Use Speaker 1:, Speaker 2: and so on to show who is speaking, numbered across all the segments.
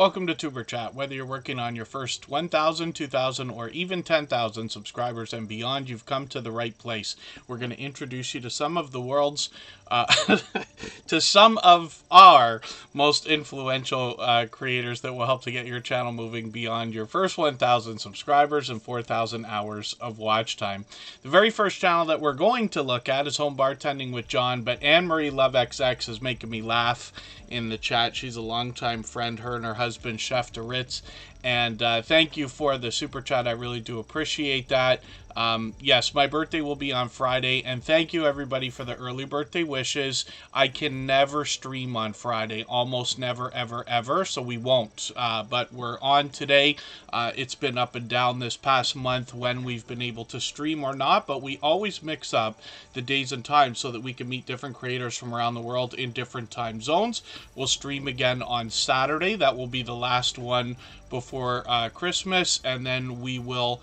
Speaker 1: Welcome to Tuber Chat. Whether you're working on your first 1,000, 2,000, or even 10,000 subscribers and beyond, you've come to the right place. We're going to introduce you to some of the world's, to some of our most influential creators that will help to get your channel moving beyond your first 1,000 subscribers and 4,000 hours of watch time. The very first channel that we're going to look at is Home Bartending with John, but Anne-Marie Love XX is making me laugh in the chat. She's a longtime friend, her and her husband, Chef Ritz. And thank you for the super chat. I really do appreciate that. Yes, my birthday will be on Friday, and thank you everybody for the early birthday wishes. I can never stream on Friday, almost never, ever, ever, so we won't. But we're on today. It's been up and down this past month when we've been able to stream or not, but we always mix up the days and times so that we can meet different creators from around the world in different time zones. We'll stream again on Saturday. That will be the last one before Christmas, and then we will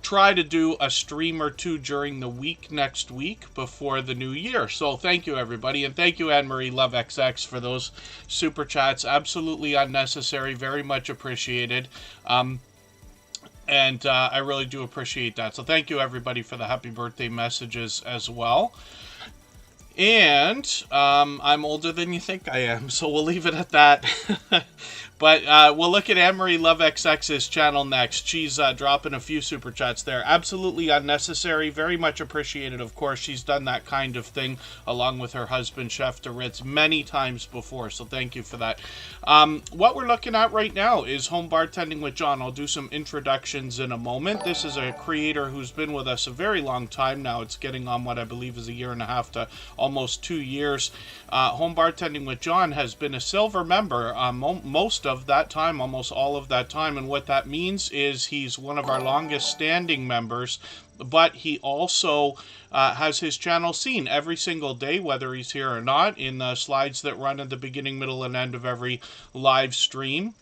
Speaker 1: try to do a stream or two during the week next week before the new year. So thank you everybody, and thank you Anne-Marie Love XX for those super chats. Absolutely unnecessary, very much appreciated. And I really do appreciate that. So thank you everybody for the happy birthday messages as well. And I'm older than you think I am, so we'll leave it at that. But we'll look at Anne-Marie Love XX's channel next. She's dropping a few super chats there. Absolutely unnecessary. Very much appreciated, of course. She's done that kind of thing along with her husband, Chef Ritz, many times before. So thank you for that. What we're looking at right now is Home Bartending with John. I'll do some introductions in a moment. This is a creator who's been with us a very long time now. It's getting on what I believe is 1.5 to almost 2 years. Home Bartending with John has been a silver member most of that time, almost all of that time, and what that means is he's one of our longest standing members, but he also has his channel seen every single day, whether he's here or not, in the slides that run at the beginning, middle, and end of every live stream.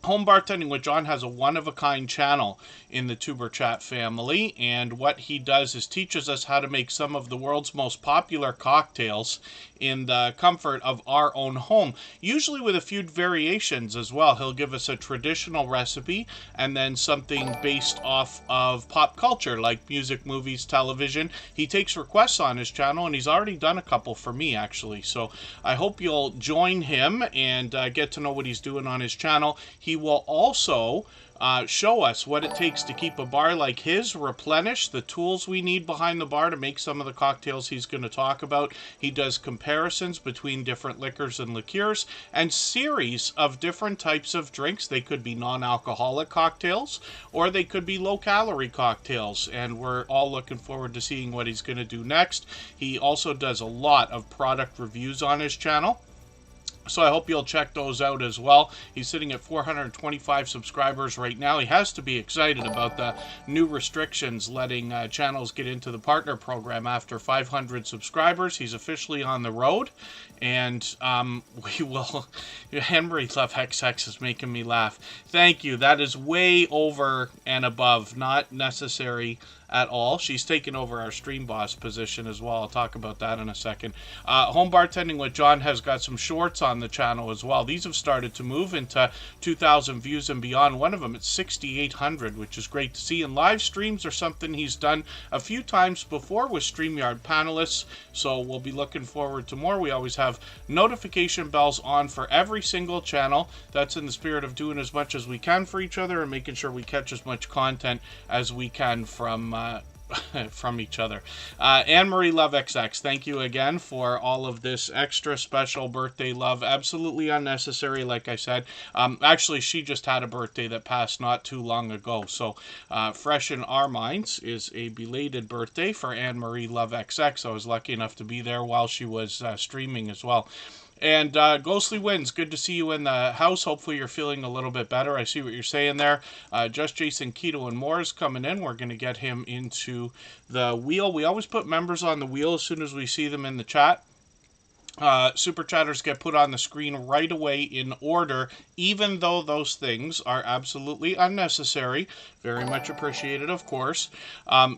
Speaker 1: Home Bartending with John has a one-of-a-kind channel in the Tuber Chat family, and what he does is teaches us how to make some of the world's most popular cocktails in the comfort of our own home, usually with a few variations as well. He'll give us a traditional recipe and then something based off of pop culture like music, movies, television. He takes requests on his channel, and he's already done a couple for me actually, so I hope you'll join him and get to know what he's doing on his channel. He will also show us what it takes to keep a bar like his replenished, the tools we need behind the bar to make some of the cocktails he's going to talk about. He does comparisons between different liquors and liqueurs and series of different types of drinks. They could be non-alcoholic cocktails or they could be low-calorie cocktails, and we're all looking forward to seeing what he's going to do next. He also does a lot of product reviews on his channel, so I hope you'll check those out as well. He's sitting at 425 subscribers right now. He has to be excited about the new restrictions letting channels get into the partner program after 500 subscribers. He's officially on the road, and we will... Anne-Marie Love XX is making me laugh. Thank you. That is way over and above, not necessary at all. She's taken over our stream boss position as well. I'll talk about that in a second. Home Bartending with John has got some shorts on the channel as well. These have started to move into 2,000 views and beyond. One of them at 6,800, which is great to see. And live streams are something he's done a few times before with StreamYard panelists, so we'll be looking forward to more. We always have notification bells on for every single channel. That's in the spirit of doing as much as we can for each other and making sure we catch as much content as we can from each other. Anne-Marie Love XX, thank you again for all of this extra special birthday love. Absolutely unnecessary, like I said. Actually, she just had a birthday that passed not too long ago, so fresh in our minds is a belated birthday for Anne-Marie Love XX. I was lucky enough to be there while she was streaming as well. And Ghostly Winds, good to see you in the house. Hopefully you're feeling a little bit better. I see what you're saying there. Just Jason Keto and more is coming in. We're going to get him into the wheel. We always put members on the wheel as soon as we see them in the chat. super chatters get put on the screen right away in order, even though those things are absolutely unnecessary. Very much appreciated, of course.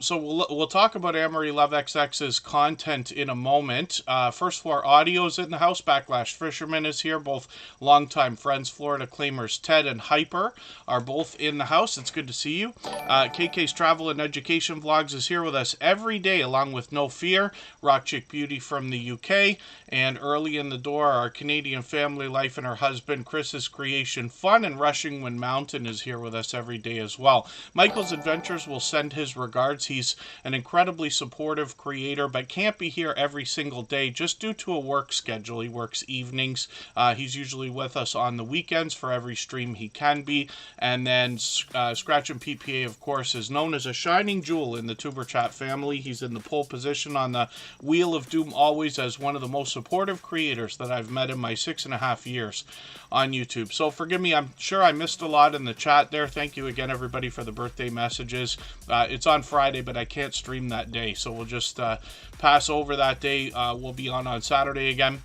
Speaker 1: So we'll talk about Amory Love XX's content in a moment. First Floor Audio's in the house. Backlash Fisherman is here. Both longtime friends, Florida Claimers Ted and Hyper, are both in the house. It's good to see you. KK's Travel and Education Vlogs is here with us every day, along with No Fear, Rock Chick Beauty from the UK, and early in the door, our Canadian family life and her husband, Chris's Creation Fun, and Rushing Wind Mountain is here with us every day as well. Michael's Adventures will send his regards. He's an incredibly supportive creator, but can't be here every single day just due to a work schedule. He works evenings. He's usually with us on the weekends for every stream he can be. And then Scratch and PPA, of course, is known as a shining jewel in the Tuber Chat family. He's in the pole position on the Wheel of Doom always as one of the most supportive creators that I've met in my 6.5 years on YouTube. So forgive me, I'm sure I missed a lot in the chat there. Thank you again, everybody, for the birthday messages. It's on Friday, but I can't stream that day, so we'll just pass over that day. We'll be on Saturday again.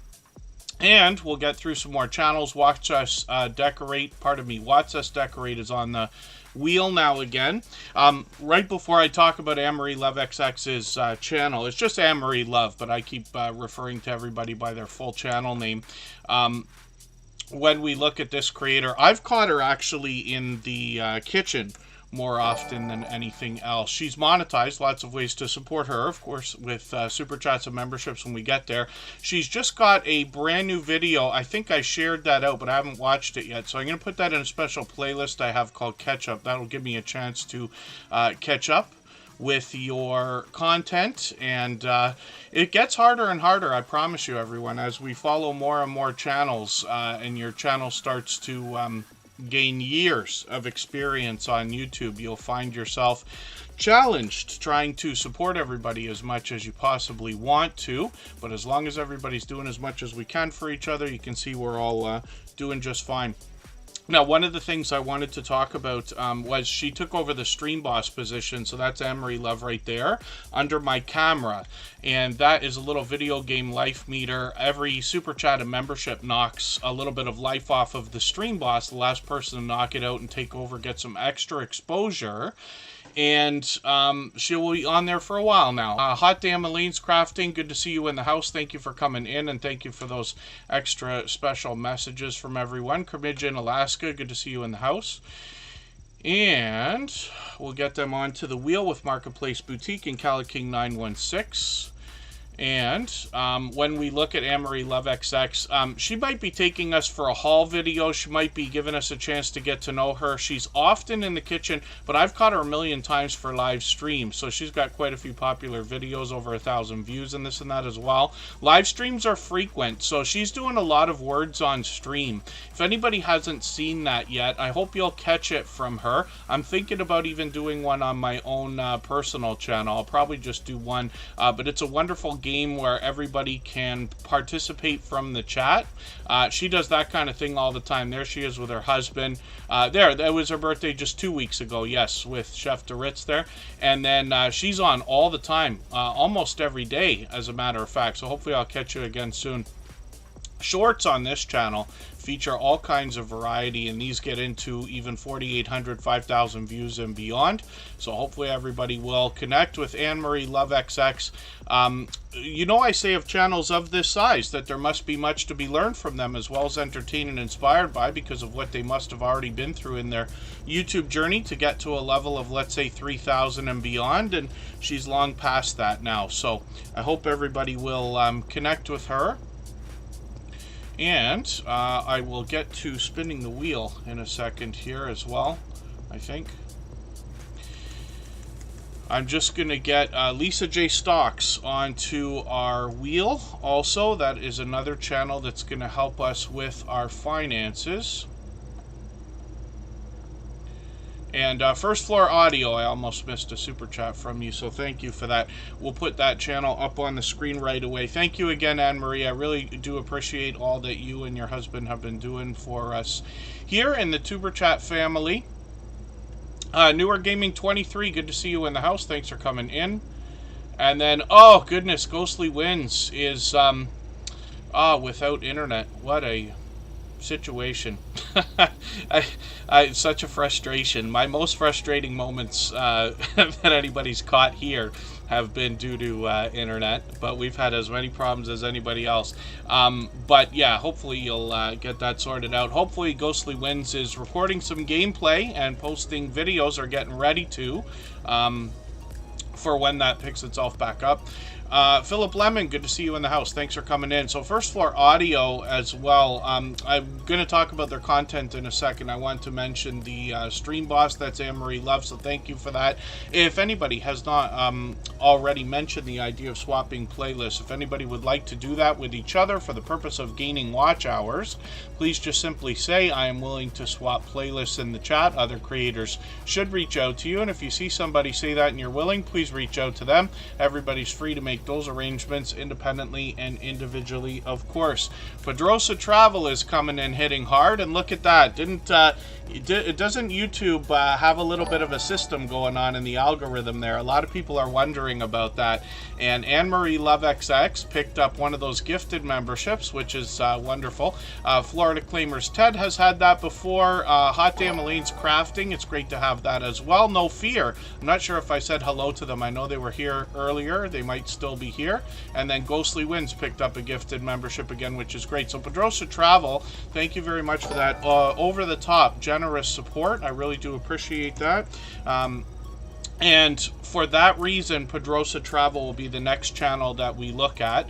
Speaker 1: And we'll get through some more channels. Watch Us Decorate, Watch Us Decorate is on the wheel now again. Right before I talk about Amory Love XX's channel, it's just Amory Love, but I keep referring to everybody by their full channel name. When we look at this creator, I've caught her actually in the kitchen more often than anything else. She's monetized, lots of ways to support her, of course, with super chats and memberships when we get there. She's just got a brand new video. I think I shared that out, but I haven't watched it yet. So I'm going to put that in a special playlist I have called Catch Up. That'll give me a chance to catch up with your content, and it gets harder and harder, I promise you, everyone, as we follow more and more channels, and your channel starts to gain years of experience on YouTube. You'll find yourself challenged trying to support everybody as much as you possibly want to, but as long as everybody's doing as much as we can for each other, you can see we're all doing just fine. Now, one of the things I wanted to talk about was she took over the stream boss position, so that's Amory Love right there, under my camera. And that is a little video game life meter. Every super chat and membership knocks a little bit of life off of the stream boss. The last person to knock it out and take over gets some extra exposure. And she will be on there for a while now. Hot Damn Elaine's Crafting, good to see you in the house. Thank you for coming in, and thank you for those extra special messages from everyone. Curmidgeon, Alaska, good to see you in the house. And we'll get them onto the wheel with Marketplace Boutique and Caliking 916. And when we look at Amory Love XX, she might be taking us for a haul video. She might be giving us a chance to get to know her. She's often in the kitchen, but I've caught her a million times for live streams. So she's got quite a few popular videos, over 1,000 views and this and that as well. Live streams are frequent, so she's doing a lot of words on stream. If anybody hasn't seen that yet, I hope you'll catch it from her. I'm thinking about even doing one on my own personal channel. I'll probably just do one, but it's a wonderful game where everybody can participate from the chat. She does that kind of thing all the time. There she is with her husband. That was her birthday just 2 weeks ago, yes, with Chef DeRitz there. And then she's on all the time, almost every day, as a matter of fact. So hopefully I'll catch you again soon. Shorts on this channel feature all kinds of variety, and these get into even 4,800, 5,000 views and beyond. So hopefully everybody will connect with Amory Love XX. You know, I say of channels of this size that there must be much to be learned from them, as well as entertained and inspired by, because of what they must have already been through in their YouTube journey to get to a level of, let's say, 3,000 and beyond, and she's long past that now. So I hope everybody will connect with her. And I will get to spinning the wheel in a second here as well, I think. I'm just going to get Lisa J. Stocks onto our wheel also. That is another channel that's going to help us with our finances. And First Floor Audio, I almost missed a super chat from you, so thank you for that. We'll put that channel up on the screen right away. Thank you again, Anne-Marie. I really do appreciate all that you and your husband have been doing for us here in the Tuber Chat family. Newer Gaming 23, good to see you in the house. Thanks for coming in. And then, oh goodness, Ghostly Winds is Ah, without internet. What a situation. Such a frustration. My most frustrating moments that anybody's caught here have been due to internet, but we've had as many problems as anybody else. But yeah, hopefully you'll get that sorted out. Hopefully Ghostly Winds is recording some gameplay and posting videos, or getting ready to, for when that picks itself back up. Philip Lemon, good to see you in the house. Thanks for coming in. So First Floor Audio as well. I'm going to talk about their content in a second. I want to mention the stream boss. That's Anne-Marie Love, so thank you for that. If anybody has not already mentioned the idea of swapping playlists, if anybody would like to do that with each other for the purpose of gaining watch hours, please just simply say, I am willing to swap playlists in the chat. Other creators should reach out to you, and if you see somebody say that and you're willing, please reach out to them. Everybody's free to make those arrangements independently and individually, of course. Pedrosa Travel is coming in hitting hard, and look at that. Doesn't YouTube have a little bit of a system going on in the algorithm there? A lot of people are wondering about that. And Anne-Marie Love XX picked up one of those gifted memberships, which is wonderful. Florida Claimers Ted has had that before. Hot Damn Elaine's Crafting, it's great to have that as well. No Fear, I'm not sure if I said hello to them. I know they were here earlier. They might still be here. And then Ghostly Winds picked up a gifted membership again, which is great. So Pedrosa Travel, thank you very much for that. Over the top, generous support. I really do appreciate that. And for that reason, Pedrosa Travel will be the next channel that we look at.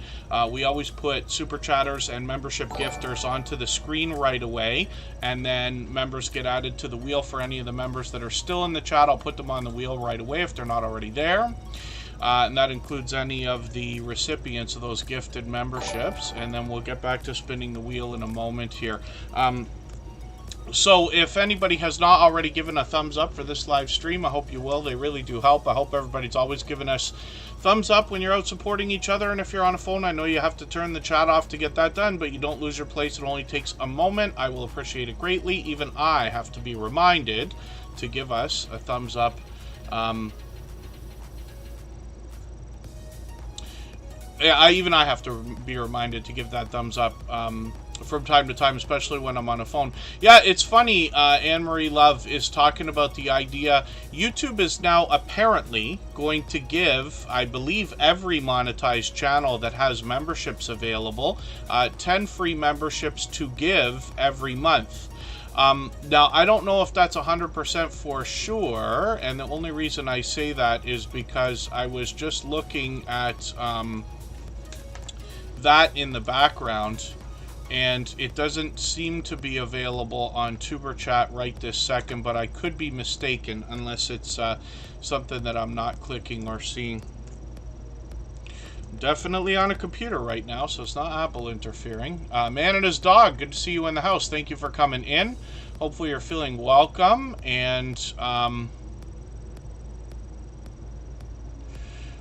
Speaker 1: We always put super chatters and membership gifters onto the screen right away, and then members get added to the wheel. For any of the members that are still in the chat, I'll put them on the wheel right away if they're not already there. And that includes any of the recipients of those gifted memberships. And then we'll get back to spinning the wheel in a moment here. So if anybody has not already given a thumbs up for this live stream, I hope you will. They really do help. I hope everybody's always giving us thumbs up when you're out supporting each other. And if you're on a phone, I know you have to turn the chat off to get that done, but you don't lose your place. It only takes a moment. I will appreciate it greatly. Even I have to be reminded to give us a thumbs up. Even I have to be reminded to give that thumbs up from time to time, especially when I'm on a phone. Yeah, it's funny, Anne-Marie Love is talking about the idea. YouTube is now apparently going to give, I believe, every monetized channel that has memberships available, 10 free memberships to give every month. Now, I don't know if that's 100% for sure, and the only reason I say that is because I was just looking at that in the background, and it doesn't seem to be available on Tuber Chat right this second, but I could be mistaken unless it's something that I'm not clicking or seeing. Definitely on a computer right now, so it's not Apple interfering. Man and his dog, good to see you in the house. Thank you for coming in. Hopefully you're feeling welcome, and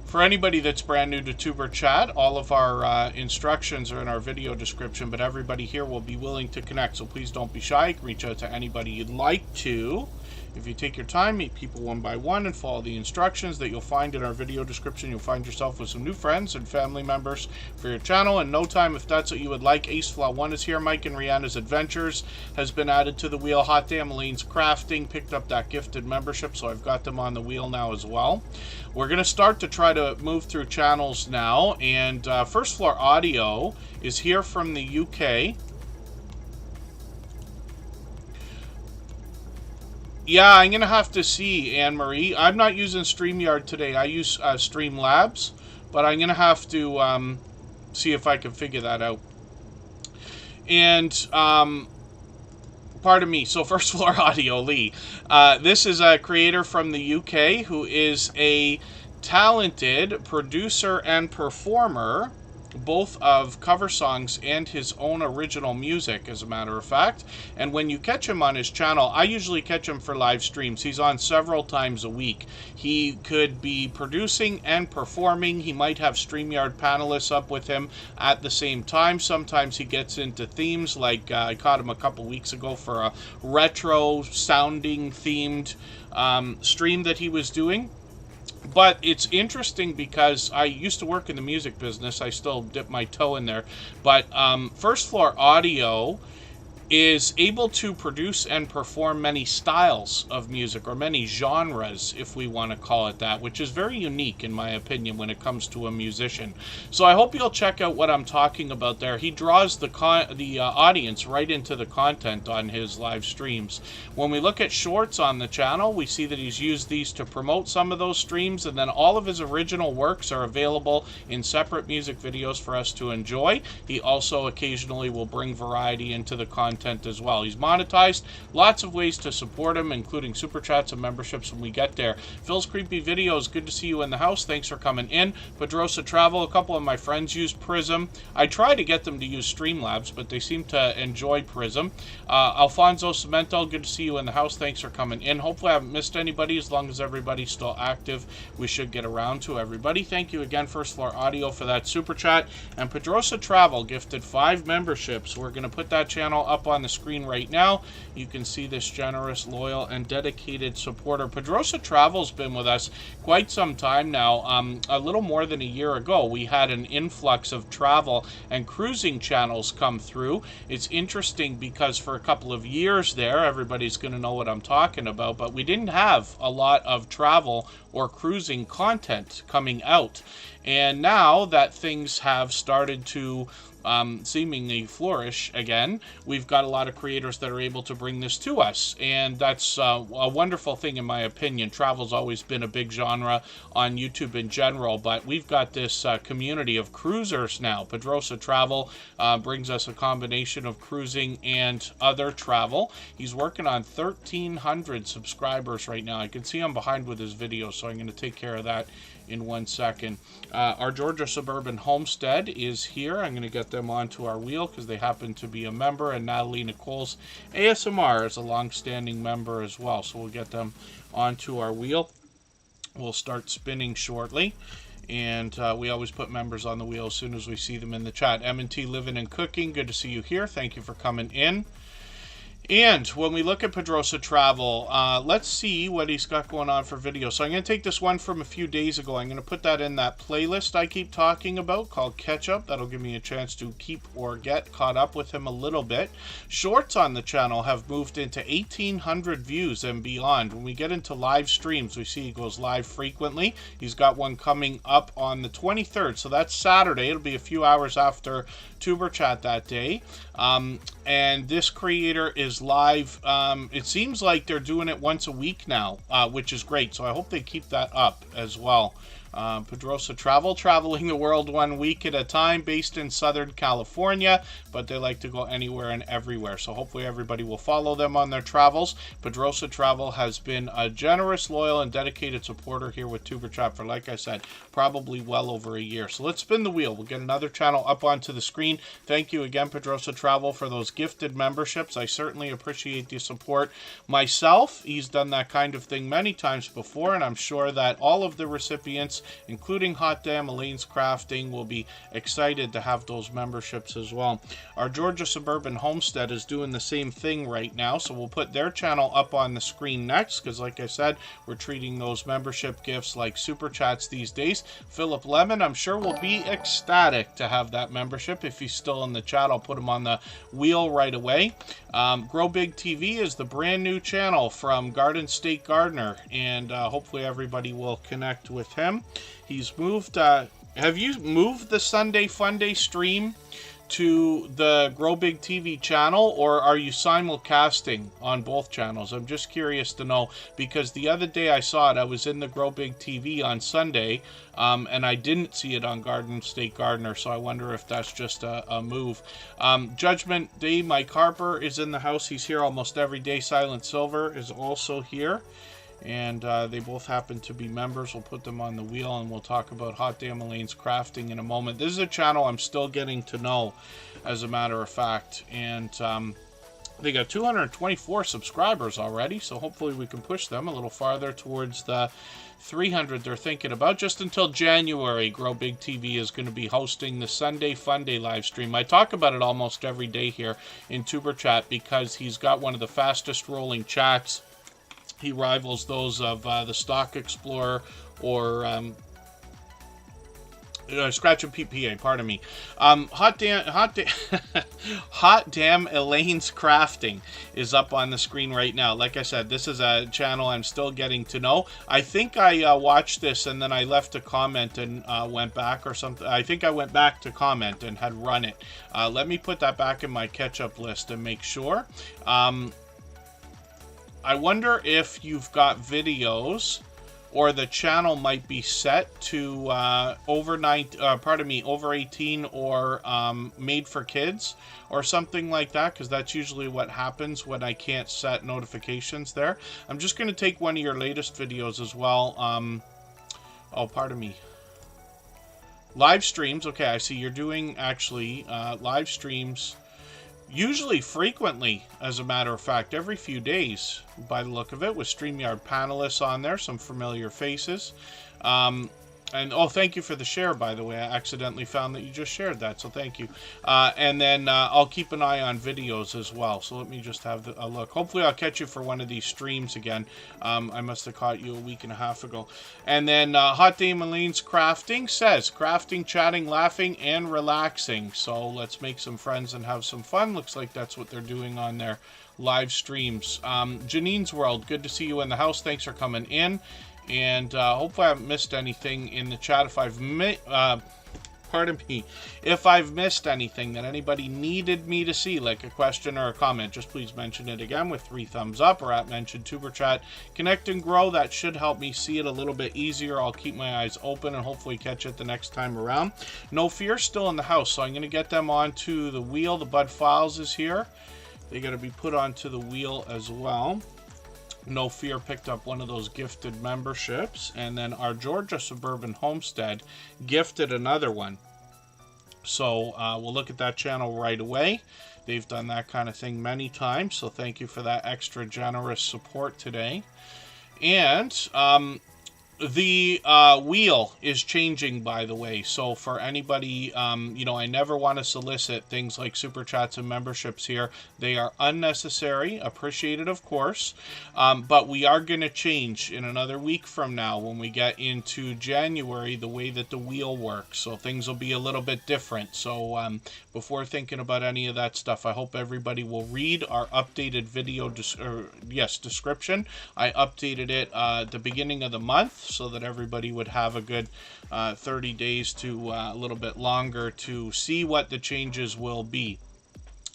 Speaker 1: for anybody that's brand new to Tuber Chat, all of our instructions are in our video description, but everybody here will be willing to connect, so please don't be shy. You can reach out to anybody you'd like to. If you take your time, meet people one by one, and follow the instructions that you'll find in our video description, you'll find yourself with some new friends and family members for your channel in no time, if that's what you would like. AceFlaw1 is here. Mike and Rihanna's Adventures has been added to the wheel. Hot Damn Elaine's Crafting picked up that gifted membership, so I've got them on the wheel now as well. We're going to start to try to move through channels now, and First Floor Audio is here from the UK. Yeah, I'm going to have to see, Anne-Marie. I'm not using StreamYard today. I use Streamlabs, but I'm going to have to see if I can figure that out. And, pardon me, so First Floor Audio, Lee. This is a creator from the UK who is a talented producer and performer, both of cover songs and his own original music, as a matter of fact. And when you catch him on his channel, I usually catch him for live streams. He's on several times a week. He could be producing and performing. He might have StreamYard panelists up with him at the same time. Sometimes he gets into themes, like I caught him a couple weeks ago for a retro sounding themed stream that he was doing. But it's interesting because I used to work in the music business. I still dip my toe in there. But First Floor Audio is able to produce and perform many styles of music, or many genres, if we want to call it that, which is very unique in my opinion when it comes to a musician. So I hope you'll check out what I'm talking about there. He draws the audience right into the content on his live streams. When we look at shorts on the channel, we see that he's used these to promote some of those streams, and then all of his original works are available in separate music videos for us to enjoy. He also occasionally will bring variety into the content as well. He's monetized. Lots of ways to support him, including super chats and memberships when we get there. Phil's Creepy Videos, good to see you in the house. Thanks for coming in. Pedrosa Travel, a couple of my friends use Prism. I try to get them to use Streamlabs, but they seem to enjoy Prism. Alfonso Cemento, good to see you in the house. Thanks for coming in. Hopefully I haven't missed anybody. As long as everybody's still active, we should get around to everybody. Thank you again, First Floor Audio, for that super chat. And Pedrosa Travel gifted 5 memberships. We're going to put that channel up on the screen right now. You can see this generous, loyal, and dedicated supporter. Pedrosa Travel's been with us quite some time now. A little more than a year ago, we had an influx of travel and cruising channels come through. It's interesting because for a couple of years there, everybody's going to know what I'm talking about, but we didn't have a lot of travel or cruising content coming out. And now that things have started to seemingly flourish again, we've got a lot of creators that are able to bring this to us, and that's a wonderful thing in my opinion. Travel's always been a big genre on YouTube in general, but we've got this community of cruisers now. Pedrosa Travel brings us a combination of cruising and other travel. He's working on 1,300 subscribers right now. I can see I'm behind with his videos, so I'm going to take care of that in 1 second. Our Georgia Suburban Homestead is here. I'm going to get them onto our wheel because they happen to be a member, and Natalie Nicole's ASMR is a long-standing member as well, so we'll get them onto our wheel. We'll start spinning shortly, and we always put members on the wheel as soon as we see them in the chat. M&T Living and Cooking, good to see you here. Thank you for coming in. And when we look at Pedrosa Travel, let's see what he's got going on for video. So I'm going to take this one from a few days ago. I'm going to put that in that playlist I keep talking about called Catch Up. That'll give me a chance to keep or get caught up with him a little bit. Shorts on the channel have moved into 1,800 views and beyond. When we get into live streams, we see he goes live frequently. He's got one coming up on the 23rd, so that's Saturday. It'll be a few hours after Tuber Chat that day. And this creator is live. It seems like they're doing it once a week now, which is great. So I hope they keep that up as well. Pedrosa Travel, traveling the world 1 week at a time, based in Southern California, but they like to go anywhere and everywhere. So hopefully everybody will follow them on their travels. Pedrosa Travel has been a generous, loyal, and dedicated supporter here with Tuber Chat for, like I said, probably well over a year. So let's spin the wheel. We'll get another channel up onto the screen. Thank you again, Pedrosa Travel, for those gifted memberships. I certainly appreciate the support myself. He's done that kind of thing many times before, and I'm sure that all of the recipients, including Hot Damn Elaine's Crafting, will be excited to have those memberships as well. Our Georgia Suburban Homestead is doing the same thing right now, so we'll put their channel up on the screen next, because like I said, we're treating those membership gifts like super chats these days. Philip Lemon, I'm sure will be ecstatic to have that membership. If he's still in the chat, I'll put him on the wheel right away. Grow Big TV is the brand new channel from Garden State Gardener, and hopefully everybody will connect with him. He's moved, have you moved the Sunday Funday stream to the Grow Big TV channel, or are you simulcasting on both channels? I'm just curious to know, because the other day I saw it, I was in the Grow Big TV on Sunday, and I didn't see it on Garden State Gardener, so I wonder if that's just a move. Judgment Day, Mike Harper is in the house. He's here almost every day. Silent Silver is also here. And they both happen to be members. We'll put them on the wheel, and we'll talk about Hot Damn Elaine's Crafting in a moment. This is a channel I'm still getting to know, as a matter of fact. And they got 224 subscribers already, so hopefully we can push them a little farther towards the 300 they're thinking about. Just until January, Grow Big TV is going to be hosting the Sunday Funday live stream. I talk about it almost every day here in Tuber Chat because he's got one of the fastest rolling chats He rivals those of the Stock Explorer or Scratch and PPA, pardon me. Hot damn, hot damn, Elaine's Crafting is up on the screen right now. Like I said, this is a channel I'm still getting to know. I think I watched this and then I left a comment and went back or something. I think I went back to comment and had run it. Let me put that back in my catch-up list and make sure. I wonder if you've got videos, or the channel might be set to over 18 or made for kids or something like that, because that's usually what happens when I can't set notifications there. I'm just going to take one of your latest videos as well. Oh, pardon me. Live streams. Okay, I see you're doing actually live streams. Usually frequently, as a matter of fact, every few days, by the look of it, with StreamYard panelists on there, some familiar faces. And, oh, thank you for the share, by the way. I accidentally found that you just shared that, so thank you. And then I'll keep an eye on videos as well, so let me just have a look. Hopefully I'll catch you for one of these streams again. I must have caught you a week and a half ago. And then Hot Dame Elaine's Crafting says, crafting, chatting, laughing, and relaxing. So let's make some friends and have some fun. Looks like that's what they're doing on their live streams. Janine's World, good to see you in the house. Thanks for coming in. And hopefully I haven't missed anything in the chat. If I've pardon me, if I've missed anything that anybody needed me to see, like a question or a comment, just please mention it again with 3 thumbs up or at mention Tuber Chat. Connect and grow. That should help me see it a little bit easier. I'll keep my eyes open and hopefully catch it the next time around. No Fear still in the house, so I'm going to get them onto the wheel. The Bud Files is here. They got to be put onto the wheel as well. No Fear picked up one of those gifted memberships, and then our Georgia Suburban Homestead gifted another one. So we'll look at that channel right away. They've done that kind of thing many times, so thank you for that extra generous support today. And the wheel is changing, by the way, so for anybody, you know, I never want to solicit things like super chats and memberships here. They are unnecessary, appreciated of course, but we are going to change in another week from now when we get into January the way that the wheel works, so things will be a little bit different. So before thinking about any of that stuff, I hope everybody will read our updated video description. I updated it at the beginning of the month, so that everybody would have a good 30 days to a little bit longer to see what the changes will be.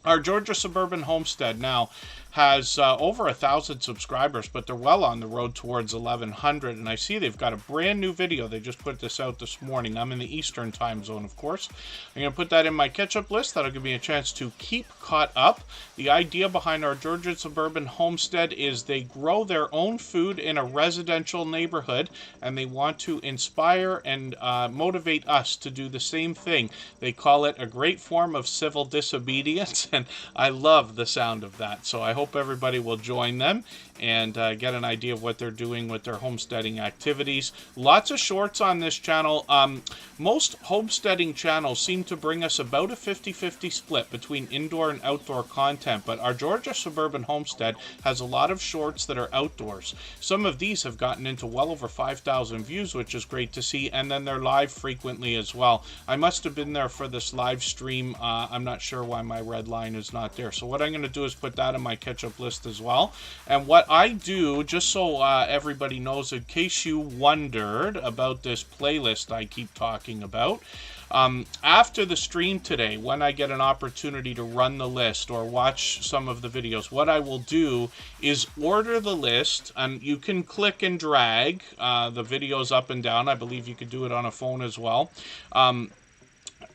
Speaker 1: Our Georgia Suburban Homestead now has over 1,000 subscribers, but they're well on the road towards 1,100, and I see they've got a brand new video. They just put this out this morning. I'm in the Eastern time zone, of course. I'm going to put that in my catch-up list. That'll give me a chance to keep caught up. The idea behind our Georgia Suburban Homestead is they grow their own food in a residential neighborhood, and they want to inspire and motivate us to do the same thing. They call it a great form of civil disobedience, and I love the sound of that. So I hope everybody will join them and get an idea of what they're doing with their homesteading activities. Lots of shorts on this channel. Most homesteading channels seem to bring us about a 50-50 split between indoor and outdoor content, but our Georgia Suburban Homestead has a lot of shorts that are outdoors. Some of these have gotten into well over 5,000 views, which is great to see, and then they're live frequently as well. I must have been there for this live stream. I'm not sure why my red line is not there. So what I'm going to do is put that in my catch-up list as well. And what I do, just so everybody knows, in case you wondered about this playlist I keep talking about, after the stream today, when I get an opportunity to run the list or watch some of the videos, what I will do is order the list, and you can click and drag the videos up and down. I believe you could do it on a phone as well.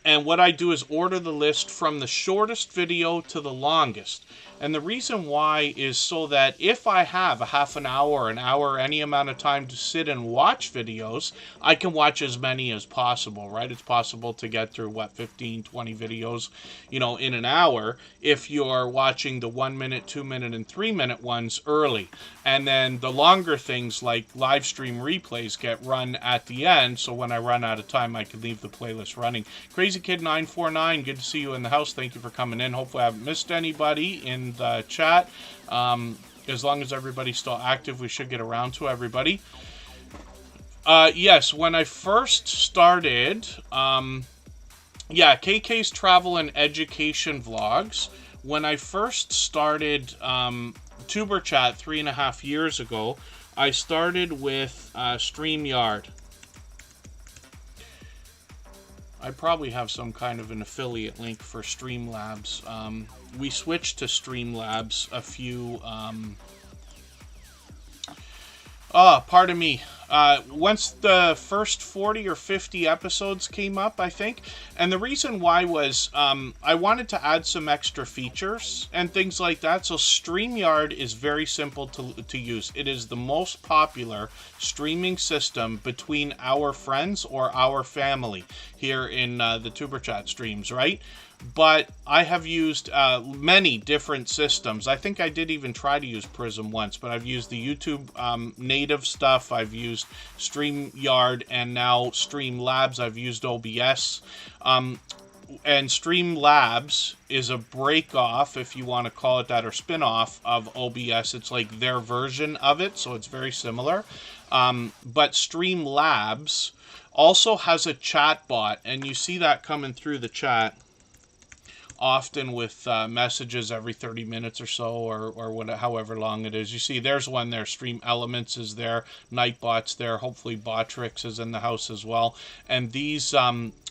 Speaker 1: And what I do is order the list from the shortest video to the longest. And the reason why is so that if I have a half an hour, any amount of time to sit and watch videos, I can watch as many as possible, right? It's possible to get through, 15, 20 videos, you know, in an hour if you're watching the 1 minute, 2 minute, and 3 minute ones early. And then the longer things like live stream replays get run at the end, so when I run out of time, I can leave the playlist running. Crazy Kid 949, good to see you in the house. Thank you for coming in. Hopefully I haven't missed anybody in the chat. as long as everybody's still active, we should get around to everybody. Yes, when I first started, yeah, KK's travel and education vlogs. When I first started Tuber Chat 3.5 years ago, I started with StreamYard. I probably have some kind of an affiliate link for Streamlabs. We switched to Streamlabs a few... pardon me. Once the first 40 or 50 episodes came up, I think. And the reason why was I wanted to add some extra features and things like that. So StreamYard is very simple to use. It is the most popular streaming system between our friends or our family here in the Tuber Chat streams, right? But I have used many different systems. I think I did even try to use Prism once, but I've used the YouTube native stuff. I've used StreamYard and now Streamlabs. I've used OBS. And Streamlabs is a break-off, if you want to call it that, or spin-off of OBS. It's like their version of it, so it's very similar. But Streamlabs also has a chat bot, and you see that coming through the chat often with messages every 30 minutes or so, or whatever, however long it is. You see there's one there, Stream Elements is there, Nightbot's there, hopefully Botrix is in the house as well, and these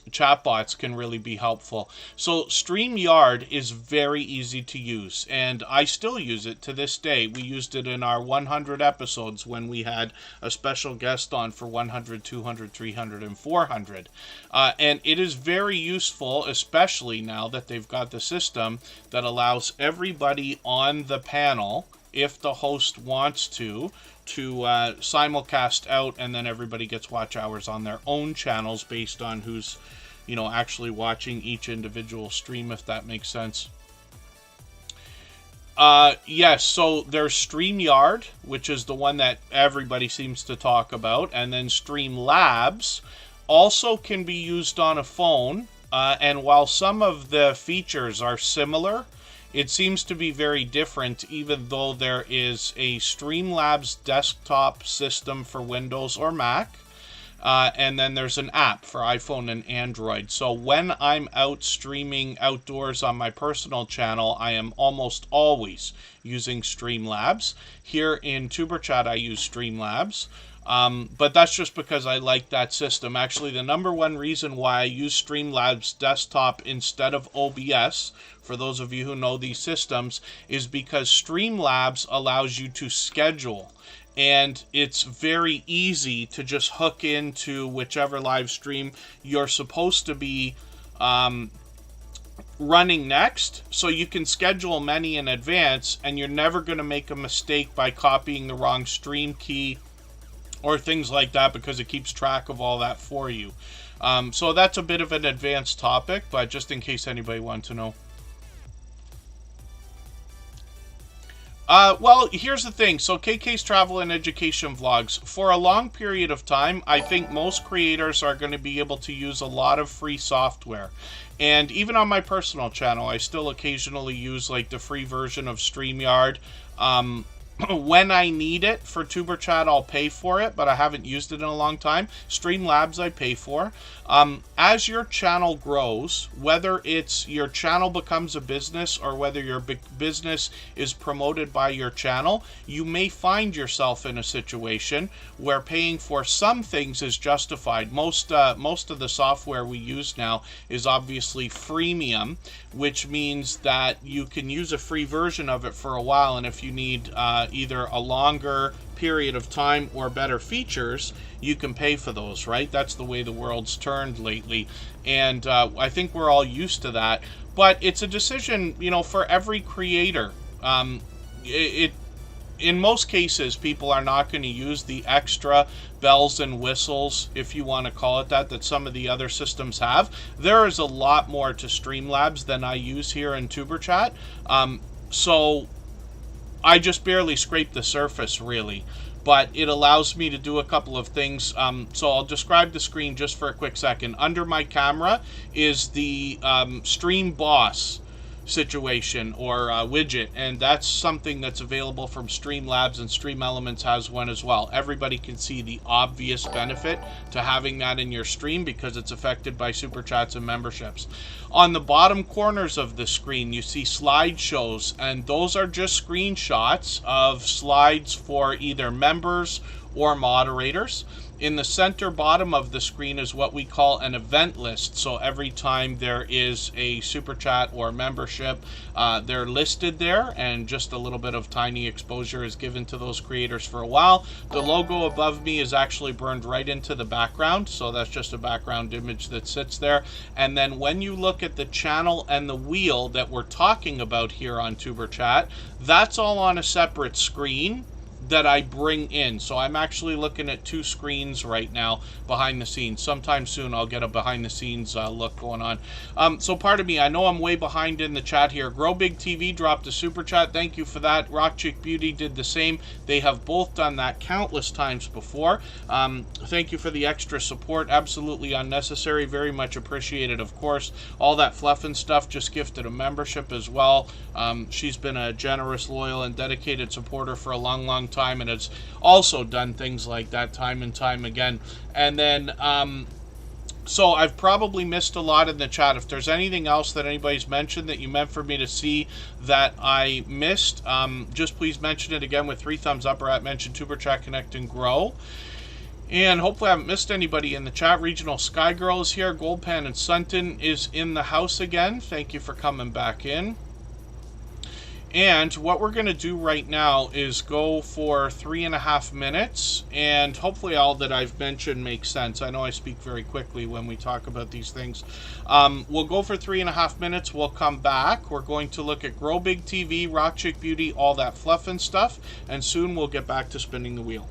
Speaker 1: chatbots can really be helpful. So StreamYard is very easy to use, and I still use it to this day. We used it in our 100 episodes when we had a special guest on for 100, 200, 300, and 400. And it is very useful, especially now that they've got the system that allows everybody on the panel, if the host wants to simulcast out, and then everybody gets watch hours on their own channels based on who's, you know, actually watching each individual stream, if that makes sense. Yes, so there's StreamYard, which is the one that everybody seems to talk about, and then Streamlabs also can be used on a phone, and while some of the features are similar, it seems to be very different, even though there is a Streamlabs desktop system for Windows or Mac, and then there's an app for iPhone and Android. So when I'm out streaming outdoors on my personal channel, I am almost always using Streamlabs. Here in Tuber Chat, I use Streamlabs. But that's just because I like that system. Actually, the number one reason why I use Streamlabs desktop instead of OBS, for those of you who know these systems, is because Streamlabs allows you to schedule. And it's very easy to just hook into whichever live stream you're supposed to be running next. So you can schedule many in advance, and you're never going to make a mistake by copying the wrong stream key or things like that, because it keeps track of all that for you. So that's a bit of an advanced topic, but just in case anybody wants to know. Well, here's the thing. So KK's travel and education vlogs, for a long period of time, I think most creators are going to be able to use a lot of free software. And even on my personal channel, I still occasionally use like the free version of StreamYard. When I need it for Tuber Chat, I'll pay for it, but I haven't used it in a long time. Streamlabs I pay for. As your channel grows, whether it's your channel becomes a business or whether your business is promoted by your channel, you may find yourself in a situation where paying for some things is justified. Most of the software we use now is obviously freemium, which means that you can use a free version of it for a while, and if you need either a longer period of time or better features, you can pay for those, right? That's the way the world's turned lately, and I think we're all used to that. But it's a decision, you know, for every creator. In most cases, people are not going to use the extra bells and whistles, if you want to call it that some of the other systems have. There is a lot more to Streamlabs than I use here in Tuber Chat. So I just barely scraped the surface, really. But it allows me to do a couple of things. So I'll describe the screen just for a quick second. Under my camera is the Stream Boss situation or widget, and that's something that's available from Streamlabs, and Streamelements has one as well. Everybody can see the obvious benefit to having that in your stream because it's affected by super chats and memberships. On the bottom corners of the screen you see slideshows, and those are just screenshots of slides for either members or moderators. In the center bottom of the screen is what we call an event list. So every time there is a super chat or membership, they're listed there, and just a little bit of tiny exposure is given to those creators for a while. The logo above me is actually burned right into the background, so that's just a background image that sits there. And then when you look at the channel and the wheel that we're talking about here on Tuber Chat, that's all on a separate screen that I bring in. So I'm actually looking at two screens right now behind the scenes. Sometime soon I'll get a behind the scenes look going on. So pardon me, I know I'm way behind in the chat here. Grow Big TV dropped a super chat. Thank you for that. Rock Chick Beauty did the same. They have both done that countless times before. Thank you for the extra support. Absolutely unnecessary. Very much appreciated, of course. All that fluff and stuff, just gifted a membership as well. She's been a generous, loyal, and dedicated supporter for a long time, and has also done things like that time and time again. And then so I've probably missed a lot in the chat. If there's anything else that anybody's mentioned that you meant for me to see that I missed, just please mention it again with 3 thumbs up, or at mention Tuber Chat, Connect, and Grow. And hopefully I haven't missed anybody in the chat. Regional Sky Girl is here. Goldpan and Sunton is in the house again. Thank you for coming back in. And what we're going to do right now is go for 3.5 minutes, and hopefully all that I've mentioned makes sense. I know I speak very quickly when we talk about these things. We'll go for 3.5 minutes. We'll come back. We're going to look at Grow Big TV, Rock Chick Beauty, all that fluff and stuff, and soon we'll get back to spinning the wheel.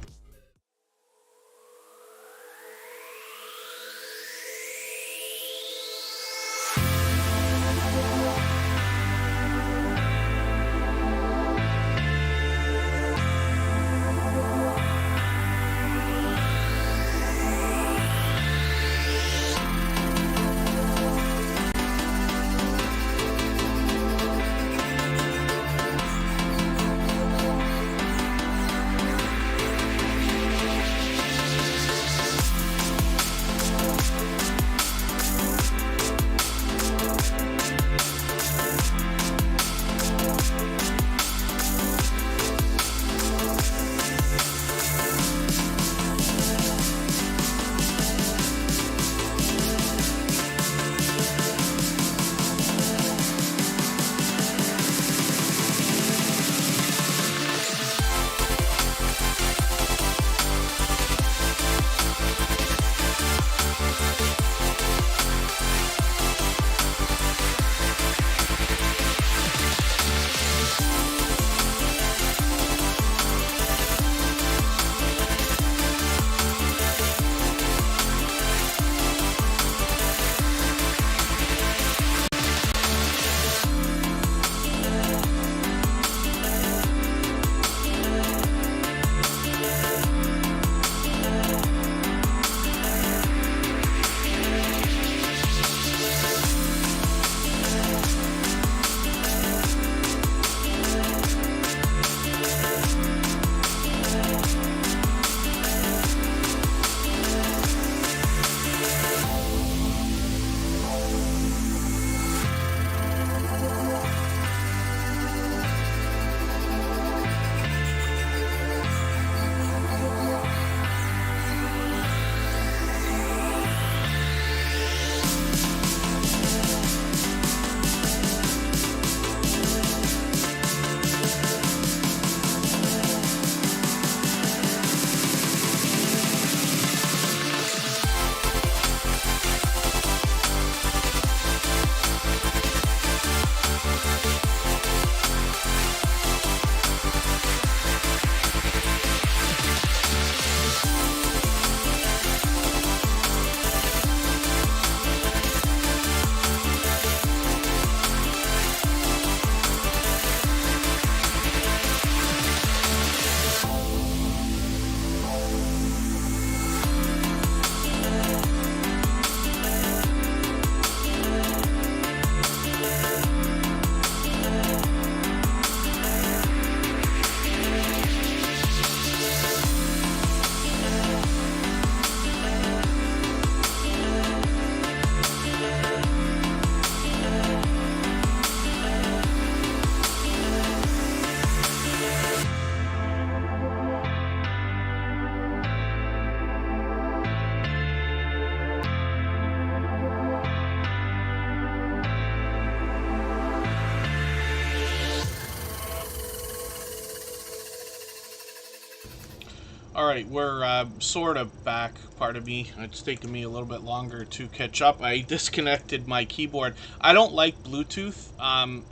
Speaker 1: All right, we're sort of back. Pardon me. It's taken me a little bit longer to catch up. I disconnected my keyboard. I don't like Bluetooth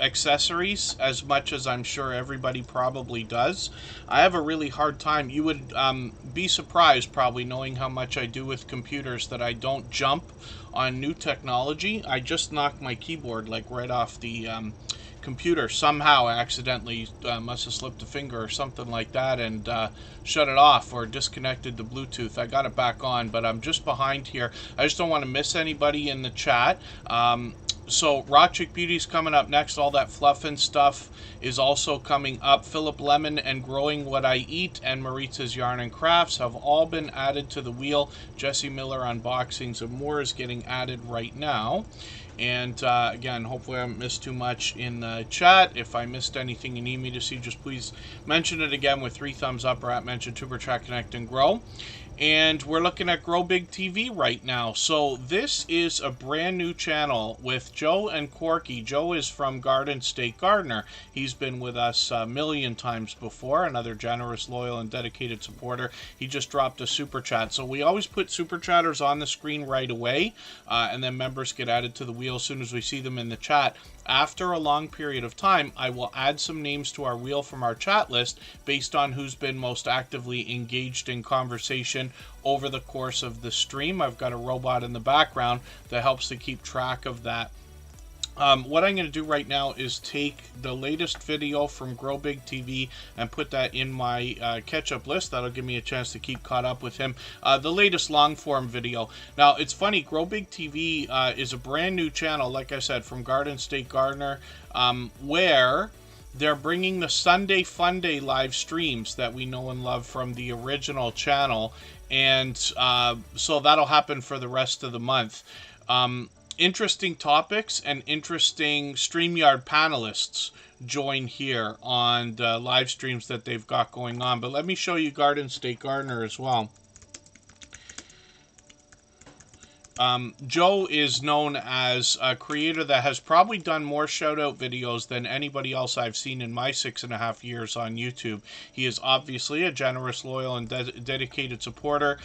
Speaker 1: accessories as much as I'm sure everybody probably does. I have a really hard time. You would be surprised, probably, knowing how much I do with computers, that I don't jump on new technology. I just knocked my keyboard like right off the computer somehow. Accidentally must have slipped a finger or something like that, and shut it off or disconnected the Bluetooth. I got it back on, but I'm just behind here. I just don't want to miss anybody in the chat. So Rock Chick Beauty's coming up next. All that fluff and stuff is also coming up. Philip Lemon and Growing What I Eat and Maritza's Yarn and Crafts have all been added to the wheel. Jesse Miller Unboxings and More is getting added right now. And again, hopefully I haven't missed too much in the chat. If I missed anything you need me to see, just please mention it again with 3 thumbs up or at mention Tuber Chat Connect and Grow. And we're looking at Grow Big TV right now. So this is a brand new channel with Joe and Corky. Joe is from Garden State Gardener. He's been with us a million times before. Another generous, loyal, and dedicated supporter. He just dropped a super chat. So we always put super chatters on the screen right away, and then members get added to the wheel as soon as we see them in the chat. After a long period of time, I will add some names to our wheel from our chat list based on who's been most actively engaged in conversation over the course of the stream. I've got a robot in the background that helps to keep track of that. What I'm going to do right now is take the latest video from Grow Big TV and put that in my catch-up list. That'll give me a chance to keep caught up with him. The latest long-form video. Now, it's funny, Grow Big TV is a brand new channel, like I said, from Garden State Gardener, where they're bringing the Sunday Fun Day live streams that we know and love from the original channel. And so that'll happen for the rest of the month. Interesting topics and interesting StreamYard panelists join here on the live streams that they've got going on. But let me show you Garden State Gardener as well. Joe is known as a creator that has probably done more shout-out videos than anybody else I've seen in my 6.5 years on YouTube. He is obviously a generous, loyal, and dedicated supporter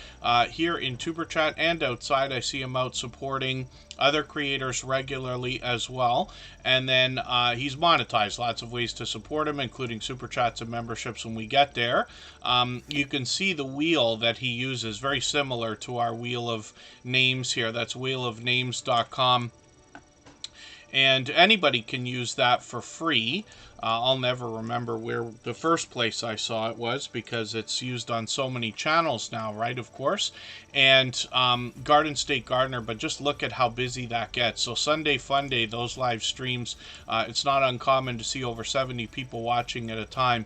Speaker 1: here in Tuber Chat and outside. I see him out supporting other creators regularly as well. And then he's monetized. Lots of ways to support him, including super chats and memberships when we get there. You can see the wheel that he uses, very similar to our wheel of names here. That's wheelofnames.com. And anybody can use that for free. I'll never remember where the first place I saw it was, because it's used on so many channels now, right, of course. And Garden State Gardener, but just look at how busy that gets. So Sunday Fun Day, those live streams, it's not uncommon to see over 70 people watching at a time.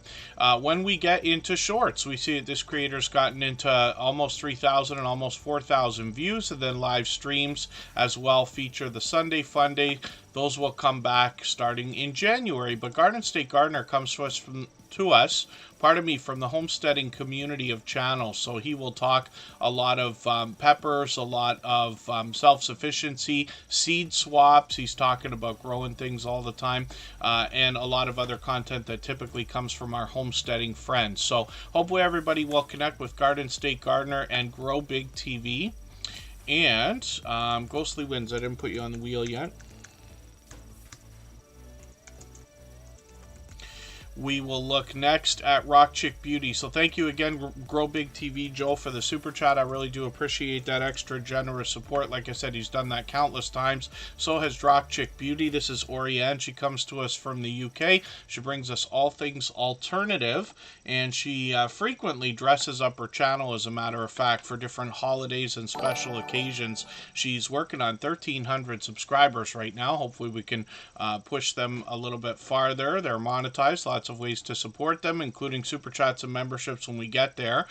Speaker 1: When we get into shorts, we see that this creator's gotten into almost 3,000 and almost 4,000 views, and then live streams as well feature the Sunday Fun Day. Those will come back starting in January. But Garden State Gardener comes to us from the homesteading community of channels. So he will talk a lot of peppers, a lot of self-sufficiency, seed swaps. He's talking about growing things all the time, and a lot of other content that typically comes from our homesteading friends. So hopefully everybody will connect with Garden State Gardener and Grow Big TV. And Ghostly Winds, I didn't put you on the wheel yet. We will look next at Rock Chick Beauty. So thank you again, Grow Big TV, Joe, for the super chat. I really do appreciate that extra generous support. Like I said, he's done that countless times. So has Rock Chick Beauty. This is Oriane. She comes to us from the UK. She brings us all things alternative, and she frequently dresses up her channel, as a matter of fact, for different holidays and special occasions. She's working on 1,300 subscribers right now. Hopefully we can push them a little bit farther. They're monetized. Lots of ways to support them, including super chats and memberships when we get there.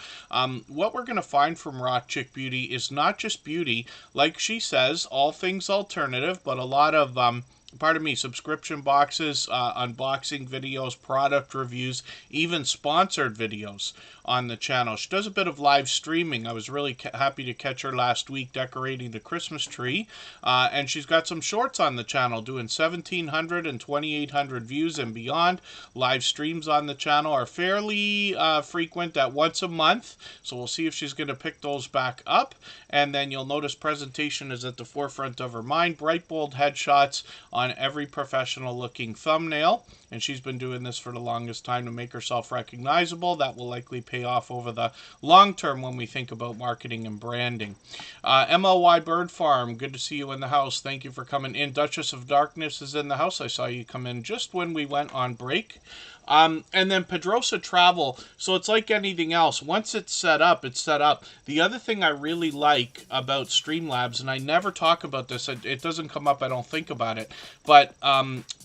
Speaker 1: What we're going to find from Rock Chick Beauty is not just beauty, like she says, all things alternative, but a lot of pardon me, subscription boxes, unboxing videos, product reviews, even sponsored videos on the channel. She does a bit of live streaming. I was really happy to catch her last week decorating the Christmas tree. And she's got some shorts on the channel doing 1,700 and 2,800 views and beyond. Live streams on the channel are fairly frequent at once a month. So we'll see if she's going to pick those back up. And then you'll notice presentation is at the forefront of her mind. Bright, bold headshots on every professional looking thumbnail. And she's been doing this for the longest time to make herself recognizable. That will likely pay off over the long term when we think about marketing and branding. MLY Bird Farm, good to see you in the house. Thank you for coming in. Duchess of Darkness is in the house. I saw you come in just when we went on break. And then Pedrosa Travel, so it's like anything else. Once it's set up, it's set up. The other thing I really like about Streamlabs, and I never talk about this, it doesn't come up, I don't think about it, but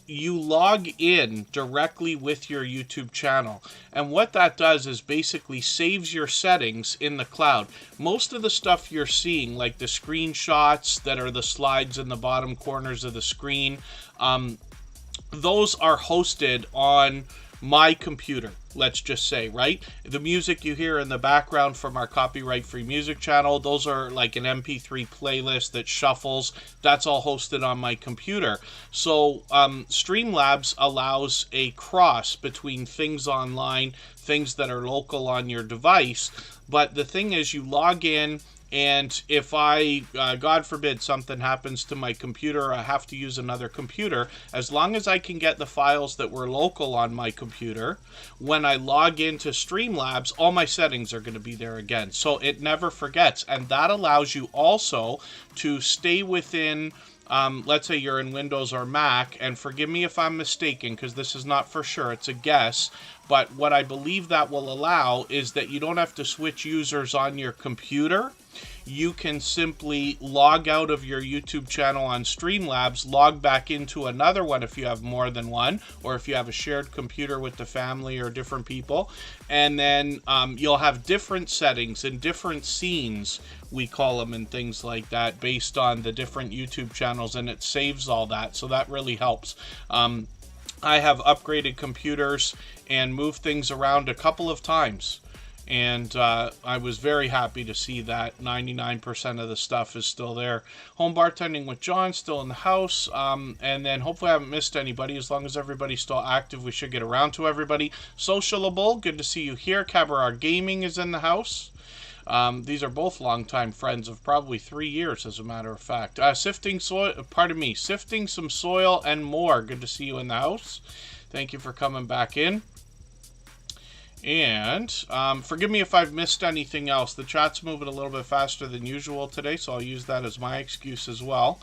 Speaker 1: you log in directly with your YouTube channel. And what that does is basically saves your settings in the cloud. Most of the stuff you're seeing, like the screenshots that are the slides in the bottom corners of the screen, those are hosted on my computer, let's just say, right? The music you hear in the background from our copyright-free music channel, those are like an MP3 playlist that shuffles. That's all hosted on my computer. So Streamlabs allows a cross between things online, things that are local on your device. But the thing is, you log in, and if I, God forbid, something happens to my computer, I have to use another computer, as long as I can get the files that were local on my computer, when I log into Streamlabs, all my settings are going to be there again. So it never forgets. And that allows you also to stay within, let's say you're in Windows or Mac, and forgive me if I'm mistaken, because this is not for sure, it's a guess, but what I believe that will allow is that you don't have to switch users on your computer. You can simply log out of your YouTube channel on Streamlabs, log back into another one if you have more than one, or if you have a shared computer with the family or different people, and then you'll have different settings and different scenes, we call them, and things like that, based on the different YouTube channels, and it saves all that, so that really helps. I have upgraded computers and moved things around a couple of times, and I was very happy to see that 99% of the stuff is still there. Home bartending with John still in the house, and then hopefully I haven't missed anybody. As long as everybody's still active, we should get around to everybody. Socialable, good to see you here. Cabaret Gaming is in the house. These are both longtime friends of probably 3 years, as a matter of fact. Sifting some soil and more. Good to see you in the house. Thank you for coming back in. And forgive me if I've missed anything else. The chat's moving a little bit faster than usual today, so I'll use that as my excuse as well.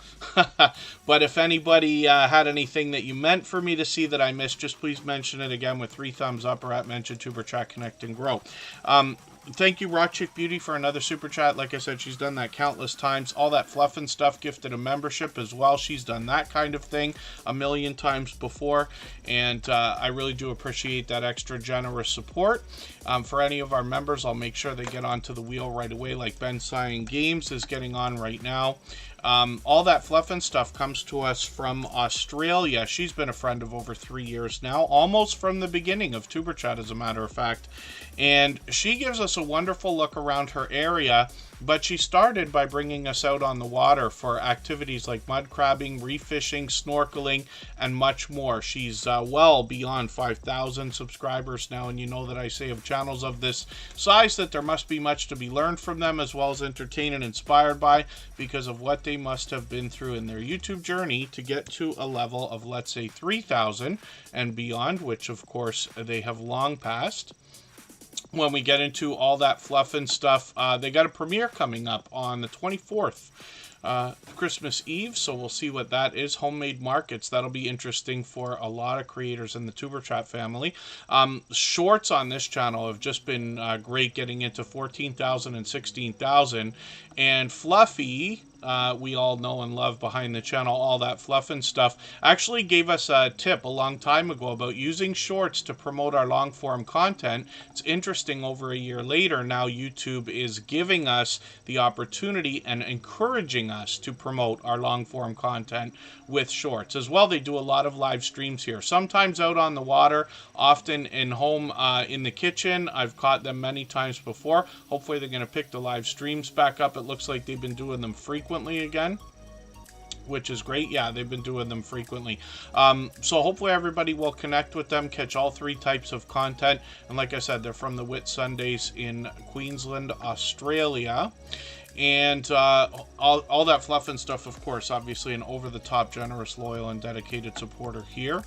Speaker 1: But if anybody had anything that you meant for me to see that I missed, just please mention it again with 3 thumbs up or at mention Tuber Chat Connect and Grow. Thank you, Raw Chick Beauty, for another super chat. Like I said, she's done that countless times. All that fluff and stuff, gifted a membership as well. She's done that kind of thing a million times before, and I really do appreciate that extra generous support. For any of our members, I'll make sure they get onto the wheel right away, like Ben Cyan Games is getting on right now. All that fluff and stuff comes to us from Australia. She's been a friend of over 3 years now, almost from the beginning of Tuber Chat, as a matter of fact. And she gives us a wonderful look around her area, but she started by bringing us out on the water for activities like mud crabbing, reef fishing, snorkeling, and much more. She's well beyond 5,000 subscribers now, and you know that I say of channels of this size that there must be much to be learned from them, as well as entertained and inspired by, because of what they must have been through in their YouTube journey to get to a level of, let's say, 3,000 and beyond, which of course they have long passed. When we get into all that fluff and stuff, they got a premiere coming up on the 24th, Christmas Eve, so we'll see what that is. Homemade markets, that'll be interesting for a lot of creators in the Tuber Chat family. Shorts on this channel have just been great, getting into 14,000 and 16,000, and Fluffy, we all know and love behind the channel, All That Fluff and Stuff, actually gave us a tip a long time ago about using shorts to promote our long form content. It's interesting, over a year later now, YouTube is giving us the opportunity and encouraging us to promote our long form content with shorts as well. They do a lot of live streams here, sometimes out on the water, often in home, in the kitchen. I've caught them many times before. Hopefully they're going to pick the live streams back up. It looks like they've been doing them frequently again, which is great. Yeah, they've been doing them frequently. So hopefully everybody will connect with them, catch all three types of content. And like I said, they're from the Whit Sundays in Queensland, Australia. And all that fluff and stuff, of course, obviously an over-the-top, generous, loyal, and dedicated supporter here.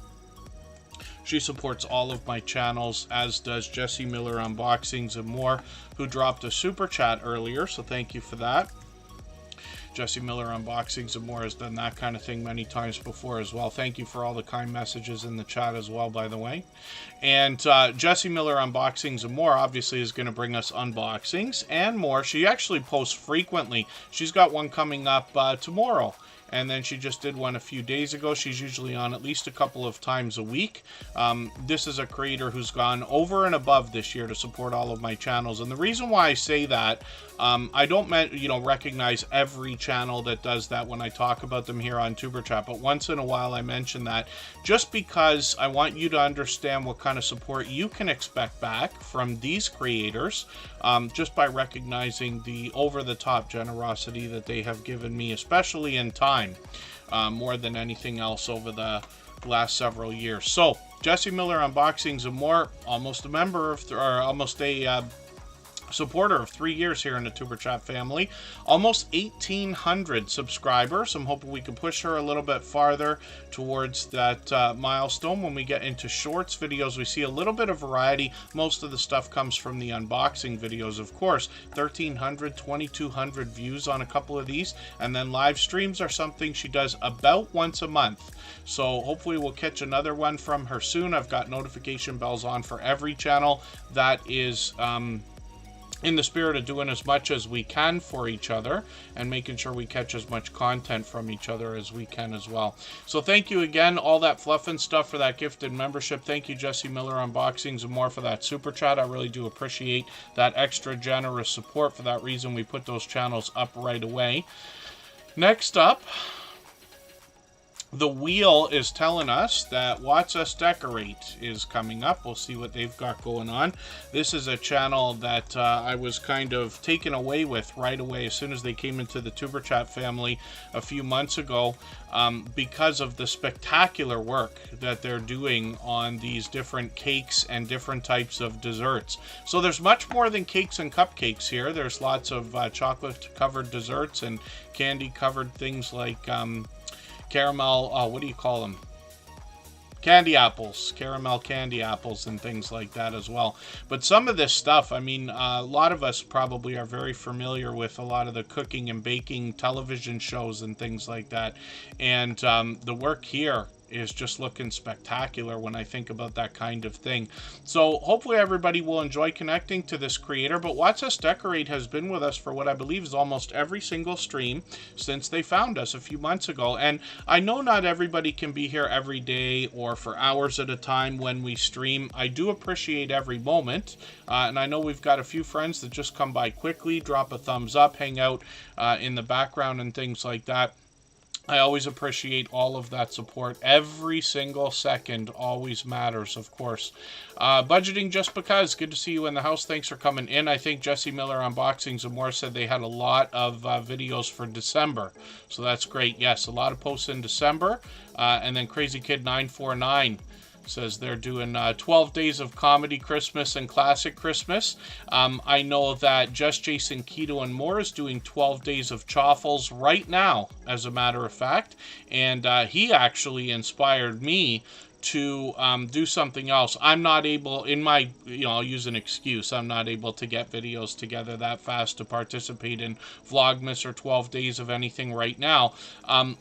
Speaker 1: She supports all of my channels, as does Jesse Miller Unboxings and More, who dropped a super chat earlier, so thank you for that. Jesse Miller Unboxings and More has done that kind of thing many times before as well. Thank you for all the kind messages in the chat as well, by the way. And Jesse Miller Unboxings and More obviously is going to bring us unboxings and more. She actually posts frequently. She's got one coming up tomorrow. And then she just did one a few days ago. She's usually on at least a couple of times a week. This is a creator who's gone over and above this year to support all of my channels. And the reason why I say that, I don't recognize every channel that does that when I talk about them here on Tuber Chat, but once in a while I mention that just because I want you to understand what kind of support you can expect back from these creators, just by recognizing the over-the-top generosity that they have given me, especially in time, more than anything else over the last several years. So Jesse Miller Unboxings and More, almost a member of, or almost a supporter of 3 years here in the Tuber Chat family. Almost 1,800 subscribers. I'm hoping we can push her a little bit farther towards that milestone. When we get into shorts videos, we see a little bit of variety. Most of the stuff comes from the unboxing videos, of course. 1,300, 2,200 views on a couple of these. And then live streams are something she does about once a month. So hopefully we'll catch another one from her soon. I've got notification bells on for every channel. That is in the spirit of doing as much as we can for each other and making sure we catch as much content from each other as we can as well. So thank you again, All That Fluff and Stuff, for that gifted membership. Thank you, Jesse Miller Unboxings and More, for that super chat. I really do appreciate that extra generous support. For that reason, we put those channels up right away. Next up, the wheel is telling us that Watch Us Decorate is coming up. We'll see what they've got going on. This is a channel that I was kind of taken away with right away as soon as they came into the Tuber Chat family a few months ago, because of the spectacular work that they're doing on these different cakes and different types of desserts. So there's much more than cakes and cupcakes here. There's lots of chocolate-covered desserts and candy-covered things like caramel, what do you call them? Candy apples, caramel candy apples and things like that as well. But some of this stuff, I mean, a lot of us probably are very familiar with a lot of the cooking and baking television shows and things like that. And the work here is just looking spectacular when I think about that kind of thing. So hopefully everybody will enjoy connecting to this creator. But Watch Us Decorate has been with us for what I believe is almost every single stream since they found us a few months ago. And I know not everybody can be here every day or for hours at a time when we stream. I do appreciate every moment. And I know we've got a few friends that just come by quickly, drop a thumbs up, hang out in the background and things like that. I always appreciate all of that support. Every single second always matters, of course. Budgeting just because. Good to see you in the house. Thanks for coming in. I think Jesse Miller Unboxings and More said they had a lot of videos for December. So that's great. Yes, a lot of posts in December. And then Crazy Kid 949 says they're doing 12 days of comedy Christmas and classic Christmas. I know that Just Jason Keto and More is doing 12 days of chaffles right now, as a matter of fact. And he actually inspired me to do something else. I'm not able, in my, I'll use an excuse, I'm not able to get videos together that fast to participate in Vlogmas or 12 days of anything right now. And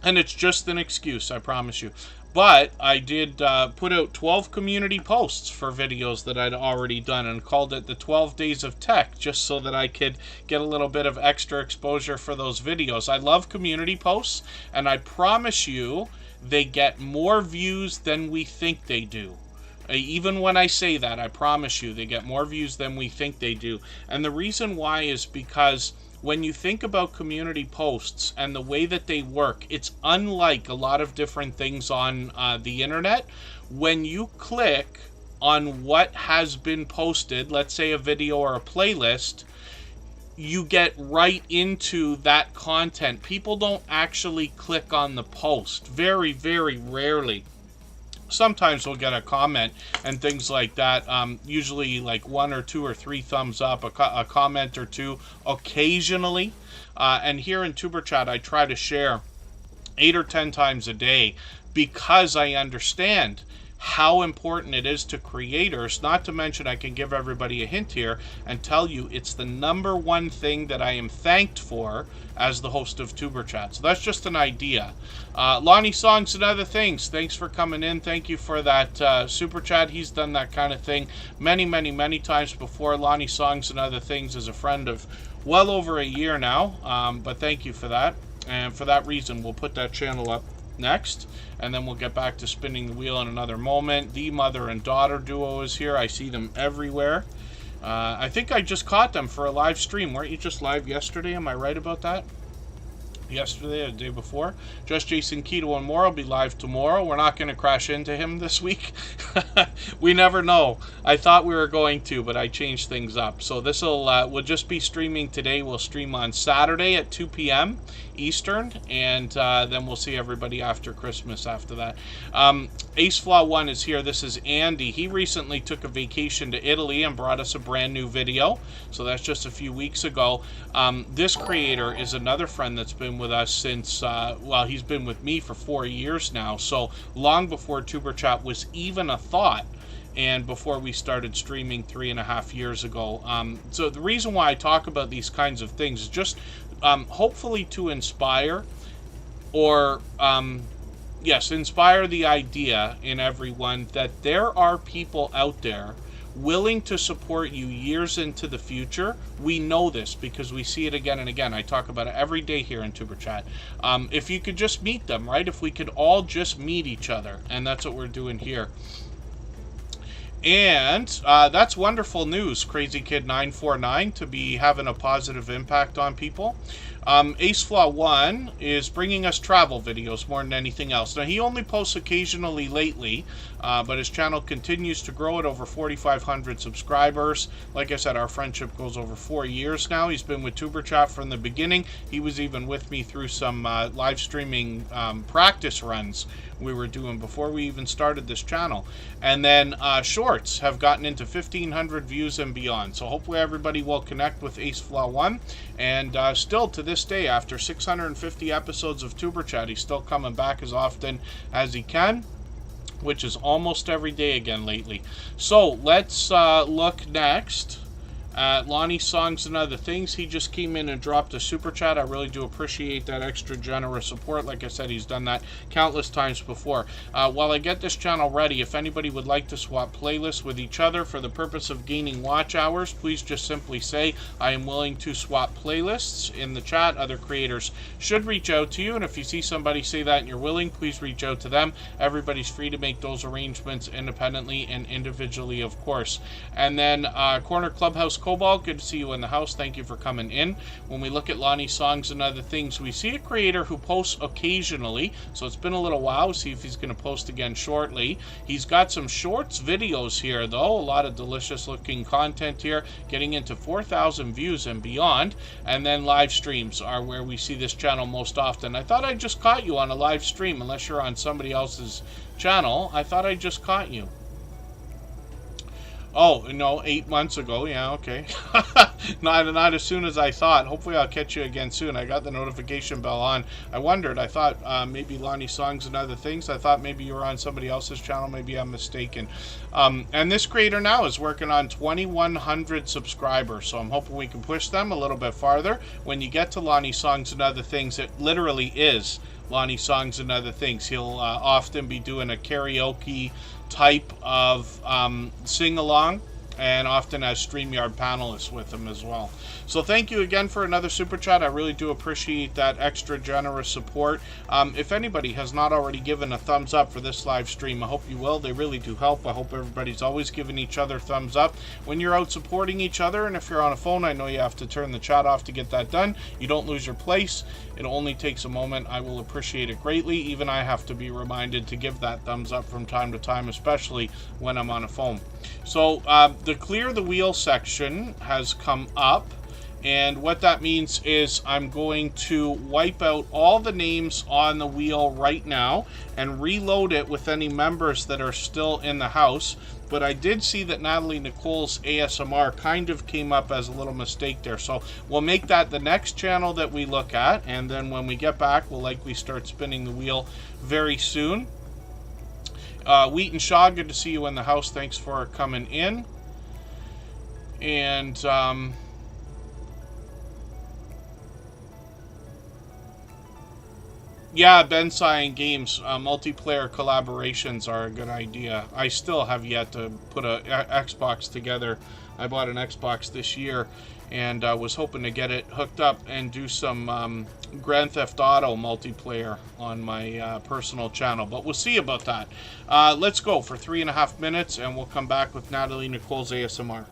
Speaker 1: it's just an excuse, I promise you. But I did put out 12 community posts for videos that I'd already done and called it the 12 Days of Tech, just so that I could get a little bit of extra exposure for those videos. I love community posts, and I promise you they get more views than we think they do. Even when I say that, I promise you they get more views than we think they do. And the reason why is because when you think about community posts and the way that they work, it's unlike a lot of different things on the internet. When you click on what has been posted, let's say a video or a playlist, you get right into that content. People don't actually click on the post. Very, very rarely. Sometimes we'll get a comment and things like that. Usually like 1 or 2 or 3 thumbs up, a comment or two occasionally. And here in Tuber Chat, I try to share 8 or 10 times a day because I understand how important it is to creators. Not to mention, I can give everybody a hint here and tell you it's the #1 thing that I am thanked for as the host of Tuber Chat. So that's just an idea. Lonnie Songs and Other Things, thanks for coming in. Thank you for that super chat. He's done that kind of thing many, many, many times before. Lonnie Songs and Other Things is a friend of well over a year now, but thank you for that. And for that reason, we'll put that channel up next, and then we'll get back to spinning the wheel in another moment. The mother and daughter duo is here. I see them everywhere. I think I just caught them for a live stream. Weren't you just live yesterday? Am I right about that? Yesterday or the day before. Just Jason Keto and more will be live tomorrow. We're not going to crash into him this week. We never know. I thought we were going to, but I changed things up. So this will just be streaming today. We'll stream on Saturday at 2 p.m. Eastern, and then we'll see everybody after Christmas after that. Ace Flaw 1 is here. This is Andy. He recently took a vacation to Italy and brought us a brand new video. So that's just a few weeks ago. This creator is another friend that's been with us since, well, he's been with me for 4 years now. So long before Tuber Chat was even a thought, and before we started streaming 3.5 years ago. So the reason why I talk about these kinds of things is just hopefully to inspire, or yes, inspire the idea in everyone that there are people out there willing to support you years into the future. We know this because we see it again and again. I talk about it every day here in Tuber Chat. If you could just meet them, right? If we could all just meet each other, and that's what we're doing here. And that's wonderful news, Crazy Kid 949, to be having a positive impact on people. Ace Flaw 1 is bringing us travel videos more than anything else. Now, he only posts occasionally lately, but his channel continues to grow at over 4,500 subscribers. Like I said, our friendship goes over 4 years now. He's been with Tuber Chat from the beginning. He was even with me through some live streaming practice runs we were doing before we even started this channel. And then shorts have gotten into 1,500 views and beyond. So hopefully everybody will connect with Ace Flaw 1. And still to this day, after 650 episodes of Tuber Chat, he's still coming back as often as he can, which is almost every day again lately. So let's look next at Lonnie Songs and Other Things. He just came in and dropped a super chat. I really do appreciate that extra generous support. Like I said, he's done that countless times before. While I get this channel ready, if anybody would like to swap playlists with each other for the purpose of gaining watch hours, please just simply say, I am willing to swap playlists in the chat. Other creators should reach out to you, and if you see somebody say that and you're willing, please reach out to them. Everybody's free to make those arrangements independently and individually, of course. And then Corner Clubhouse Cobalt, good to see you in the house. Thank you for coming in. When we look at Lonnie Songs and Other Things, we see a creator who posts occasionally. So it's been a little while. We'll see if he's going to post again shortly. He's got some shorts videos here, though. A lot of delicious looking content here, getting into 4,000 views and beyond. And then live streams are where we see this channel most often. I thought I just caught you on a live stream, unless you're on somebody else's channel. I thought I just caught you. Oh, no, 8 months ago. Yeah, okay. not as soon as I thought. Hopefully I'll catch you again soon. I got the notification bell on. I wondered. I thought maybe Lonnie Songs and Other Things. I thought maybe you were on somebody else's channel. Maybe I'm mistaken. And this creator now is working on 2,100 subscribers. So I'm hoping we can push them a little bit farther. When you get to Lonnie Songs and Other Things, it literally is Lonnie songs and other things. He'll often be doing a karaoke type of sing-along, and often has StreamYard panelists with him as well. So thank you again for another super chat. I really do appreciate that extra generous support. If anybody has not already given a thumbs up for this live stream, I hope you will. They really do help. I hope everybody's always giving each other thumbs up when you're out supporting each other. And if you're on a phone, I know you have to turn the chat off to get that done. You don't lose your place. It only takes a moment. I will appreciate it greatly. Even I have to be reminded to give that thumbs up from time to time, especially when I'm on a phone. So the clear the wheel section has come up, and what that means is I'm going to wipe out all the names on the wheel right now and reload it with any members that are still in the house. But I did see that Natalie Nicole's ASMR kind of came up as a little mistake there, so we'll make that the next channel that we look at, and then when we get back we'll likely start spinning the wheel very soon. Wheat and Shaw, good to see you in the house. Thanks for coming in. And yeah, Bensai and games, multiplayer collaborations are a good idea. I still have yet to put a Xbox together. I bought an Xbox this year, and was hoping to get it hooked up and do some Grand Theft Auto multiplayer on my personal channel, but we'll see about that. Let's go for 3.5 minutes, and we'll come back with Natalie Nicole's ASMR.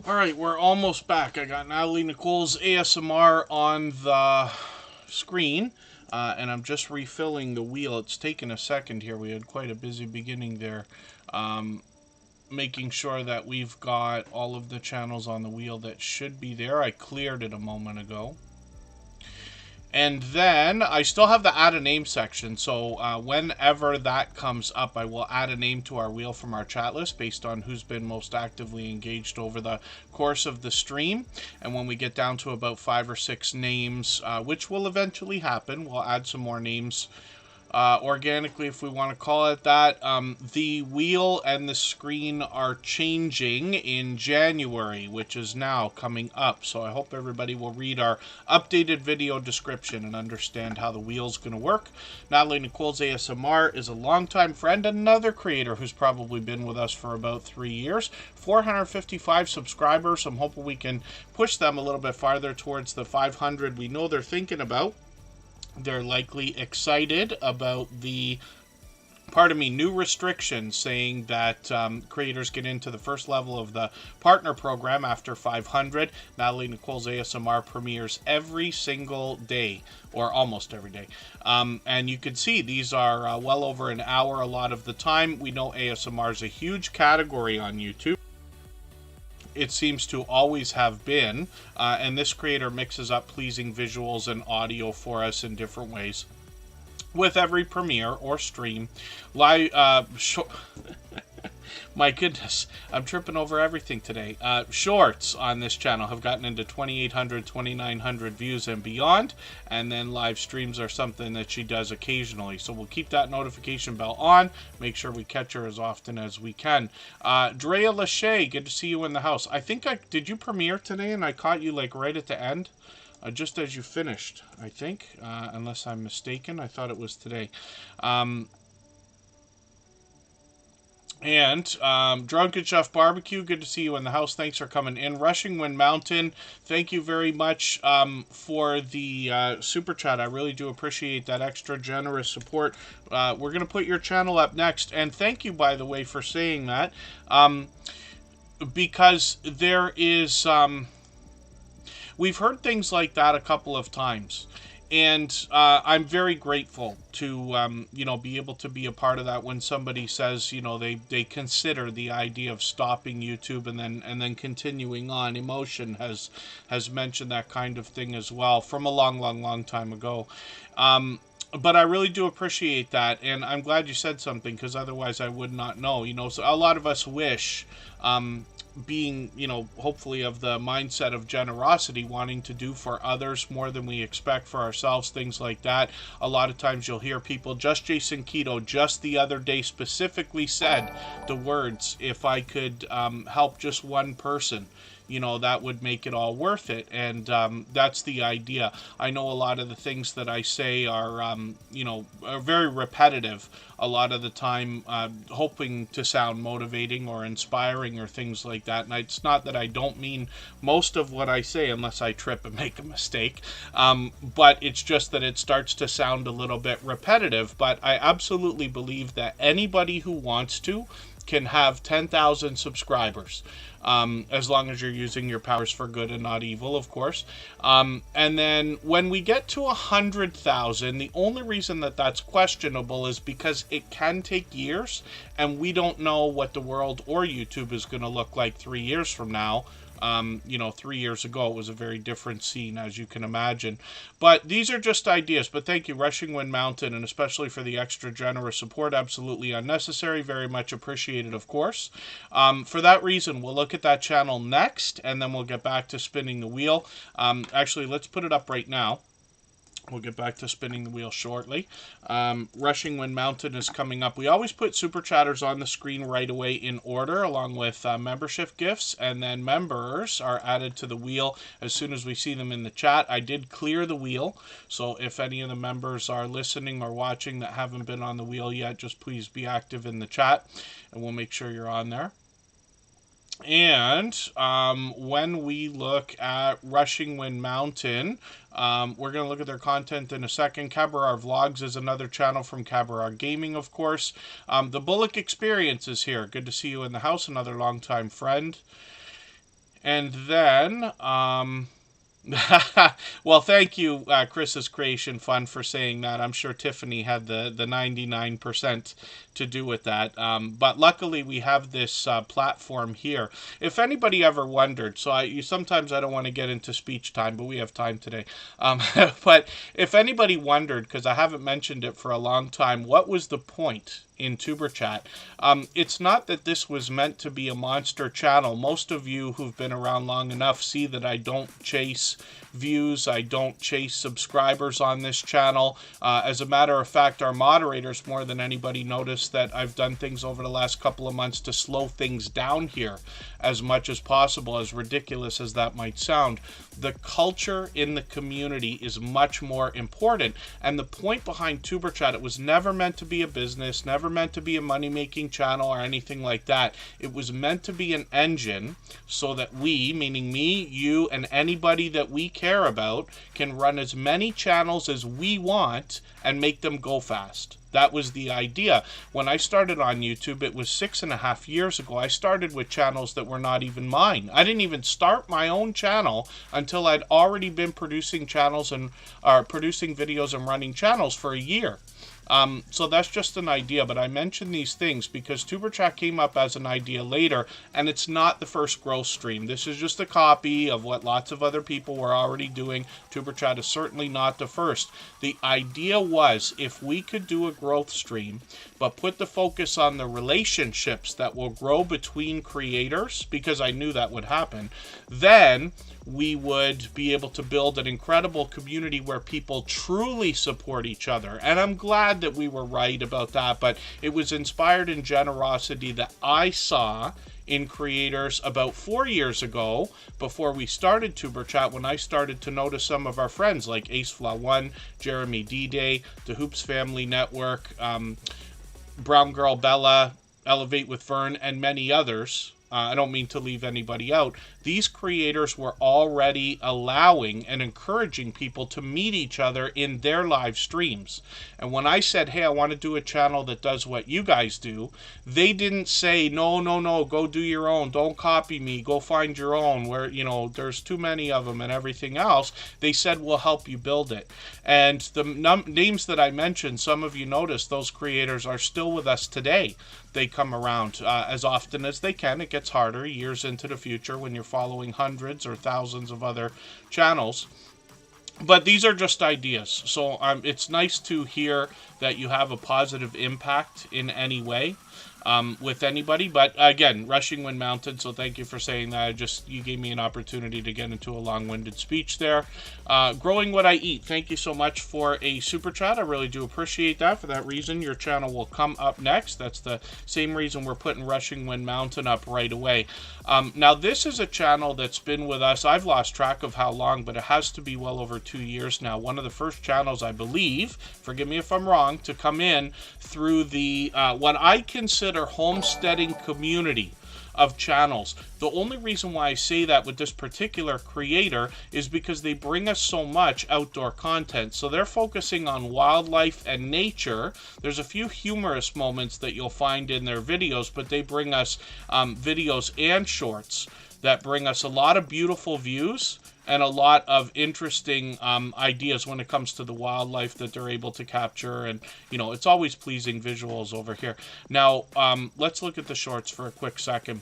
Speaker 1: All right, we're almost back. I got Natalie Nicole's ASMR on the screen, and I'm just refilling the wheel. It's taken a second here. We had quite a busy beginning there, making sure that we've got all of the channels on the wheel that should be there. I cleared it a moment ago. And then I still have the add a name section, so whenever that comes up, I will add a name to our wheel from our chat list based on who's been most actively engaged over the course of the stream. And when we get down to about 5 or 6 names, which will eventually happen, we'll add some more names organically, if we want to call it that. The wheel and the screen are changing in January, which is now coming up. So I hope everybody will read our updated video description and understand how the wheel's going to work. Natalie Nicole's ASMR is a longtime friend and another creator who's probably been with us for about 3 years. 455 subscribers. I'm hoping we can push them a little bit farther towards the 500 we know they're thinking about. They're likely excited about the, new restrictions saying that creators get into the first level of the partner program after 500. Natalie Nicole's ASMR premieres every single day, or almost every day. And you can see these are well over an hour a lot of the time. We know ASMR is a huge category on YouTube. It seems to always have been, and this creator mixes up pleasing visuals and audio for us in different ways with every premiere or stream. Live, my goodness, I'm tripping over everything today. Shorts on this channel have gotten into 2,800, 2,900 views and beyond, and then live streams are something that she does occasionally. So we'll keep that notification bell on, make sure we catch her as often as we can. Drea Lachey, good to see you in the house. I think did you premiere today and I caught you like right at the end? Just as you finished, I think, unless I'm mistaken. I thought it was today. Drunken Chef Barbecue, good to see you in the house. Thanks for coming in. Rushing Wind Mountain, thank you very much for the super chat. I really do appreciate that extra generous support. We're going to put your channel up next. And thank you, by the way, for saying that. Because there is... we've heard things like that a couple of times. And I'm very grateful to, be able to be a part of that when somebody says, they consider the idea of stopping YouTube and then continuing on. Emotion has mentioned that kind of thing as well from a long time ago. But I really do appreciate that, and I'm glad you said something, because otherwise I would not know. So a lot of us wish... being, hopefully of the mindset of generosity, wanting to do for others more than we expect for ourselves, things like that. A lot of times you'll hear people, just Jason Keto, just the other day specifically said the words, if I could help just one person, that would make it all worth it. And that's the idea. I know a lot of the things that I say are, are very repetitive a lot of the time, hoping to sound motivating or inspiring or things like that. And it's not that I don't mean most of what I say unless I trip and make a mistake. But it's just that it starts to sound a little bit repetitive. But I absolutely believe that anybody who wants to can have 10,000 subscribers. As long as you're using your powers for good and not evil, of course. And then when we get to 100,000, the only reason that that's questionable is because it can take years, and we don't know what the world or YouTube is going to look like 3 years from now. 3 years ago, it was a very different scene, as you can imagine. But these are just ideas. But thank you, Rushing Wind Mountain, and especially for the extra generous support. Absolutely unnecessary. Very much appreciated, of course. For that reason, we'll look at that channel next, and then we'll get back to spinning the wheel. Actually, let's put it up right now. We'll get back to spinning the wheel shortly. Rushing Wind Mountain is coming up. We always put super chatters on the screen right away in order, along with membership gifts, and then members are added to the wheel as soon as we see them in the chat. I did clear the wheel, so if any of the members are listening or watching that haven't been on the wheel yet, just please be active in the chat, and we'll make sure you're on there. And when we look at Rushing Wind Mountain, we're going to look at their content in a second. Cabarar Vlogs is another channel from Cabarar Gaming, of course. The Bullock Experience is here. Good to see you in the house, another longtime friend. And then, well, thank you, Chris's Creation Fund, for saying that. I'm sure Tiffany had the 99% to do with that. But luckily, we have this platform here. If anybody ever wondered, so sometimes I don't want to get into speech time, but we have time today. But if anybody wondered, because I haven't mentioned it for a long time, what was the point in Tuber Chat? It's not that this was meant to be a monster channel. Most of you who've been around long enough see that I don't chase views, I don't chase subscribers on this channel. As a matter of fact, our moderators more than anybody noticed that I've done things over the last couple of months to slow things down here as much as possible, as ridiculous as that might sound. The culture in the community is much more important, and the point behind Tuber Chat, it was never meant to be a business, never meant to be a money-making channel or anything like that. It was meant to be an engine so that we, meaning me, you, and anybody that we care about, can run as many channels as we want and make them go fast. That was the idea. When I started on YouTube, it was 6.5 years ago. I started with channels that were not even mine. I didn't even start my own channel until I'd already been producing channels and producing videos and running channels for a year. So that's just an idea, but I mention these things because Tuber Chat came up as an idea later, and it's not the first growth stream. This is just a copy of what lots of other people were already doing. Tuber Chat is certainly not the first. The idea was, if we could do a growth stream, but put the focus on the relationships that will grow between creators, because I knew that would happen, then we would be able to build an incredible community where people truly support each other. And I'm glad that we were right about that, but it was inspired in generosity that I saw in creators about 4 years ago, before we started Tuber Chat, when I started to notice some of our friends like AceFlaw1, Jeremy D-Day, the Hoops Family Network, Brown Girl Bella, Elevate with Vern, and many others. I don't mean to leave anybody out. These creators were already allowing and encouraging people to meet each other in their live streams. And when I said, hey, I want to do a channel that does what you guys do, they didn't say, no, go do your own. Don't copy me. Go find your own, where, you know, there's too many of them and everything else. They said, we'll help you build it. And the names that I mentioned, some of you noticed, those creators are still with us today. They come around as often as they can. It gets harder years into the future when you're following hundreds or thousands of other channels. But these are just ideas. So it's nice to hear that you have a positive impact in any way with anybody. But again, Rushing Wind Mountain, so thank you for saying that. You gave me an opportunity to get into a long-winded speech there. Growing What I Eat, thank you so much for a super chat. I really do appreciate that. For that reason, your channel will come up next. That's the same reason we're putting Rushing Wind Mountain up right away. Now, this is a channel that's been with us. I've lost track of how long, but it has to be well over 2 years now. One of the first channels, I believe, forgive me if I'm wrong, to come in through the what I consider homesteading community of channels. The only reason why I say that with this particular creator is because they bring us so much outdoor content. So they're focusing on wildlife and nature. There's a few humorous moments that you'll find in their videos, but they bring us videos and shorts that bring us a lot of beautiful views and a lot of interesting ideas when it comes to the wildlife that they're able to capture. And, you know, it's always pleasing visuals over here. Now, let's look at the shorts for a quick second.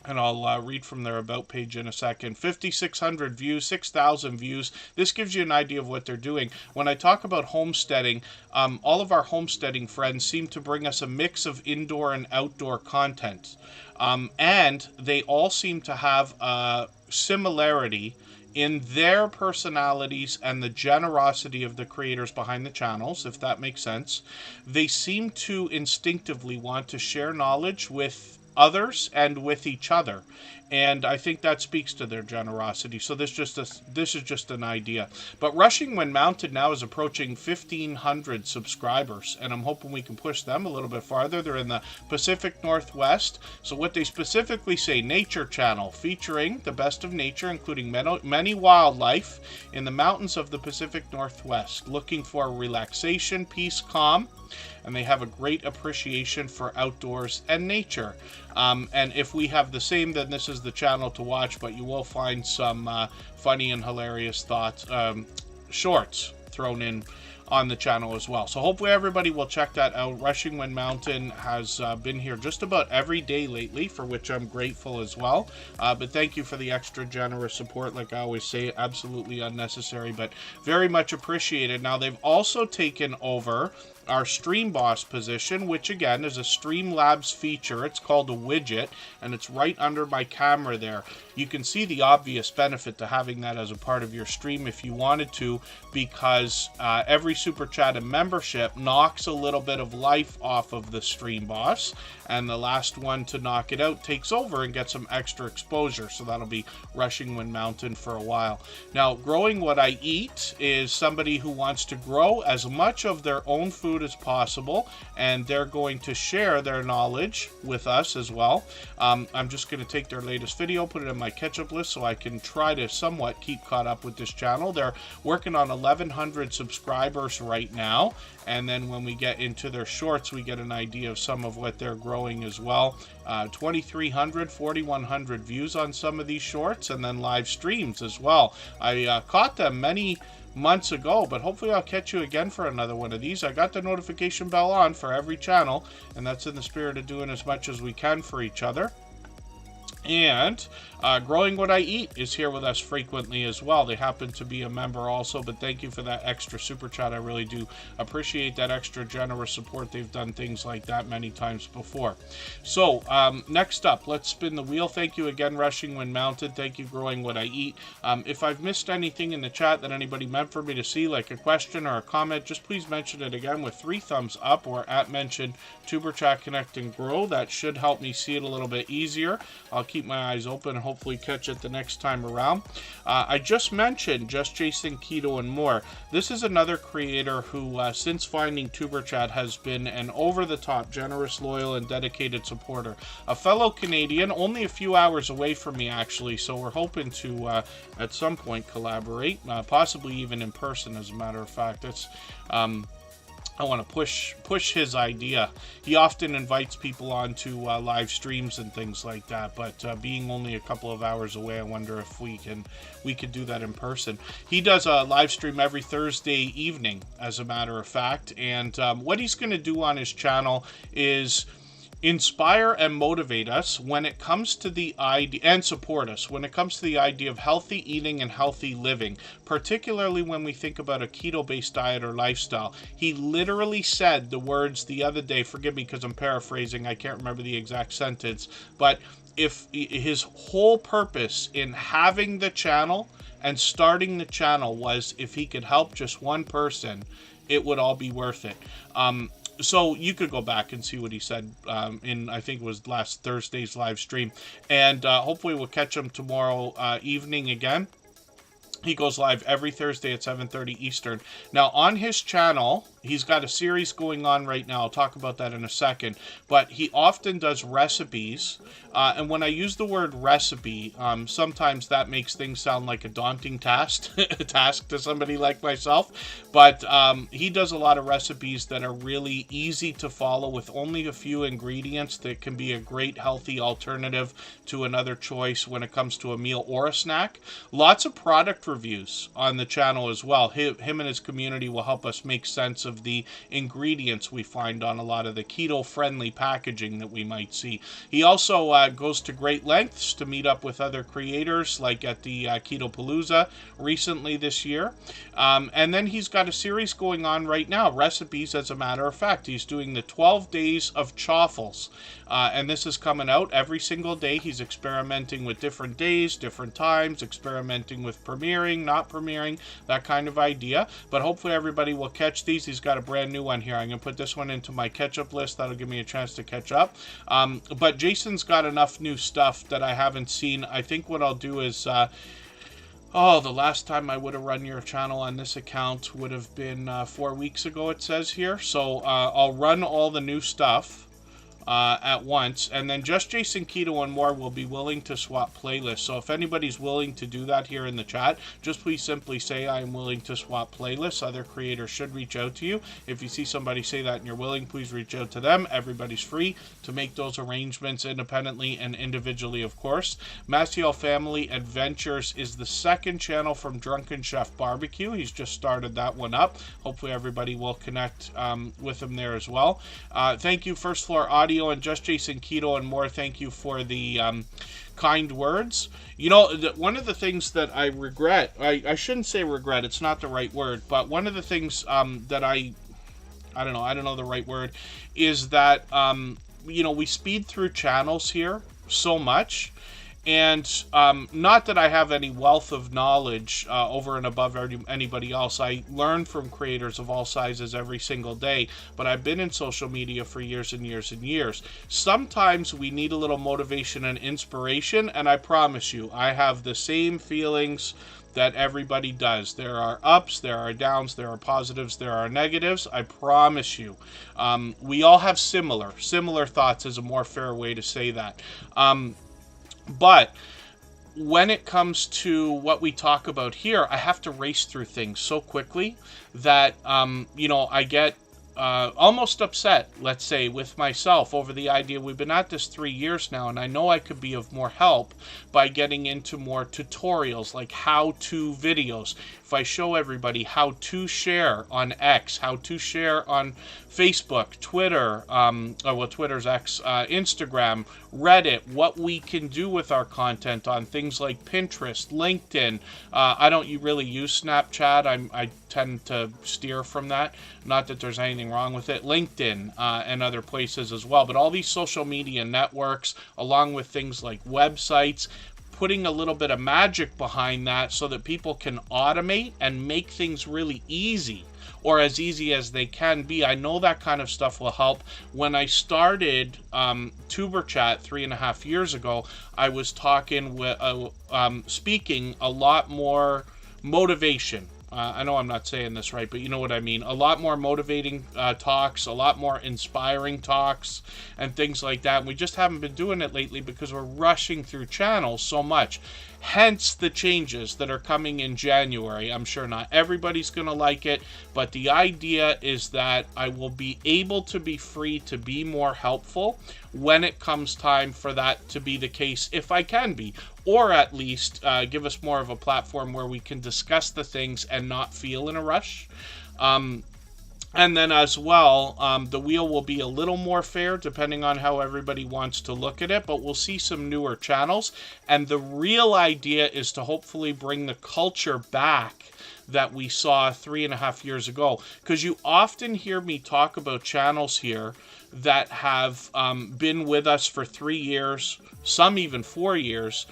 Speaker 1: And I'll read from their About page in a second. 5,600 views, 6,000 views. This gives you an idea of what they're doing. When I talk about homesteading, all of our homesteading friends seem to bring us a mix of indoor and outdoor content. And they all seem to have a similarity in their personalities and the generosity of the creators behind the channels, if that makes sense. They seem to instinctively want to share knowledge with others and with each other, and I think that speaks to their generosity. So this is just an idea. But Rushing Wind Mountain now is approaching 1,500 subscribers, and I'm hoping we can push them a little bit farther. They're in the Pacific Northwest. So what they specifically say, nature channel featuring the best of nature, including many wildlife in the mountains of the Pacific Northwest, looking for relaxation, peace, calm, and they have a great appreciation for outdoors and nature. And if we have the same, then this is the channel to watch, but you will find some funny and hilarious thoughts, shorts thrown in on the channel as well. So hopefully everybody will check that out. Rushing Wind Mountain has been here just about every day lately, for which I'm grateful as well. But thank you for the extra generous support. Like I always say, absolutely unnecessary, but very much appreciated. Now they've also taken over our Stream Boss position, which again is a Streamlabs feature. It's called a widget, and it's right under my camera there. You can see the obvious benefit to having that as a part of your stream if you wanted to, because every super chat and membership knocks a little bit of life off of the Stream Boss, and the last one to knock it out takes over and gets some extra exposure. So that'll be Rushing Wind Mountain for a while. Now, Growing What I Eat is somebody who wants to grow as much of their own food as possible, and they're going to share their knowledge with us as well. I'm just going to take their latest video, put it in my catch-up list so I can try to somewhat keep caught up with this channel. They're working on 1,100 subscribers right now, and then when we get into their shorts, we get an idea of some of what they're growing as well. 2,300, 4,100 views on some of these shorts, and then live streams as well. I caught them many months ago, but hopefully I'll catch you again for another one of these. I got the notification bell on for every channel, and that's in the spirit of doing as much as we can for each other. And Growing What I Eat is here with us frequently as well. They happen to be a member also, but thank you for that extra super chat. I really do appreciate that extra generous support. They've done things like that many times before. So next up, let's spin the wheel. Thank you again, Rushing Wind Mountain. Thank you, Growing What I Eat. If I've missed anything in the chat that anybody meant for me to see, like a question or a comment, just please mention it again with 3 thumbs up or at mention Tuber Chat Connect and Grow. That should help me see it a little bit easier. I'll keep my eyes open and hopefully catch it the next time around. I just mentioned Just Chasing Keto and More. This is another creator who, since finding Tuber Chat, has been an over-the-top, generous, loyal, and dedicated supporter. A fellow Canadian, only a few hours away from me, actually, so we're hoping to, at some point, collaborate, possibly even in person, as a matter of fact. That's I want to push his idea. He often invites people onto live streams and things like that, but being only a couple of hours away, I wonder if we could do that in person. He does a live stream every Thursday evening, as a matter of fact, and what he's going to do on his channel is inspire and motivate us when it comes to the idea, and support us when it comes to the idea of healthy eating and healthy living, particularly when we think about a keto-based diet or lifestyle. He literally said the words the other day, forgive me because I'm paraphrasing, I can't remember the exact sentence, but if his whole purpose in having the channel and starting the channel was if he could help just one person, it would all be worth it. So you could go back and see what he said in, I think it was last Thursday's live stream. And hopefully we'll catch him tomorrow evening again. He goes live every Thursday at 7:30 Eastern. Now, on his channel, he's got a series going on right now. I'll talk about that in a second. But he often does recipes. And when I use the word recipe, sometimes that makes things sound like a daunting task to somebody like myself. But he does a lot of recipes that are really easy to follow with only a few ingredients that can be a great healthy alternative to another choice when it comes to a meal or a snack. Lots of product reviews on the channel as well. Him and his community will help us make sense of the ingredients we find on a lot of the keto-friendly packaging that we might see. He also goes to great lengths to meet up with other creators, like at the Keto Palooza recently this year. And then he's got a series going on right now, recipes as a matter of fact. He's doing the 12 days of chaffles. And this is coming out every single day. He's experimenting with different days, different times, experimenting with premiering, not premiering, that kind of idea. But hopefully everybody will catch these. He's got a brand new one here. I'm going to put this one into my catch-up list. That'll give me a chance to catch up. But Jason's got enough new stuff that I haven't seen. I think what I'll do is... the last time I would have run your channel on this account would have been 4 weeks ago, it says here. So I'll run all the new stuff. at once, and then just Jason Keto and more will be willing to swap playlists. So if anybody's willing to do that here in the chat, just please simply say I'm willing to swap playlists. Other creators should reach out to you. If you see somebody say that and you're willing, please reach out to them. Everybody's free to make those arrangements independently and individually, of course. Maciel Family Adventures is the second channel from Drunken Chef Barbecue. He's just started that one up. Hopefully everybody will connect with him there as well. Thank you, First Floor Audio and Just Jason Keto and more. Thank you for the kind words. You know, one of the things that I regret, I shouldn't say regret, it's not the right word, but one of the things that I don't know the right word, is that, you know, we speed through channels here so much. And not that I have any wealth of knowledge over and above anybody else. I learn from creators of all sizes every single day, but I've been in social media for years and years and years. Sometimes we need a little motivation and inspiration, and I promise you, I have the same feelings that everybody does. There are ups, there are downs, there are positives, there are negatives. I promise you. We all have similar thoughts is a more fair way to say that. But when it comes to what we talk about here, I have to race through things so quickly that, you know, I get almost upset, let's say, with myself over the idea we've been at this 3 years now, and I know I could be of more help by getting into more tutorials, like how-to videos. If I show everybody how to share on X, how to share on Facebook, Twitter, Twitter's X, Instagram, Reddit, what we can do with our content on things like Pinterest, LinkedIn. I don't really use Snapchat. I tend to steer from that. Not that there's anything wrong with it. LinkedIn and other places as well. But all these social media networks, along with things like websites, putting a little bit of magic behind that so that people can automate and make things really easy, or as easy as they can be. I know that kind of stuff will help. When I started Tuber Chat 3.5 years ago, I was talking with, speaking a lot more motivation. I know I'm not saying this right, but you know what I mean. A lot more motivating talks, a lot more inspiring talks, and things like that. And we just haven't been doing it lately because we're rushing through channels so much. Hence the changes that are coming in January. I'm sure not everybody's going to like it, but the idea is that I will be able to be free to be more helpful when it comes time for that to be the case, if I can be, or at least give us more of a platform where we can discuss the things and not feel in a rush. And then as well, the wheel will be a little more fair depending on how everybody wants to look at it, but we'll see some newer channels. And the real idea is to hopefully bring the culture back that we saw 3.5 years ago. Because you often hear me talk about channels here that have been with us for 3 years, some even 4 years,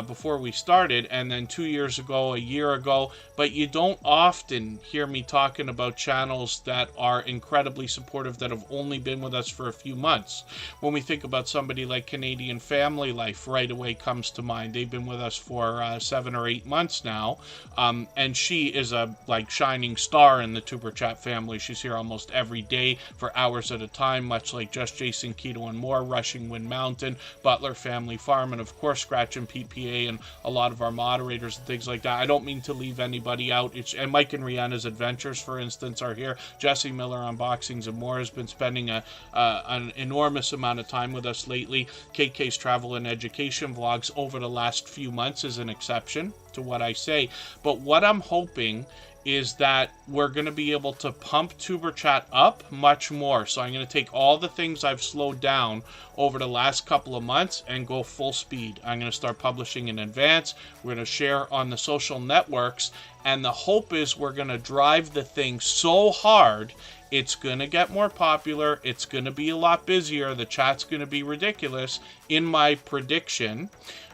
Speaker 1: before we started, and then 2 years ago, a year ago, but you don't often hear me talking about channels that are incredibly supportive that have only been with us for a few months. When we think about somebody like Canadian Family Life, right away comes to mind. They've been with us for 7 or 8 months now, and she is a shining star in the Tuber Chat family. She's here almost every day for hours at a time, much like Just Jason Keto and more, Rushing Wind Mountain, Butler Family Farm, and of course Scratch and PPA, and a lot of our moderators and things like that. I don't mean to leave anybody out. And Mike and Rihanna's Adventures, for instance, are here. Jesse Miller Unboxings and more has been spending an enormous amount of time with us lately. KK's Travel and Education Vlogs over the last few months is an exception to what I say. But what I'm hoping is that we're going to be able to pump Tuber Chat up much more. So I'm going to take all the things I've slowed down over the last couple of months and go full speed. I'm going to start publishing in advance. We're going to share on the social networks. And the hope is we're going to drive the thing so hard, it's going to get more popular. It's going to be a lot busier. The chat's going to be ridiculous in my prediction.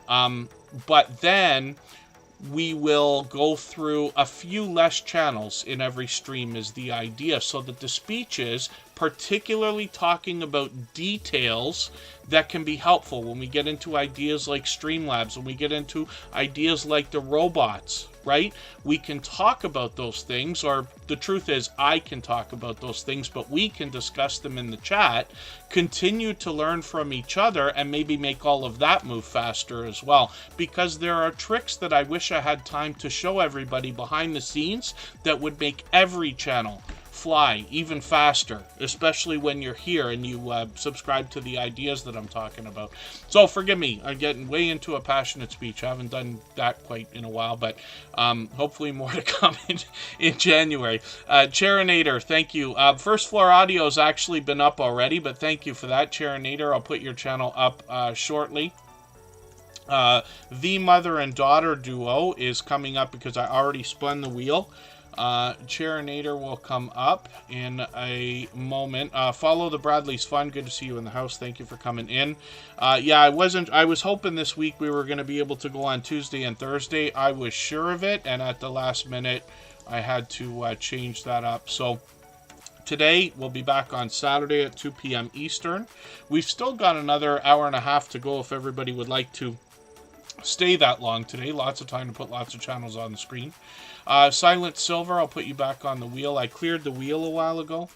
Speaker 1: But then we will go through a few less channels in every stream is the idea, so that the speeches, particularly talking about details that can be helpful when we get into ideas like Streamlabs, when we get into ideas like the robots, right? We can talk about those things, or the truth is I can talk about those things, but we can discuss them in the chat, continue to learn from each other, and maybe make all of that move faster as well. Because there are tricks that I wish I had time to show everybody behind the scenes that would make every channel fly even faster, especially when you're here and you subscribe to the ideas that I'm talking about. So forgive me, I'm getting way into a passionate speech. I haven't done that quite in a while, but hopefully more to come in January. Charinator, thank you. First Floor Audio has actually been up already, but thank you for that, Charinator. I'll put your channel up shortly. The Mother and Daughter Duo is coming up because I already spun the wheel. Charinator will come up in a moment. Follow the Bradley's Fun. Good to see you in the house. Thank you for coming in. Yeah, I was hoping this week we were going to be able to go on Tuesday and Thursday. I was sure of it, and at the last minute, I had to change that up. So today, we'll be back on Saturday at 2 p.m. Eastern. We've still got another hour and a half to go if everybody would like to stay that long today. Lots of time to put lots of channels on the screen. Silent Silver, I'll put you back on the wheel. I cleared the wheel a while ago.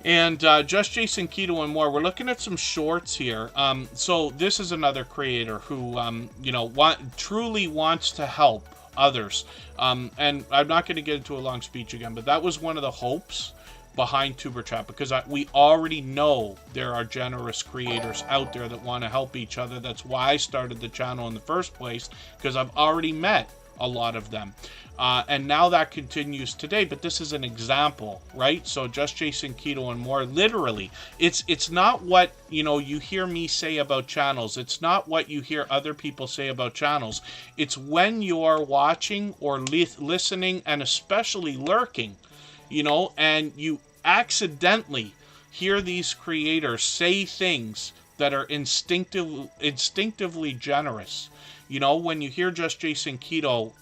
Speaker 1: And Just Jason Keto and more. We're looking at some shorts here. So this is another creator who, you know, truly wants to help others. And I'm not going to get into a long speech again, but that was one of the hopes behind Tuber Chat, because we already know there are generous creators out there that want to help each other. That's why I started the channel in the first place, because I've already met a lot of them. And now that continues today, but this is an example, right? So Just Jason Keto and more, literally, it's not what, you know, you hear me say about channels. It's not what you hear other people say about channels. It's when you're watching or listening and especially lurking, you know, and you accidentally hear these creators say things that are instinctively generous. You know, when you hear Just Jason Keto,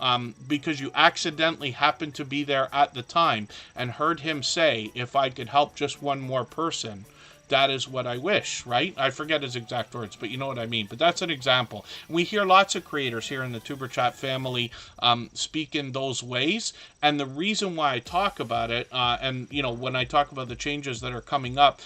Speaker 1: because you accidentally happened to be there at the time and heard him say, if I could help just one more person, that is what I wish, right? I forget his exact words, but you know what I mean. But that's an example. We hear lots of creators here in the Tuber Chat family speak in those ways. And the reason why I talk about it, and, you know, when I talk about the changes that are coming up,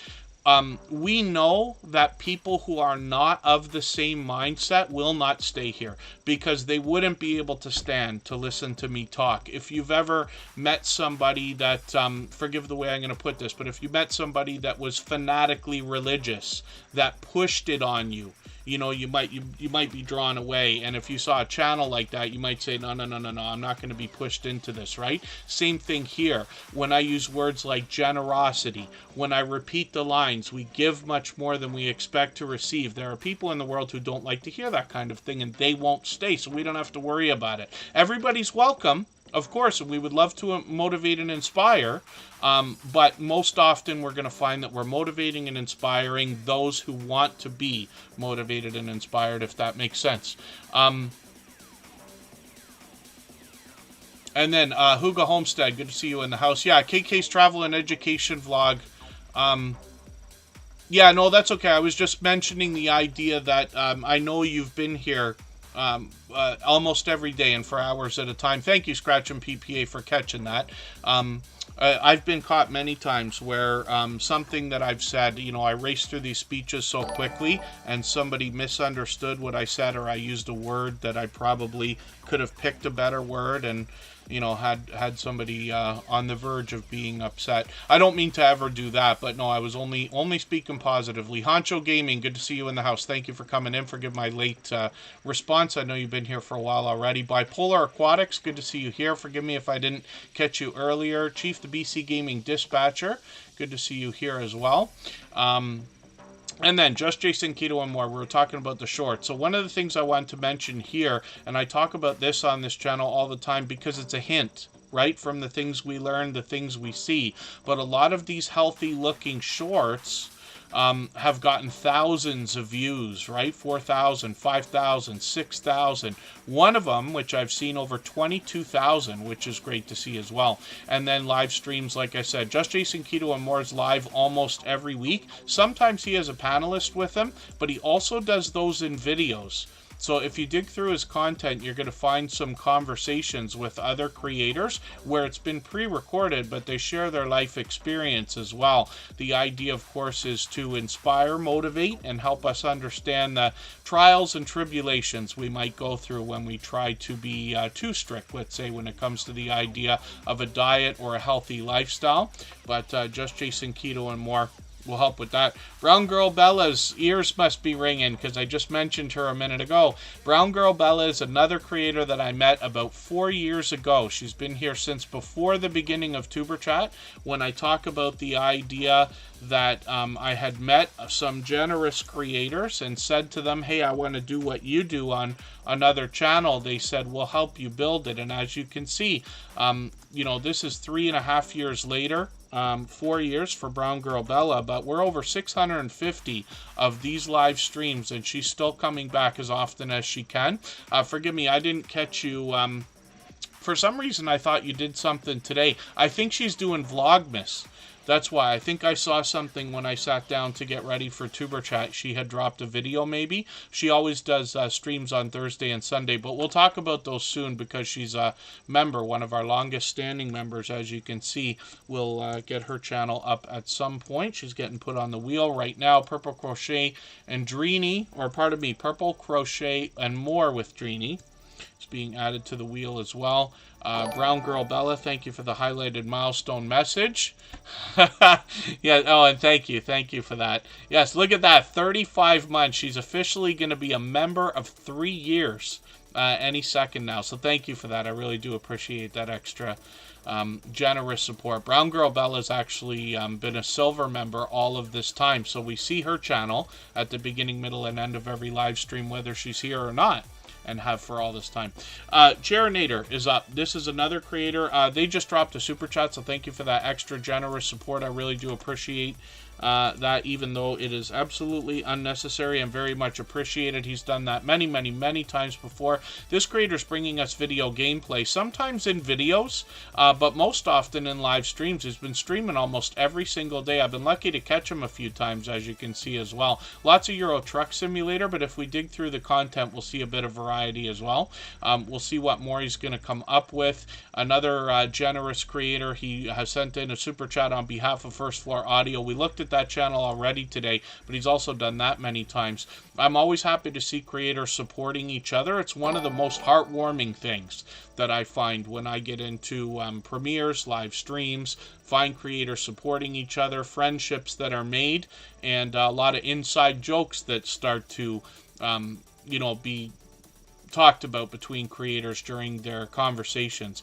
Speaker 1: we know that people who are not of the same mindset will not stay here, because they wouldn't be able to stand to listen to me talk. If you've ever met somebody that, forgive the way I'm going to put this, but if you met somebody that was fanatically religious, that pushed it on you, you know, you might be drawn away. And if you saw a channel like that, you might say, no, I'm not going to be pushed into this, right? Same thing here. When I use words like generosity, when I repeat the lines, we give much more than we expect to receive. There are people in the world who don't like to hear that kind of thing, and they won't stay, so we don't have to worry about it. Everybody's welcome, of course, and we would love to motivate and inspire, but most often we're going to find that we're motivating and inspiring those who want to be motivated and inspired, if that makes sense. And then Hugo Homestead, good to see you in the house. Yeah, KK's Travel and Education Vlog. Yeah, no, that's okay. I was just mentioning the idea that I know you've been here almost every day and for hours at a time. Thank you, Scratch and PPA, for catching that. I've been caught many times where something that I've said, you know, I raced through these speeches so quickly and somebody misunderstood what I said, or I used a word that I probably could have picked a better word, and you know, had somebody on the verge of being upset. I don't mean to ever do that, but no, I was only speaking positively. Honcho Gaming, good to see you in the house. Thank you for coming in. Forgive my late response. I know you've been here for a while already. Bipolar Aquatics, good to see you here. Forgive me if I didn't catch you earlier. Chief, the BC Gaming Dispatcher, good to see you here as well. And then, Just Jason Keto and more, we were talking about the short. So one of the things I want to mention here, and I talk about this on this channel all the time because it's a hint, right, from the things we learn, the things we see. But a lot of these healthy-looking shorts have gotten thousands of views, right? 4,000, 5,000, 6,000. One of them, which I've seen over 22,000, which is great to see as well. And then live streams, like I said, Just Jason Keto and more is live almost every week. Sometimes he has a panelist with him, but he also does those in videos. So if you dig through his content, you're going to find some conversations with other creators where it's been pre-recorded, but they share their life experience as well. The idea, of course, is to inspire, motivate, and help us understand the trials and tribulations we might go through when we try to be too strict, let's say, when it comes to the idea of a diet or a healthy lifestyle. But Just Jason Keto and more will help with that. Brown Girl Bella's ears must be ringing because I just mentioned her a minute ago. Brown Girl Bella is another creator that I met about 4 years ago. She's been here since before the beginning of Tuber Chat, when I talk about the idea that I had met some generous creators and said to them, hey, I want to do what you do on another channel. They said, we'll help you build it. And as you can see, this is 3.5 years later. 4 years for Brown Girl Bella, but we're over 650 of these live streams, and she's still coming back as often as she can. Forgive me, I didn't catch you. For some reason, I thought you did something today. I think she's doing Vlogmas. That's why. I think I saw something when I sat down to get ready for Tuber Chat. She had dropped a video, maybe. She always does streams on Thursday and Sunday, but we'll talk about those soon because she's a member, one of our longest standing members, as you can see. We'll get her channel up at some point. She's getting put on the wheel right now. Purple Crochet and Dreeny, or pardon me, Purple Crochet and More with Dreeny. It's being added to the wheel as well. Brown Girl Bella, thank you for the highlighted milestone message. Yeah, oh, and thank you for that. Yes, look at that, 35 months. She's officially going to be a member of 3 years any second now. So thank you for that. I really do appreciate that extra generous support. Brown Girl Bella's actually been a silver member all of this time. So we see her channel at the beginning, middle, and end of every live stream, whether she's here or not, and have for all this time. Charinator is up. This is another creator. They just dropped a super chat, so thank you for that extra generous support. I really do appreciate that, even though it is absolutely unnecessary and very much appreciated. He's done that many, many, many times before. This creator's bringing us video gameplay, sometimes in videos, but most often in live streams. He's been streaming almost every single day. I've been lucky to catch him a few times, as you can see as well. Lots of Euro Truck Simulator, but if we dig through the content, we'll see a bit of variety as well. We'll see what more he's going to come up with. Another generous creator. He has sent in a super chat on behalf of First Floor Audio. We looked at that channel already today, but he's also done that many times. I'm always happy to see creators supporting each other. It's one of the most heartwarming things that I find when I get into premieres, live streams, find creators supporting each other, friendships that are made, and a lot of inside jokes that start to be talked about between creators during their conversations.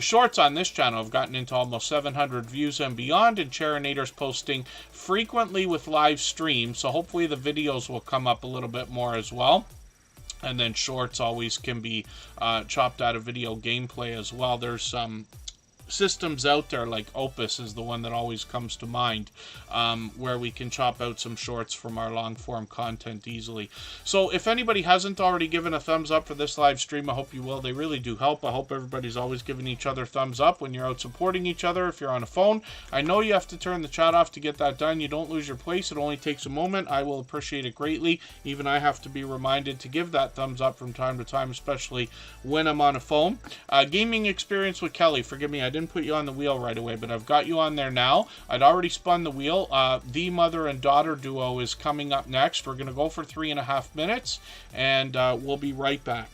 Speaker 1: Shorts on this channel have gotten into almost 700 views and beyond, and Charinator's posting frequently with live streams, so hopefully the videos will come up a little bit more as well. And then shorts always can be chopped out of video gameplay as well. There's some systems out there, like Opus is the one that always comes to mind, where we can chop out some shorts from our long form content easily. So if anybody hasn't already given a thumbs up for this live stream, I hope you will. They really do help. I hope everybody's always giving each other thumbs up when you're out supporting each other. If you're on a phone, I know you have to turn the chat off to get that done. You don't lose your place. It only takes a moment. I will appreciate it greatly. Even I have to be reminded to give that thumbs up from time to time, especially when I'm on a phone. Gaming experience with Kelly. Forgive me, I didn't put you on the wheel right away, but I've got you on there now. I'd already spun the wheel. The mother and daughter duo is coming up next. We're going to go for 3.5 minutes, and we'll be right back.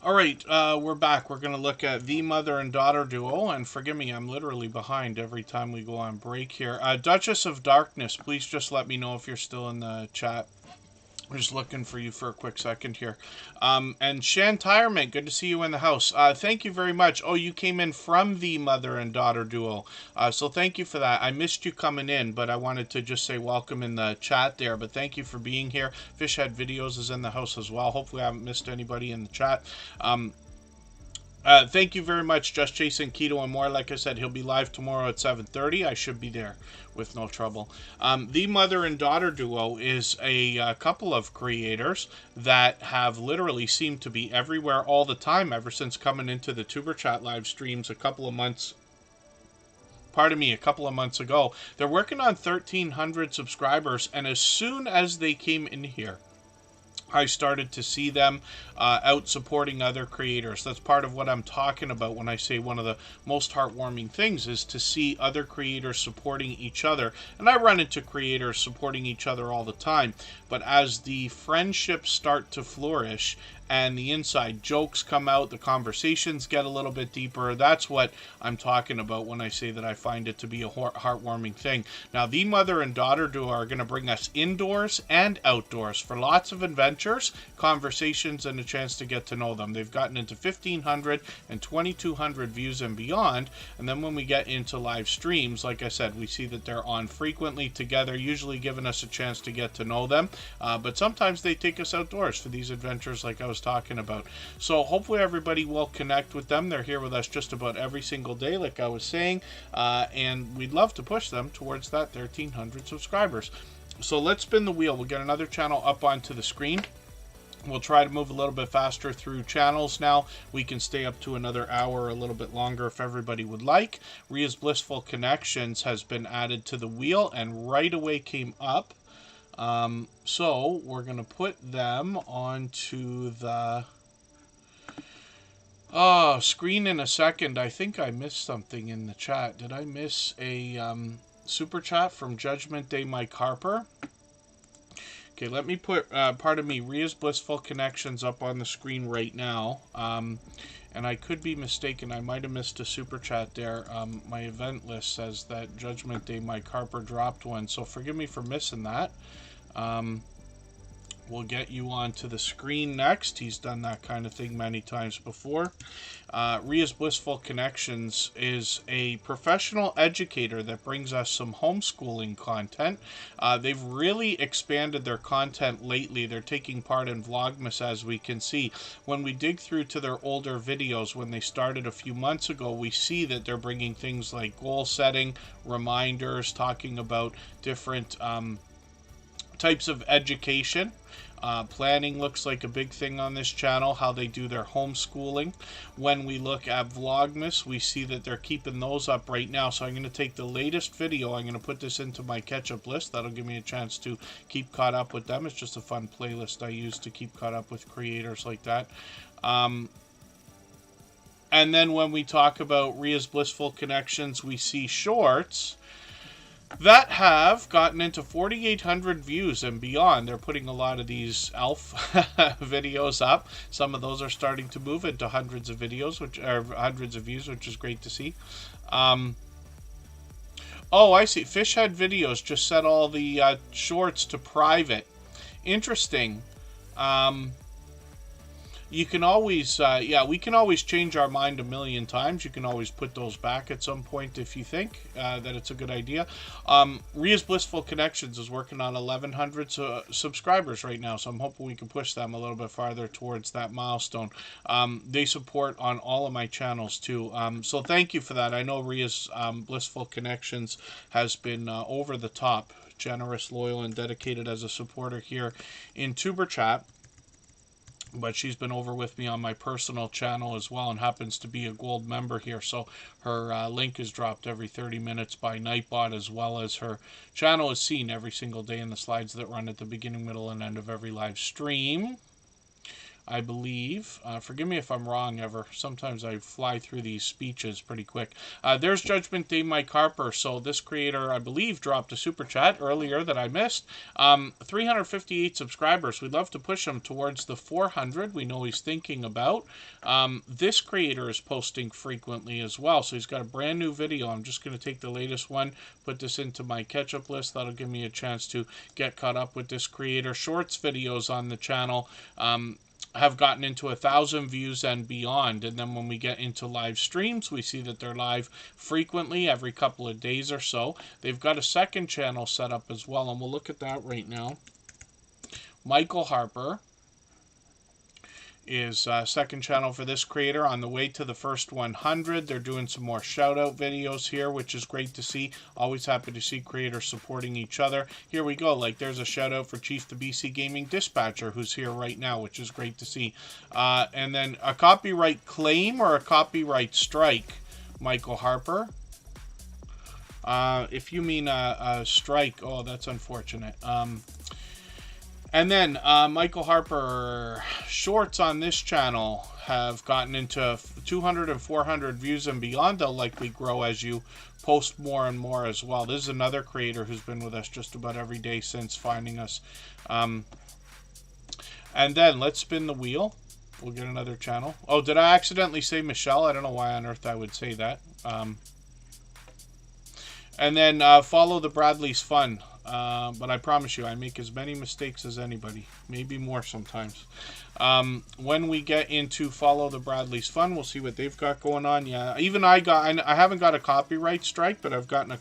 Speaker 1: All right, we're back. We're going to look at the mother and daughter duo. And forgive me, I'm literally behind every time we go on break here. Duchess of Darkness, please just let me know if you're still in the chat. I'm just looking for you for a quick second here. And Shantirement, good to see you in the house. Thank you very much. Oh, you came in from the mother and daughter duo. So thank you for that. I missed you coming in, but I wanted to just say welcome in the chat there. But thank you for being here. Fishhead Videos is in the house as well. Hopefully I haven't missed anybody in the chat. Thank you very much, Just Jason Keto and more. Like I said, he'll be live tomorrow at 7:30. I should be there with no trouble. The mother and daughter duo is a couple of creators that have literally seemed to be everywhere all the time ever since coming into the Tuber Chat live streams a couple of months ago. They're working on 1,300 subscribers, and as soon as they came in here, I started to see them out supporting other creators. That's part of what I'm talking about when I say one of the most heartwarming things is to see other creators supporting each other. And I run into creators supporting each other all the time. But as the friendships start to flourish and the inside jokes come out, the conversations get a little bit deeper. That's what I'm talking about when I say that I find it to be a heartwarming thing. Now, the mother and daughter duo are going to bring us indoors and outdoors for lots of adventures, conversations, and a chance to get to know them. They've gotten into 1,500 and 2,200 views and beyond. And then when we get into live streams, like I said, we see that they're on frequently together, usually giving us a chance to get to know them. But sometimes they take us outdoors for these adventures like I was talking about. So hopefully everybody will connect with them. They're here with us just about every single day, like I was saying, and we'd love to push them towards that 1,300 subscribers. So let's spin the wheel. We'll get another channel up onto the screen. We'll try to move a little bit faster through channels now. We can stay up to another hour, a little bit longer if everybody would like. Ria's Blissful Connections has been added to the wheel and right away came up. So we're going to put them onto the screen in a second. I think I missed something in the chat. Did I miss a super chat from Judgment Day Mike Harper? Okay, let me put, pardon me, Ria's Blissful Connections up on the screen right now. And I could be mistaken. I might have missed a super chat there. My event list says that Judgment Day Mike Harper dropped one, so forgive me for missing that. We'll get you onto the screen next. He's done that kind of thing many times before. Ria's Blissful Connections is a professional educator that brings us some homeschooling content. They've really expanded their content lately. They're taking part in Vlogmas, as we can see. When we dig through to their older videos, when they started a few months ago, we see that they're bringing things like goal setting, reminders, talking about different types of education. Planning looks like a big thing on this channel, how they do their homeschooling. When we look at Vlogmas, we see that they're keeping those up right now. So I'm going to take the latest video, I'm going to put this into my catch-up list. That'll give me a chance to keep caught up with them. It's just a fun playlist I use to keep caught up with creators like that. And then when we talk about Ria's Blissful Connections, we see shorts that have gotten into 4,800 views and beyond. They're putting a lot of these ELF videos up. Some of those are starting to move into hundreds of videos, which are hundreds of views, which is great to see. Oh, I see. Fishhead Videos just set all the shorts to private. Interesting. You can always, yeah, we can always change our mind a million times. You can always put those back at some point if you think that it's a good idea. Ria's Blissful Connections is working on 1,100 subscribers right now, so I'm hoping we can push them a little bit farther towards that milestone. They support on all of my channels too, so thank you for that. I know Ria's Blissful Connections has been over the top, generous, loyal, and dedicated as a supporter here in Tuber Chat. But she's been over with me on my personal channel as well and happens to be a gold member here. So her link is dropped every 30 minutes by Nightbot, as well as her channel is seen every single day in the slides that run at the beginning, middle, and end of every live stream. I believe. Forgive me if I'm wrong ever. Sometimes I fly through these speeches pretty quick. There's Judgment Day Mike Harper. So this creator, I believe, dropped a super chat earlier that I missed. 358 subscribers. We'd love to push him towards the 400. We know he's thinking about. This creator is posting frequently as well. So he's got a brand new video. I'm just going to take the latest one, put this into my catch-up list. That'll give me a chance to get caught up with this creator. Shorts videos on the channel have gotten into 1,000 views and beyond. And then when we get into live streams, we see that they're live frequently every couple of days or so. They've got a second channel set up as well, and we'll look at that right now. Michael Harper is second channel for this creator, on the way to the first 100. They're doing some more shout out videos here, which is great to see. Always happy to see creators supporting each other. Here we go, like there's a shout out for Chief the BC Gaming Dispatcher, who's here right now, which is great to see. And then a copyright claim or a copyright strike, Michael Harper. If you mean a strike, oh, that's unfortunate. And then Michael Harper shorts on this channel have gotten into 200 and 400 views and beyond. They'll likely grow as you post more and more as well. This is another creator who's been with us just about every day since finding us. And then let's spin the wheel. We'll get another channel. Oh, did I accidentally say Michelle? I don't know why on earth I would say that. And then follow the Bradley's Fun. But I promise you, I make as many mistakes as anybody, maybe more sometimes. When we get into Follow the Bradley's Fun, we'll see what they've got going on. Yeah, even I haven't got a copyright strike, but I've gotten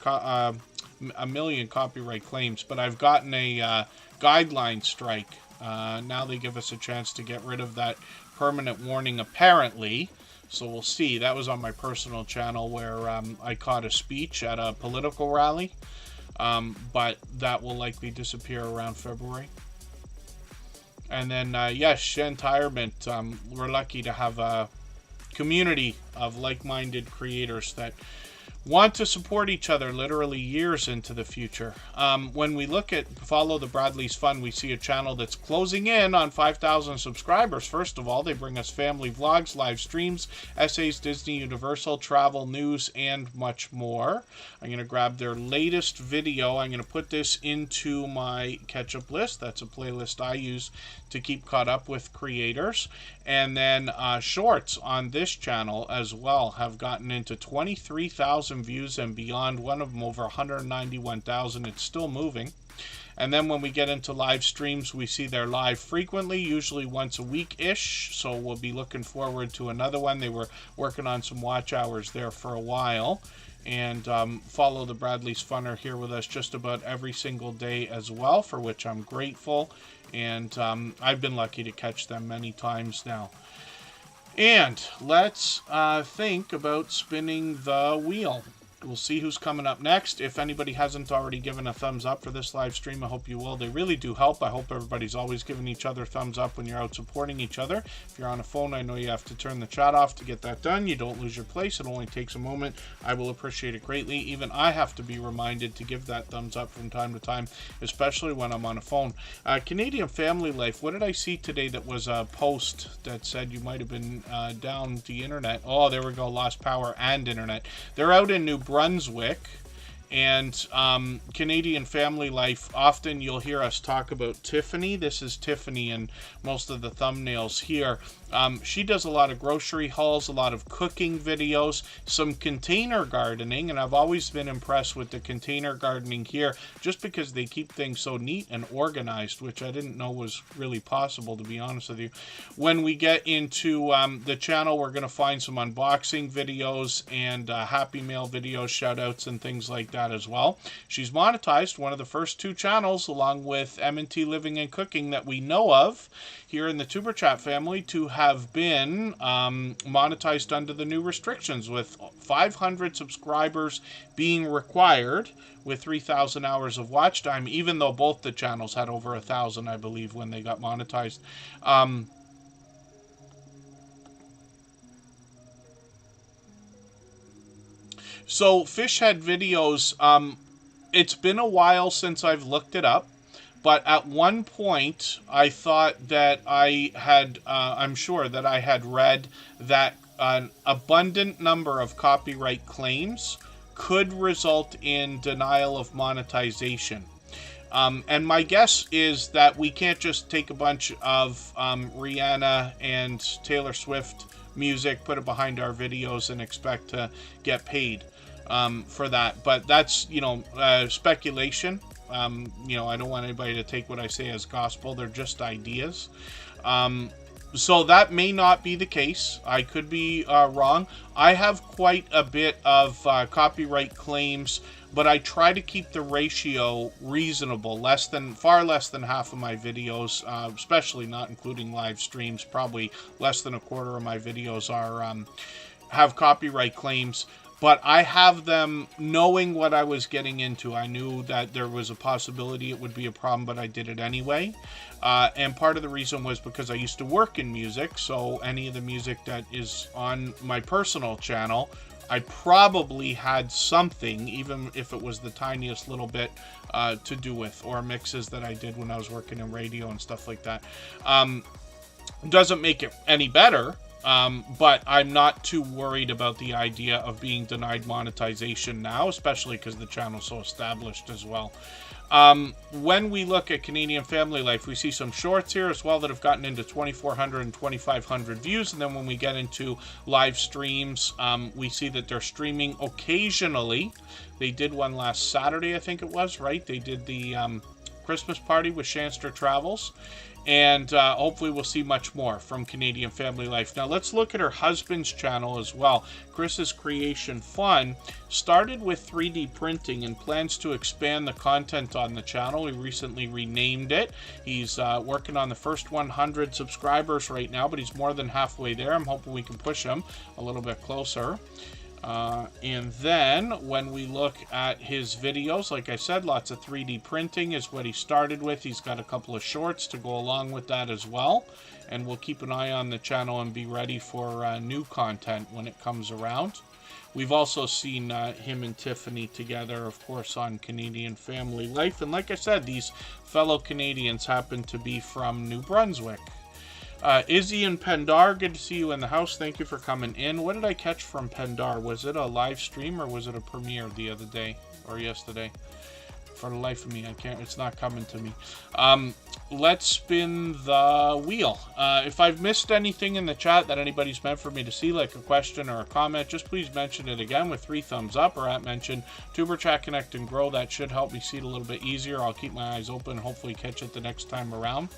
Speaker 1: a million copyright claims, but I've gotten a guideline strike. Now they give us a chance to get rid of that permanent warning, apparently. So we'll see. That was on my personal channel where I caught a speech at a political rally. But that will likely disappear around February. And then, yes, Shentirement. We're lucky to have a community of like-minded creators that want to support each other literally years into the future. When we look at Follow the Bradley's Fun, we see a channel that's closing in on 5,000 subscribers. First of all, they bring us family vlogs, live streams, essays, Disney, Universal, travel, news, and much more. I'm going to grab their latest video. I'm going to put this into my catch-up list. That's a playlist I use to keep caught up with creators. And then shorts on this channel as well have gotten into 23,000 views and beyond. One of them over 191,000. It's still moving. And then when we get into live streams, we see they're live frequently, usually once a week-ish. So we'll be looking forward to another one. They were working on some watch hours there for a while. And Follow the Bradley's Fun are here with us just about every single day as well, for which I'm grateful. And I've been lucky to catch them many times now. And let's think about spinning the wheel. We'll see who's coming up next. If anybody hasn't already given a thumbs up for this live stream, I hope you will. They really do help. I hope everybody's always giving each other thumbs up when you're out supporting each other. If you're on a phone, I know you have to turn the chat off to get that done. You don't lose your place. It only takes a moment. I will appreciate it greatly. Even I have to be reminded to give that thumbs up from time to time, especially when I'm on a phone. Canadian Family Life. What did I see today that was a post that said you might have been down the internet? Oh, there we go. Lost power and internet. They're out in New Brunswick, and Canadian Family Life, often you'll hear us talk about Tiffany. This is Tiffany in most of the thumbnails here. She does a lot of grocery hauls, a lot of cooking videos, some container gardening, and I've always been impressed with the container gardening here just because they keep things so neat and organized, which I didn't know was really possible, to be honest with you. When we get into the channel, we're going to find some unboxing videos and Happy Mail videos, shout outs, and things like that as well. She's monetized, one of the first two channels, along with M&T Living and Cooking that we know of here in the Tuber Chat family, to have been monetized under the new restrictions, with 500 subscribers being required with 3,000 hours of watch time, even though both the channels had over 1,000, I believe, when they got monetized. So Fish Head videos, it's been a while since I've looked it up, But at one point, I thought that I'm sure that I had read that an abundant number of copyright claims could result in denial of monetization. And my guess is that we can't just take a bunch of Rihanna and Taylor Swift music, put it behind our videos, and expect to get paid for that. But that's, speculation. I don't want anybody to take what I say as gospel. They're just ideas. So that may not be the case. I could be wrong. I have quite a bit of copyright claims, but I try to keep the ratio reasonable. Far less than half of my videos, especially not including live streams, probably less than a quarter of my videos have copyright claims. But I have them knowing what I was getting into. I knew that there was a possibility it would be a problem, but I did it anyway. And part of the reason was because I used to work in music, so any of the music that is on my personal channel, I probably had something, even if it was the tiniest little bit, to do with, or mixes that I did when I was working in radio and stuff like that. Doesn't make it any better. But I'm not too worried about the idea of being denied monetization now, especially because the channel's so established as well. When we look at Canadian Family Life, we see some shorts here as well that have gotten into 2,400 and 2,500 views. And then when we get into live streams, we see that they're streaming occasionally. They did one last Saturday, I think it was, right? They did the Christmas party with Shanster Travels. And hopefully we'll see much more from Canadian Family Life. Now let's look at her husband's channel as well. Chris's Creation Fun started with 3D printing and plans to expand the content on the channel. He recently renamed it. He's working on the first 100 subscribers right now, but he's more than halfway there. I'm hoping we can push him a little bit closer. And then when we look at his videos, like I said, lots of 3D printing is what he started with. He's got a couple of shorts to go along with that as well. And we'll keep an eye on the channel and be ready for new content when it comes around. We've also seen him and Tiffany together, of course, on Canadian Family Life. And like I said, these fellow Canadians happen to be from New Brunswick. Izzy and Pendar, good to see you in the house. Thank you for coming in. What did I catch from Pendar? Was it a live stream or was it a premiere the other day or yesterday? For the life of me, I can't. It's not coming to me. Let's spin the wheel. If I've missed anything in the chat that anybody's meant for me to see, like a question or a comment, just please mention it again with 3 thumbs up or at mention Tuber Chat Connect and Grow. That should help me see it a little bit easier. I'll keep my eyes open and hopefully catch it the next time around.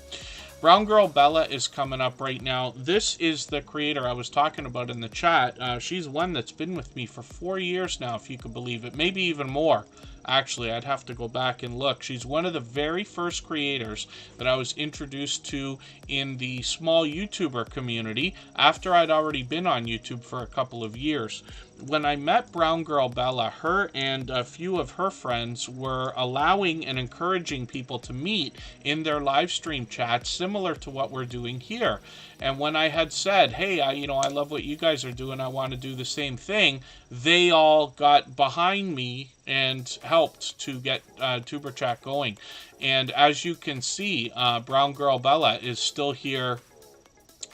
Speaker 1: Brown Girl Bella is coming up right now. This is the creator I was talking about in the chat. She's one that's been with me for 4 years now, if you could believe it. Maybe even more. Actually, I'd have to go back and look. She's one of the very first creators that I was introduced to in the small YouTuber community after I'd already been on YouTube for a couple of years. When I met Brown Girl Bella, her and a few of her friends were allowing and encouraging people to meet in their live stream chats, similar to what we're doing here. And when I had said, hey, I love what you guys are doing, I want to do the same thing, they all got behind me and helped to get Tuber Chat going. And as you can see, Brown Girl Bella is still here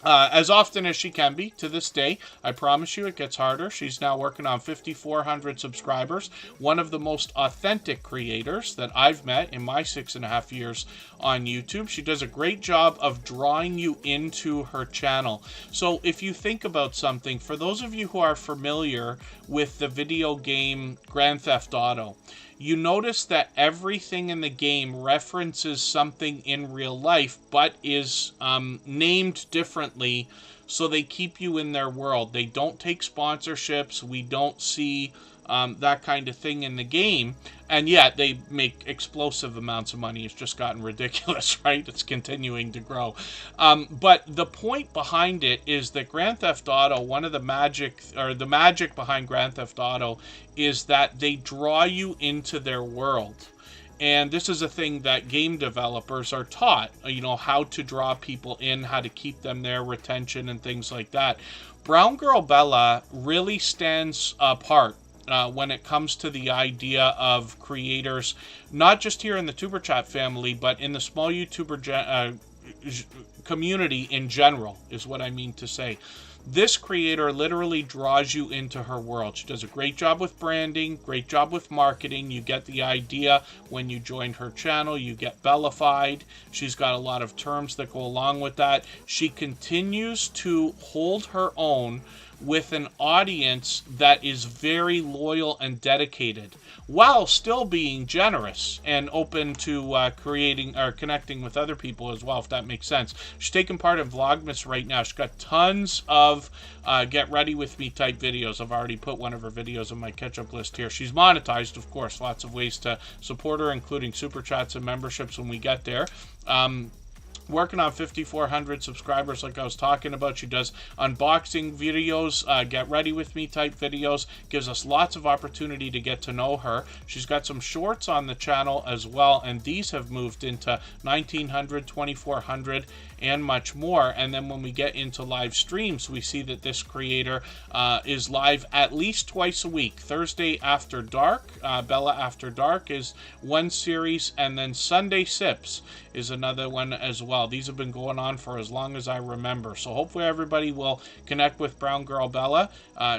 Speaker 1: as often as she can be to this day. I promise you it gets harder. She's now working on 5,400 subscribers. One of the most authentic creators that I've met in my 6.5 years on YouTube. She does a great job of drawing you into her channel. So if you think about something, for those of you who are familiar with the video game Grand Theft Auto, you notice that everything in the game references something in real life, but is named differently, so they keep you in their world. They don't take sponsorships. We don't see that kind of thing in the game, and yet they make explosive amounts of money. It's just gotten ridiculous, right? It's continuing to grow. But the point behind it is that Grand Theft Auto, one of the magic behind Grand Theft Auto is that they draw you into their world. And this is a thing that game developers are taught, how to draw people in, how to keep them there, retention and things like that. Brown Girl Bella really stands apart when it comes to the idea of creators, not just here in the Tuber Chat family, but in the small YouTuber community in general, is what I mean to say. This creator literally draws you into her world. She does a great job with branding, great job with marketing. You get the idea when you join her channel. You get Bellafied. She's got a lot of terms that go along with that. She continues to hold her own with an audience that is very loyal and dedicated, while still being generous and open to creating or connecting with other people as well, if that makes sense. She's taking part in Vlogmas right now. She's got tons of get ready with me type videos. I've already put one of her videos on my catch-up list here. She's monetized, of course. Lots of ways to support her, including super chats and memberships when we get there. Working on 5,400 subscribers like I was talking about. She does unboxing videos, get ready with me type videos, gives us lots of opportunity to get to know her. She's got some shorts on the channel as well, and these have moved into 1,900, 2,400, and much more. And then when we get into live streams, we see that this creator is live at least twice a week. Thursday after dark, Bella After Dark is one series, and then Sunday Sips is another one as well. These have been going on for as long as I remember. So hopefully everybody will connect with Brown Girl Bella.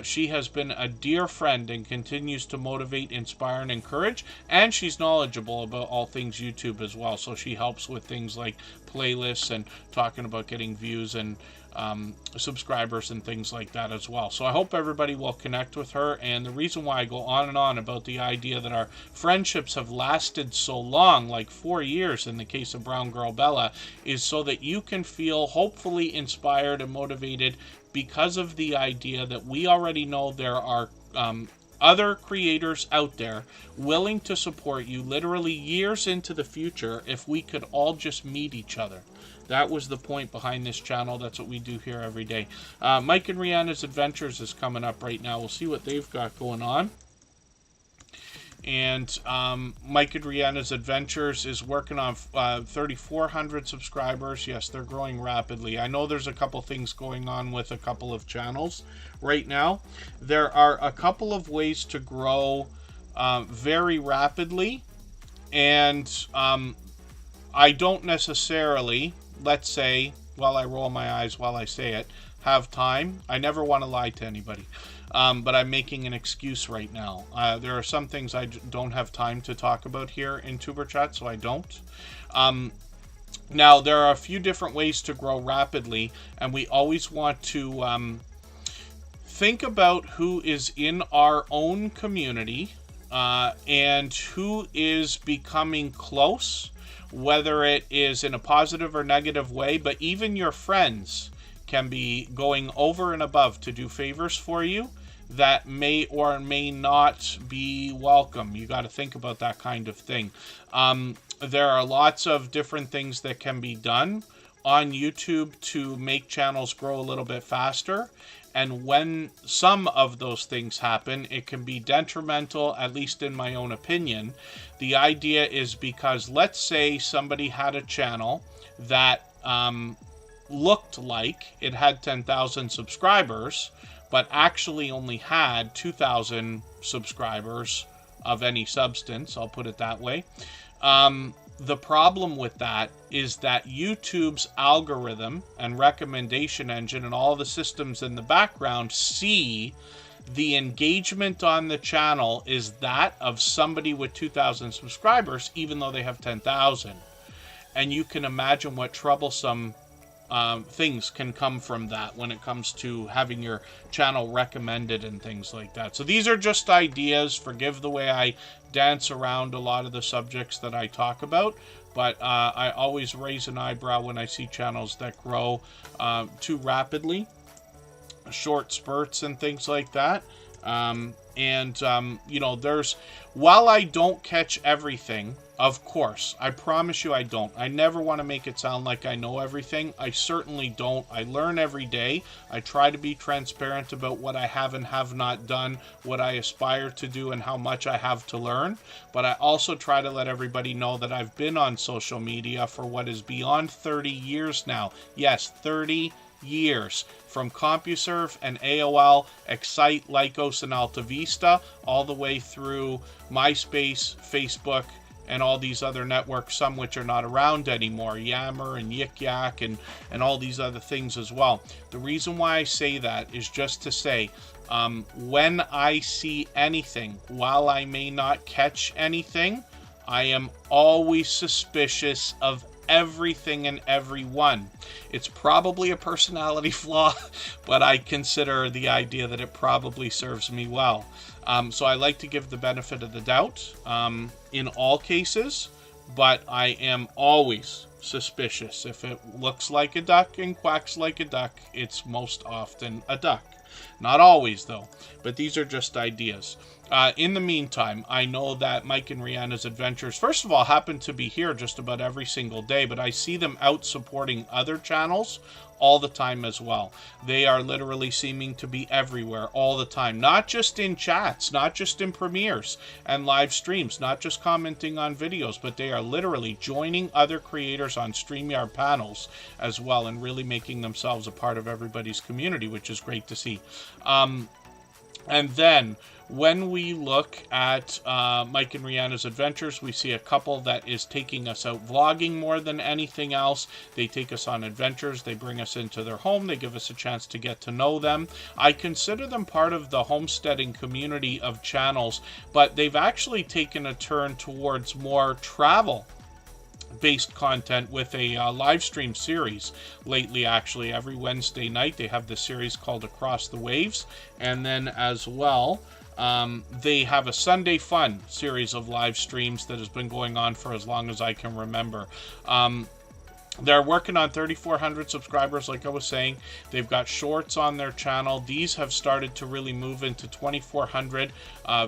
Speaker 1: She has been a dear friend and continues to motivate, inspire, and encourage. And she's knowledgeable about all things YouTube as well. So she helps with things like playlists and talking about getting views and subscribers and things like that as well. So I hope everybody will connect with her. And the reason why I go on and on about the idea that our friendships have lasted so long, like 4 years in the case of Brown Girl Bella, is so that you can feel hopefully inspired and motivated, because of the idea that we already know there are other creators out there willing to support you literally years into the future if we could all just meet each other. That was the point behind this channel. That's what we do here every day. Mike and Rihanna's Adventures is coming up right now. We'll see what they've got going on. And Mike and Rihanna's Adventures is working on 3,400 subscribers. Yes, they're growing rapidly. I know there's a couple things going on with a couple of channels right now. There are a couple of ways to grow very rapidly. And I don't necessarily, let's say, while I roll my eyes while I say it, have time. I never want to lie to anybody. But I'm making an excuse right now. There are some things I don't have time to talk about here in Tuber Chat, so I don't. Now, there are a few different ways to grow rapidly, and we always want to think about who is in our own community and who is becoming close, whether it is in a positive or negative way, but even your friends can be going over and above to do favors for you that may or may not be welcome. You got to think about that kind of thing. There are lots of different things that can be done on YouTube to make channels grow a little bit faster. And when some of those things happen, it can be detrimental, at least in my own opinion. The idea is because, let's say somebody had a channel that looked like it had 10,000 subscribers, but actually only had 2,000 subscribers of any substance, I'll put it that way. The problem with that is that YouTube's algorithm and recommendation engine and all the systems in the background see the engagement on the channel is that of somebody with 2,000 subscribers, even though they have 10,000. And you can imagine what troublesome things can come from that when it comes to having your channel recommended and things like that. So these are just ideas. Forgive the way I dance around a lot of the subjects that I talk about, but I always raise an eyebrow when I see channels that grow too rapidly, short spurts and things like that. You know, while I don't catch everything, of course, I promise you I don't. I never want to make it sound like I know everything. I certainly don't. I learn every day. I try to be transparent about what I have and have not done, what I aspire to do, and how much I have to learn. But I also try to let everybody know that I've been on social media for what is beyond 30 years now. Yes, 30 years, from CompuServe and AOL, Excite, Lycos, and Alta Vista, all the way through MySpace, Facebook, and all these other networks, some which are not around anymore, Yammer and Yik Yak and all these other things as well. The reason why I say that is just to say, when I see anything, while I may not catch anything, I am always suspicious of everything and everyone. It's probably a personality flaw, but I consider the idea that it probably serves me well. So I like to give the benefit of the doubt in all cases, but I am always suspicious. If it looks like a duck and quacks like a duck, it's most often a duck. Not always, though, but these are just ideas. In the meantime, I know that Mike and Rihanna's Adventures, first of all, happen to be here just about every single day, but I see them out supporting other channels all the time as well. They are literally seeming to be everywhere all the time, not just in chats, not just in premieres and live streams, not just commenting on videos, but they are literally joining other creators on StreamYard panels as well and really making themselves a part of everybody's community, which is great to see. And then when we look at Mike and Rihanna's Adventures, we see a couple that is taking us out vlogging more than anything else. They take us on adventures. They bring us into their home. They give us a chance to get to know them. I consider them part of the homesteading community of channels, but they've actually taken a turn towards more travel based content with a live stream series lately. Actually, every Wednesday night they have this series called Across the Waves, and then as well they have a Sunday Fun series of live streams that has been going on for as long as I can remember. They're working on 3,400 subscribers, like I was saying. They've got shorts on their channel. These have started to really move into 2,400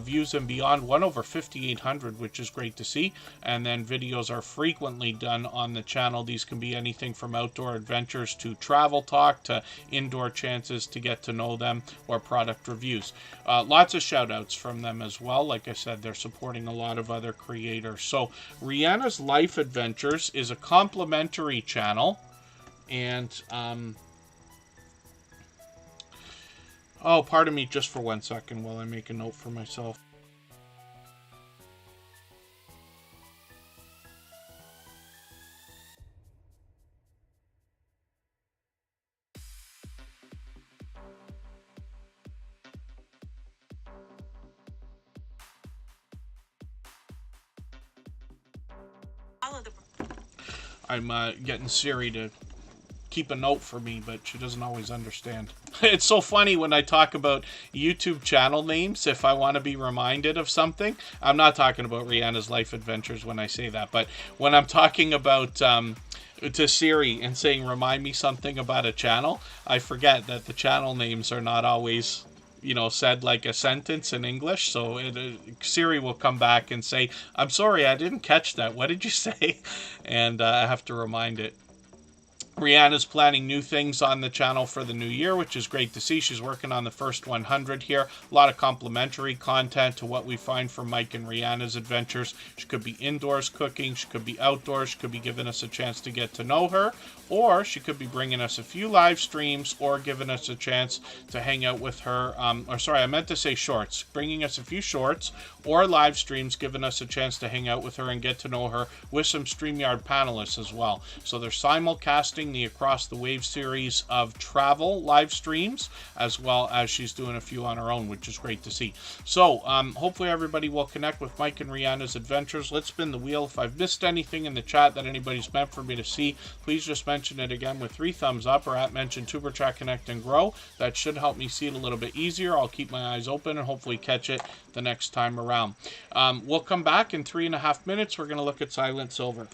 Speaker 1: views and beyond, one over 5,800, which is great to see. And then videos are frequently done on the channel. These can be anything from outdoor adventures to travel talk to indoor chances to get to know them or product reviews. Lots of shout outs from them as well. Like I said, they're supporting a lot of other creators. So Rihanna's Life Adventures is a complimentary channel, and oh, pardon me just for 1 second while I make a note for myself. I'm getting Siri to keep a note for me, but she doesn't always understand. It's so funny when I talk about YouTube channel names, if I want to be reminded of something. I'm not talking about Rihanna's Life Adventures when I say that, but when I'm talking about to Siri and saying remind me something about a channel, I forget that the channel names are not always, you know, said like a sentence in English. So Siri will come back and say, I'm sorry, I didn't catch that. What did you say? And I have to remind it. Rihanna's planning new things on the channel for the new year, which is great to see. She's working on the first 100 here. A lot of complimentary content to what we find from Mike and Rihanna's Adventures. She could be indoors cooking. She could be outdoors. She could be giving us a chance to get to know her. Or she could be bringing us a few live streams or giving us a chance to hang out with her. Or sorry, I meant to say shorts. Bringing us a few shorts or live streams, giving us a chance to hang out with her and get to know her with some StreamYard panelists as well. So they're simulcasting the Across the Wave series of travel live streams, as well as she's doing a few on her own, which is great to see. So hopefully everybody will connect with Mike and Rihanna's Adventures. Let's spin the wheel. If I've missed anything in the chat that anybody's meant for me to see, please just mention it again with 3 thumbs up, or at mention Tuber Chat Connect and Grow. That should help me see it a little bit easier. I'll keep my eyes open and hopefully catch it the next time around. We'll come back in 3.5 minutes. We're going to look at Silent Silver.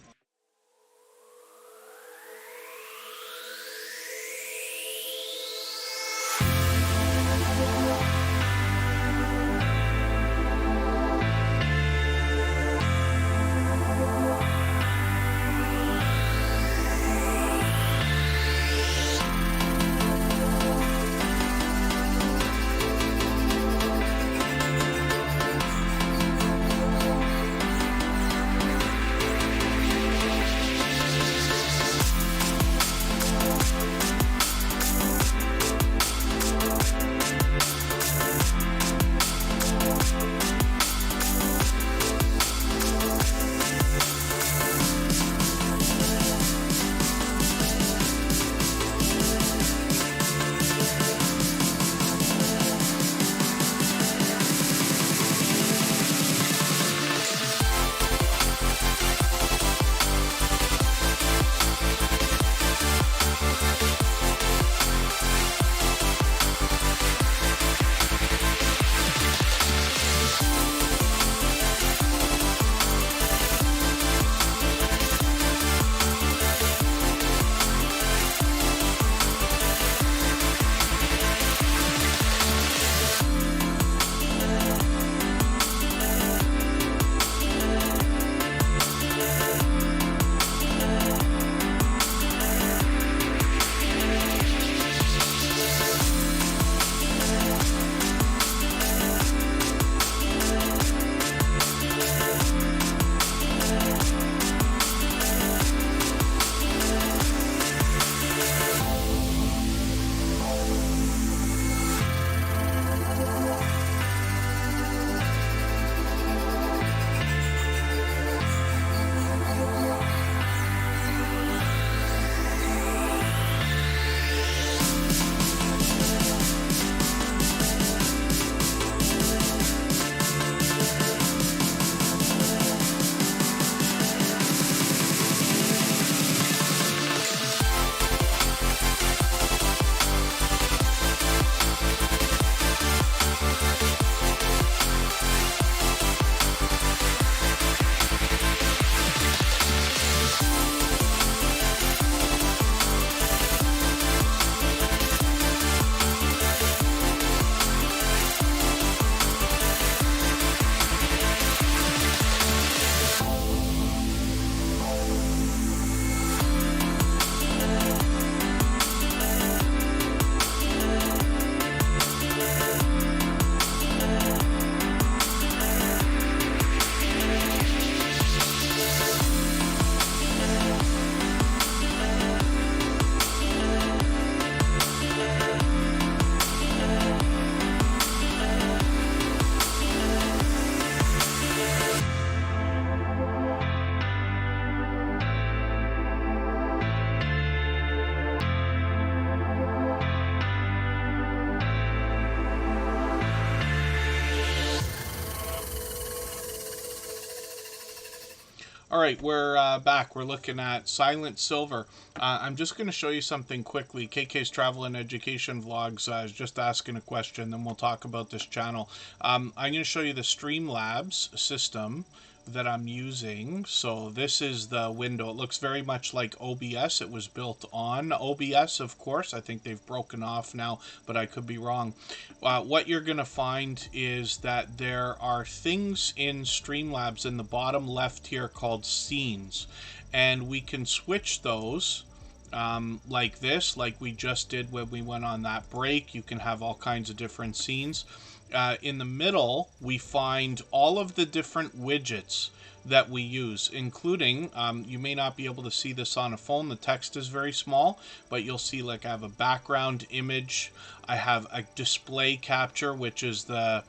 Speaker 1: All right, we're back. We're looking at Silent Silver. I'm just going to show you something quickly. KK's Travel and Education Vlogs is just asking a question, then we'll talk about this channel. I'm going to show you the Streamlabs system that I'm using. So this is the window. It looks very much like OBS. It was built on OBS, of course. I think they've broken off now, but I could be wrong. What you're going to find is that there are things in Streamlabs in the bottom left here called scenes, and we can switch those like this, like we just did when we went on that break. You can have all kinds of different scenes. In the middle, we find all of the different widgets that we use, including, you may not be able to see this on a phone, the text is very small, but you'll see, like, I have a background image, I have a display capture, which is the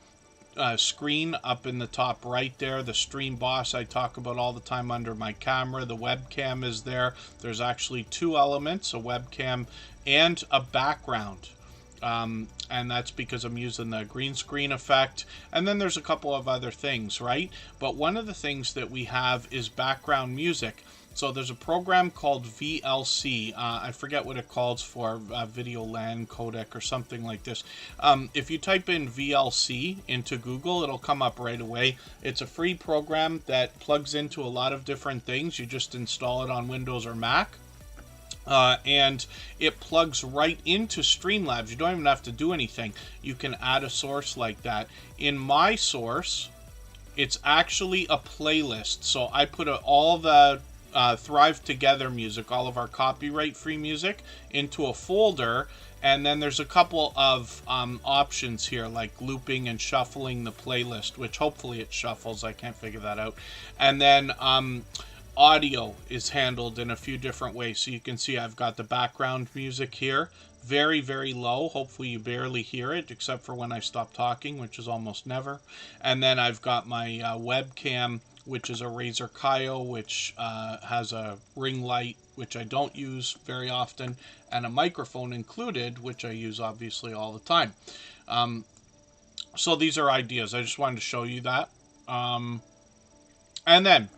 Speaker 1: screen up in the top right there, the stream boss I talk about all the time under my camera, the webcam is there. There's actually two elements, a webcam and a background. And that's because I'm using the green screen effect. And then there's a couple of other things, right? But one of the things that we have is background music. So there's a program called VLC. I forget what it calls for, Video LAN Codec or something like this. If you type in VLC into Google, it'll come up right away. It's a free program that plugs into a lot of different things. You just install it on Windows or Mac. And it plugs right into Streamlabs. You don't even have to do anything. You can add a source like that. In my source, it's actually a playlist. So I put all the Thrive Together music, all of our copyright-free music, into a folder. And then there's a couple of options here, like looping and shuffling the playlist, which hopefully it shuffles. I can't figure that out. And then audio is handled in a few different ways. So you can see I've got the background music here, very, very low. Hopefully you barely hear it, except for when I stop talking, which is almost never. And then I've got my webcam, which is a Razer Kaio, which has a ring light, which I don't use very often, and a microphone included, which I use obviously all the time. So these are ideas. I just wanted to show you that. And then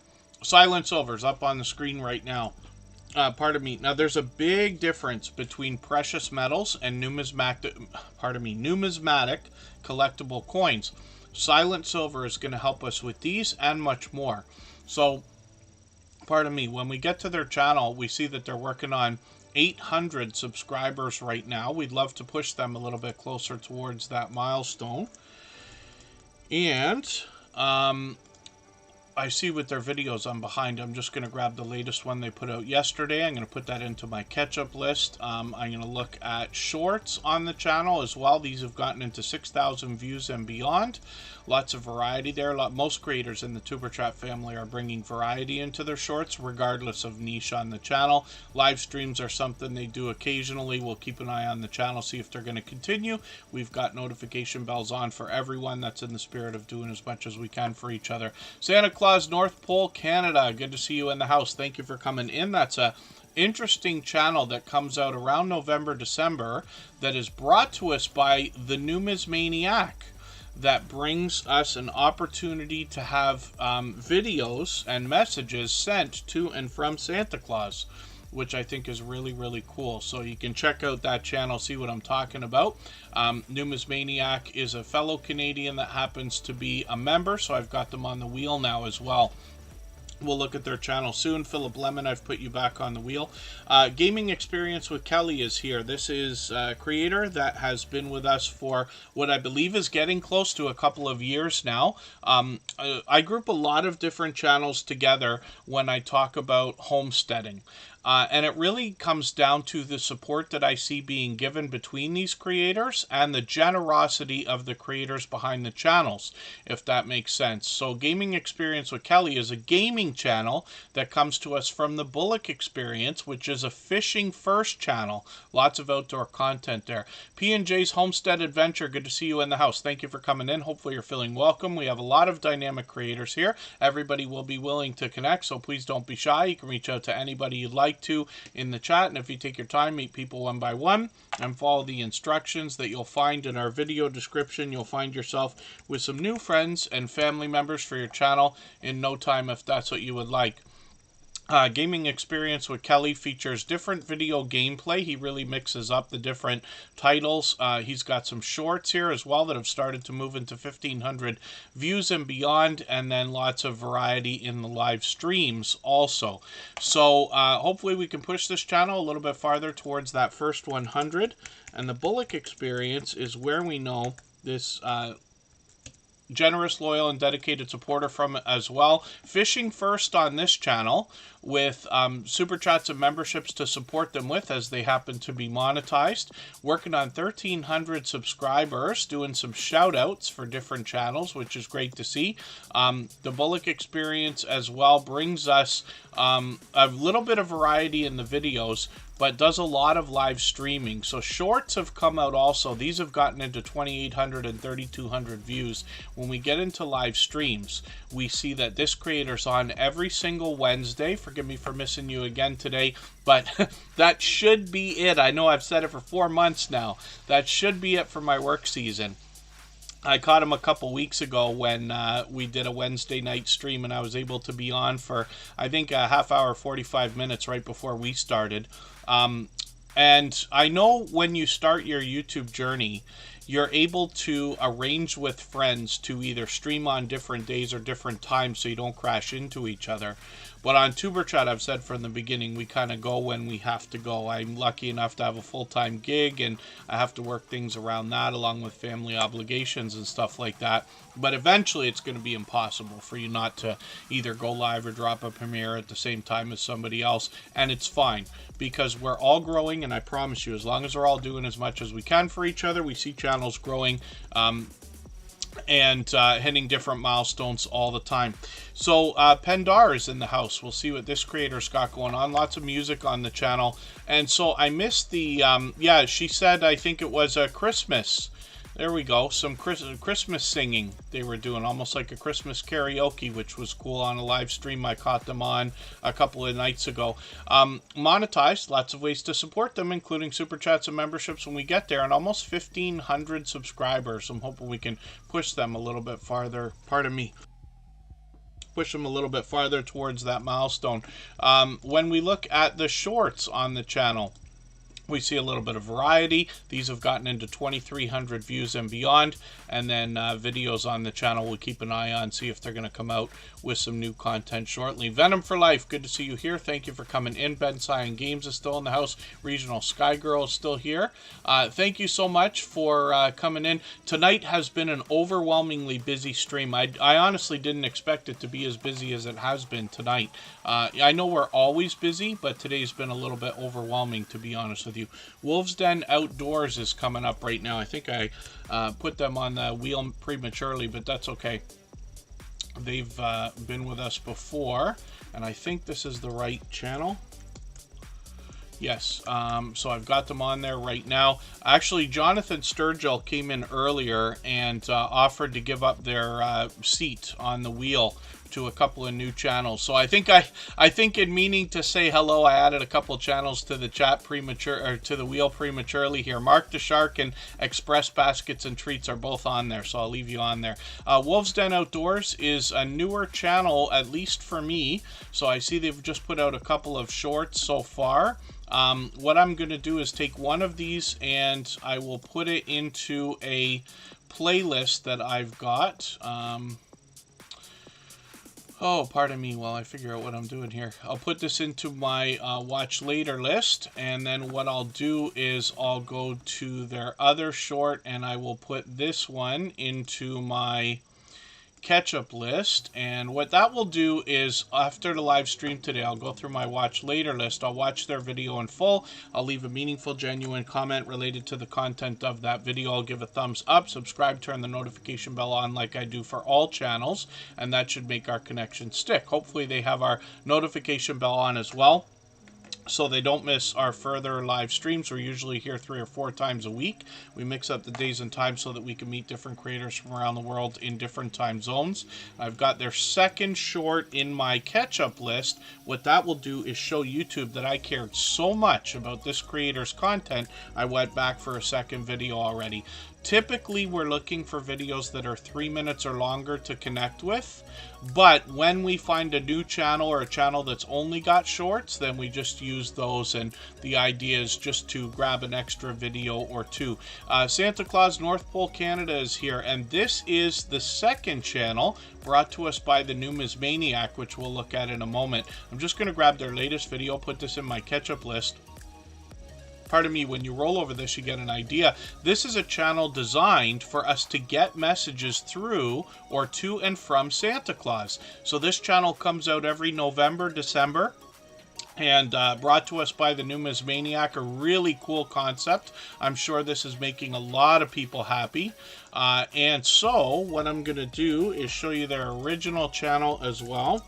Speaker 1: Silent Silver's up on the screen right now. Pardon me. Now, there's a big difference between precious metals and numismatic collectible coins. Silent Silver is going to help us with these and much more. So, pardon me, when we get to their channel, we see that they're working on 800 subscribers right now. We'd love to push them a little bit closer towards that milestone. And I see with their videos I'm behind. I'm just going to grab the latest one they put out yesterday. I'm going to put that into my catch-up list. I'm going to look at shorts on the channel as well. These have gotten into 6,000 views and beyond. Lots of variety there. Most creators in the Tuber Chat family are bringing variety into their shorts, regardless of niche on the channel. Live streams are something they do occasionally. We'll keep an eye on the channel, see if they're going to continue. We've got notification bells on for everyone. That's in the spirit of doing as much as we can for each other. Santa Claus, North Pole, Canada. Good to see you in the house. Thank you for coming in. That's a interesting channel that comes out around November, December, that is brought to us by the Numismaniac, that brings us an opportunity to have videos and messages sent to and from Santa Claus, which I think is really, really cool. So you can check out that channel, see what I'm talking about. Numismaniac is a fellow Canadian that happens to be a member, so I've got them on the wheel now as well. We'll look at their channel soon. Philip Lemon, I've put you back on the wheel. Gaming Experience with Kelly is here. This is a creator that has been with us for what I believe is getting close to a couple of years now. I group a lot of different channels together when I talk about homesteading. And it really comes down to the support that I see being given between these creators and the generosity of the creators behind the channels, if that makes sense. So Gaming Experience with Kelly is a gaming channel that comes to us from the Bullock Experience, which is a fishing first channel. Lots of outdoor content there. P&J's Homestead Adventure, good to see you in the house. Thank you for coming in. Hopefully you're feeling welcome. We have a lot of dynamic creators here. Everybody will be willing to connect, so please don't be shy. You can reach out to anybody you'd like to in the chat, and if you take your time, meet people one by one and follow the instructions that you'll find in our video description, you'll find yourself with some new friends and family members for your channel in no time, if that's what you would like. Gaming Experience with Kelly features different video gameplay. He really mixes up the different titles. He's got some shorts here as well that have started to move into 1,500 views and beyond, and then lots of variety in the live streams also. So hopefully we can push this channel a little bit farther towards that first 100. And the Bullock Experience is where we know this generous, loyal, and dedicated supporter from it as well. Fishing first on this channel with super chats and memberships to support them with as they happen to be monetized. Working on 1,300 subscribers, doing some shout outs for different channels, which is great to see. The Bullock Experience as well brings us a little bit of variety in the videos, but does a lot of live streaming. So shorts have come out also. These have gotten into 2,800 and 3,200 views. When we get into live streams, we see that this creator's on every single Wednesday. Forgive me for missing you again today, but that should be it. I know I've said it for 4 months now. That should be it for my work season. I caught him a couple weeks ago when we did a Wednesday night stream, and I was able to be on for, I think, a half hour, 45 minutes right before we started. And I know when you start your YouTube journey, you're able to arrange with friends to either stream on different days or different times so you don't crash into each other. But on Tuber Chat, I've said from the beginning, we kind of go when we have to go. I'm lucky enough to have a full-time gig, and I have to work things around that along with family obligations and stuff like that. But eventually, it's going to be impossible for you not to either go live or drop a premiere at the same time as somebody else. And it's fine, because we're all growing, and I promise you, as long as we're all doing as much as we can for each other, we see channels growing and hitting different milestones all the time. So Pendar is in the house. We'll see what this creator's got going on. Lots of music on the channel. And so I missed the, yeah, she said, I think it was Christmas. There we go. Some Christmas singing they were doing, almost like a Christmas karaoke, which was cool on a live stream I caught them on a couple of nights ago. Monetized, lots of ways to support them, including super chats and memberships when we get there, and almost 1,500 subscribers. I'm hoping we can push them a little bit farther. Pardon me. Push them a little bit farther towards that milestone. When we look at the shorts on the channel, we see a little bit of variety. These have gotten into 2,300 views and beyond. And then videos on the channel we'll keep an eye on, see if they're going to come out with some new content shortly. Venom for Life, good to see you here. Thank you for coming in. Ben Cyan Games is still in the house. Regional Sky Girl is still here. Thank you so much for coming in. Tonight has been an overwhelmingly busy stream. I honestly didn't expect it to be as busy as it has been tonight. I know we're always busy, but today's been a little bit overwhelming, to be honest with you. Wolves Den Outdoors is coming up right now. I think I put them on the wheel prematurely, but that's okay. They've been with us before, and I think this is the right channel. Yes, so I've got them on there right now. Actually, Jonathan Sturgill came in earlier and offered to give up their seat on the wheel to a couple of new channels. So I think in meaning to say hello, I added a couple channels to the chat to the wheel prematurely here. Mark the Shark and Express Baskets and Treats are both on there, so I'll leave you on there. Wolves Den Outdoors is a newer channel, at least for me. So I see they've just put out a couple of shorts so far. What I'm going to do is take one of these and I will put it into a playlist that I've got. Oh, pardon me while I figure out what I'm doing here. I'll put this into my watch later list, and then what I'll do is I'll go to their other short and I will put this one into my catch-up list. And what that will do is, after the live stream today, I'll go through my watch later list. I'll watch their video in full. I'll leave a meaningful, genuine comment related to the content of that video. I'll give a thumbs up, subscribe, turn the notification bell on like I do for all channels, and that should make our connection stick. Hopefully they have our notification bell on as well. so they don't miss our further live streams. We're usually here 3 or 4 times a week. We mix up the days and times so that we can meet different creators from around the world in different time zones. I've got their second short in my catch-up list. What that will do is show YouTube that I cared so much about this creator's content, I went back for a second video already. Typically, we're looking for videos that are 3 minutes or longer to connect with. But when we find a new channel or a channel that's only got shorts, then we just use those. And the idea is just to grab an extra video or two. Santa Claus North Pole Canada is here. And this is the second channel brought to us by the Numismaniac, which we'll look at in a moment. I'm just going to grab their latest video, put this in my catch-up list. Pardon me, when you roll over this, you get an idea. This is a channel designed for us to get messages through or to and from Santa Claus. So this channel comes out every November, December, and brought to us by the Numismaniac. A really cool concept. I'm sure this is making a lot of people happy. And so what I'm going to do is show you their original channel as well.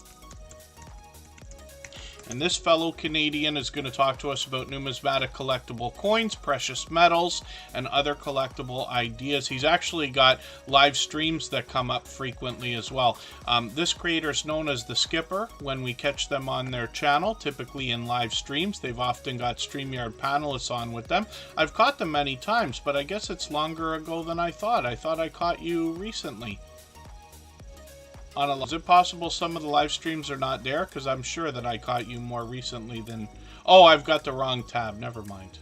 Speaker 1: And this fellow Canadian is going to talk to us about numismatic collectible coins, precious metals, and other collectible ideas. He's actually got live streams that come up frequently as well. This creator is known as the Skipper when we catch them on their channel, typically in live streams. They've often got StreamYard panelists on with them. I've caught them many times, but I guess it's longer ago than I thought. I thought I caught you recently. Is it possible some of the live streams are not there? Because I'm sure that I caught you more recently than... Oh, I've got the wrong tab. Never mind.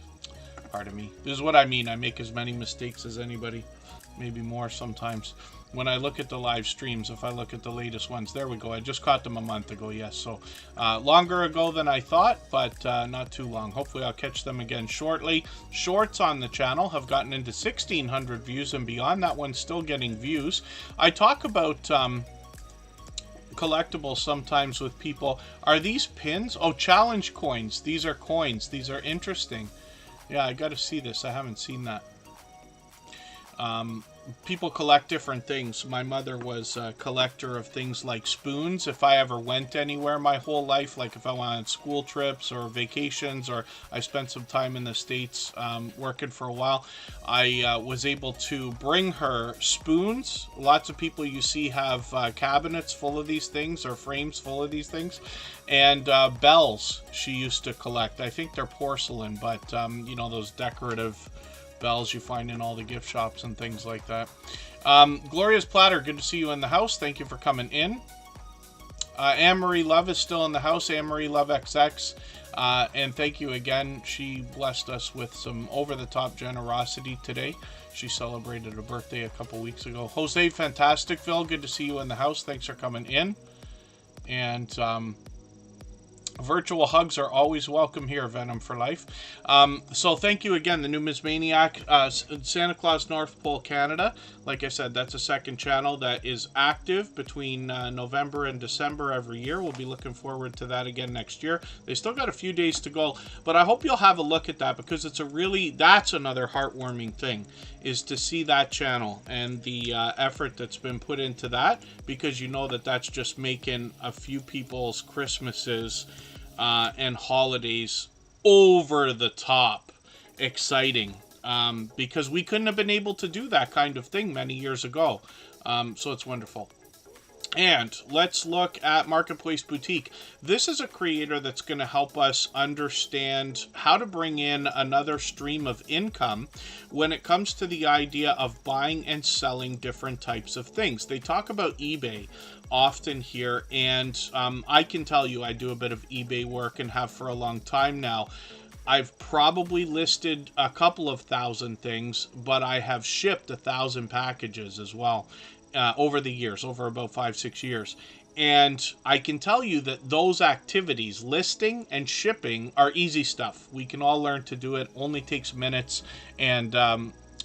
Speaker 1: Pardon me. This is what I mean. I make as many mistakes as anybody. Maybe more sometimes. When I look at the live streams, if I look at the latest ones, there we go. I just caught them a month ago, yes. So longer ago than I thought, but not too long. Hopefully I'll catch them again shortly. Shorts on the channel have gotten into 1,600 views and beyond. That one's still getting views. I talk about... collectibles sometimes with people. Are these pins? Oh, challenge coins. These are coins. These are interesting. Yeah, I got to see this. I haven't seen that. People collect different things. My mother was a collector of things like spoons. If I ever went anywhere my whole life, like if I went on school trips or vacations, or I spent some time in the States working for a while, I was able to bring her spoons. Lots of people you see have cabinets full of these things or frames full of these things. And bells she used to collect. I think they're porcelain, but you know, those decorative bells you find in all the gift shops and things like that. Gloria's Platter, good to see you in the house. Thank you for coming in. Anne-Marie Love is still in the house. Anne-Marie Love XX. And thank you again. She blessed us with some over-the-top generosity today. She celebrated a birthday a couple weeks ago. Jose Fantasticville, good to see you in the house. Thanks for coming in. And virtual hugs are always welcome here, Venom for Life. So thank you again, the Numismaniac, Santa Claus North Pole Canada. Like I said, that's a second channel that is active between November and December every year. We'll be looking forward to that again next year. They still got a few days to go, but I hope you'll have a look at that, because it's a really, that's another heartwarming thing, is to see that channel and the effort that's been put into that, because you know that that's just making a few people's Christmases and holidays over the top exciting, because we couldn't have been able to do that kind of thing many years ago. So it's wonderful. And let's look at Marketplace Boutique. This is a creator that's going to help us understand how to bring in another stream of income when it comes to the idea of buying and selling different types of things. They talk about eBay often here, and I can tell you I do a bit of eBay work and have for a long time now. I've probably listed a couple of thousand things, but I have shipped 1,000 packages as well. Over the years, over about 5-6 years. And I can tell you that those activities, listing and shipping, are easy stuff. We can all learn to do it. Only takes minutes. And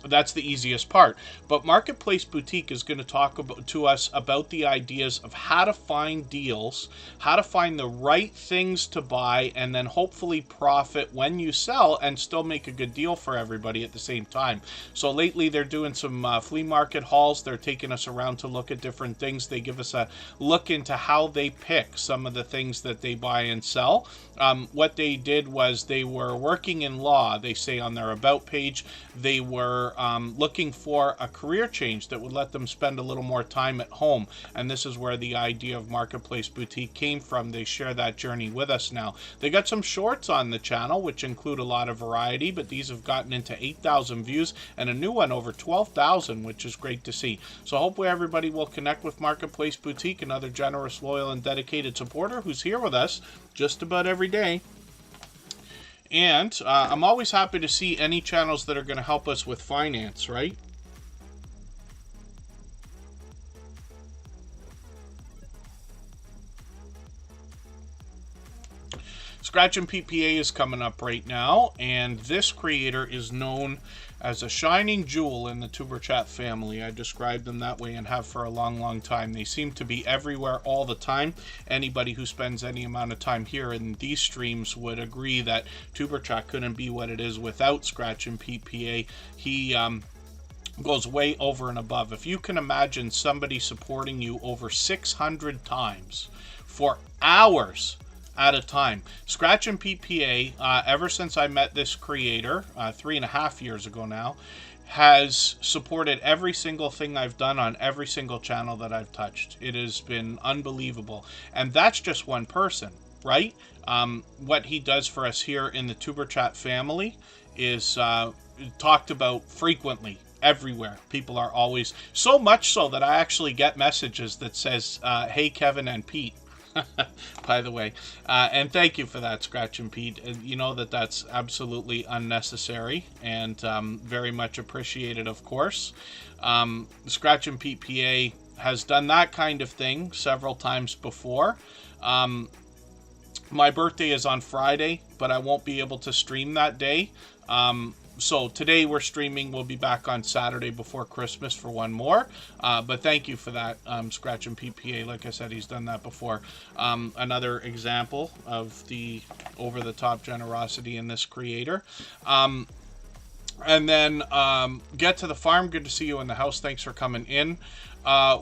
Speaker 1: That's the easiest part. But Marketplace Boutique is going to talk to us about the ideas of how to find deals, how to find the right things to buy, and then hopefully profit when you sell and still make a good deal for everybody at the same time. So lately they're doing some flea market hauls. They're taking us around to look at different things. They give us a look into how they pick some of the things that they buy and sell. What they did was they were working in law. They say on their About page they were looking for a career change that would let them spend a little more time at home. And this is where the idea of Marketplace Boutique came from. They share that journey with us now. They got some shorts on the channel, which include a lot of variety, but these have gotten into 8,000 views and a new one over 12,000, which is great to see. So hopefully everybody will connect with Marketplace Boutique, another generous, loyal, and dedicated supporter who's here with us just about every day. And I'm always happy to see any channels that are going to help us with finance, right? Scratch and PPA is coming up right now, and this creator is known as a shining jewel in the Tuber Chat family. I describe them that way and have for a long, long time. They seem to be everywhere all the time. Anybody who spends any amount of time here in these streams would agree that Tuber Chat couldn't be what it is without Scratch and PPA. He goes way over and above. If you can imagine somebody supporting you over 600 times for hours at a time. Scratch and PPA, ever since I met this creator 3.5 years ago now, has supported every single thing I've done on every single channel that I've touched. It has been unbelievable. And that's just one person, right? What he does for us here in the Tuber Chat family is talked about frequently. Everywhere. People are always, so much so that I actually get messages that says, hey, Kevin and Pete. By the way, and thank you for that, Scratch and Pete. You know that that's absolutely unnecessary and very much appreciated, of course. Scratch and PPA has done that kind of thing several times before. My birthday is on Friday, but I won't be able to stream that day. So today we're streaming. We'll be back on Saturday before Christmas for one more. But thank you for that, Scratch and PPA. Like I said, he's done that before. Another example of the over-the-top generosity in this creator. And then Get to the Farm. Good to see you in the house. Thanks for coming in.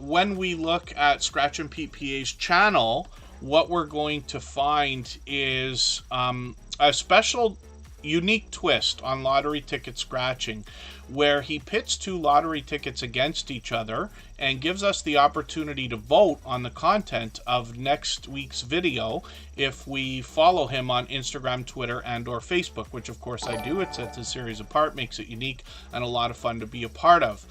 Speaker 1: When we look at Scratch and PPA's channel, what we're going to find is a special unique twist on lottery ticket scratching, where he pits two lottery tickets against each other and gives us the opportunity to vote on the content of next week's video if we follow him on Instagram, Twitter, and or Facebook, which of course I do. It sets a series apart, makes it unique, and a lot of fun to be a part of.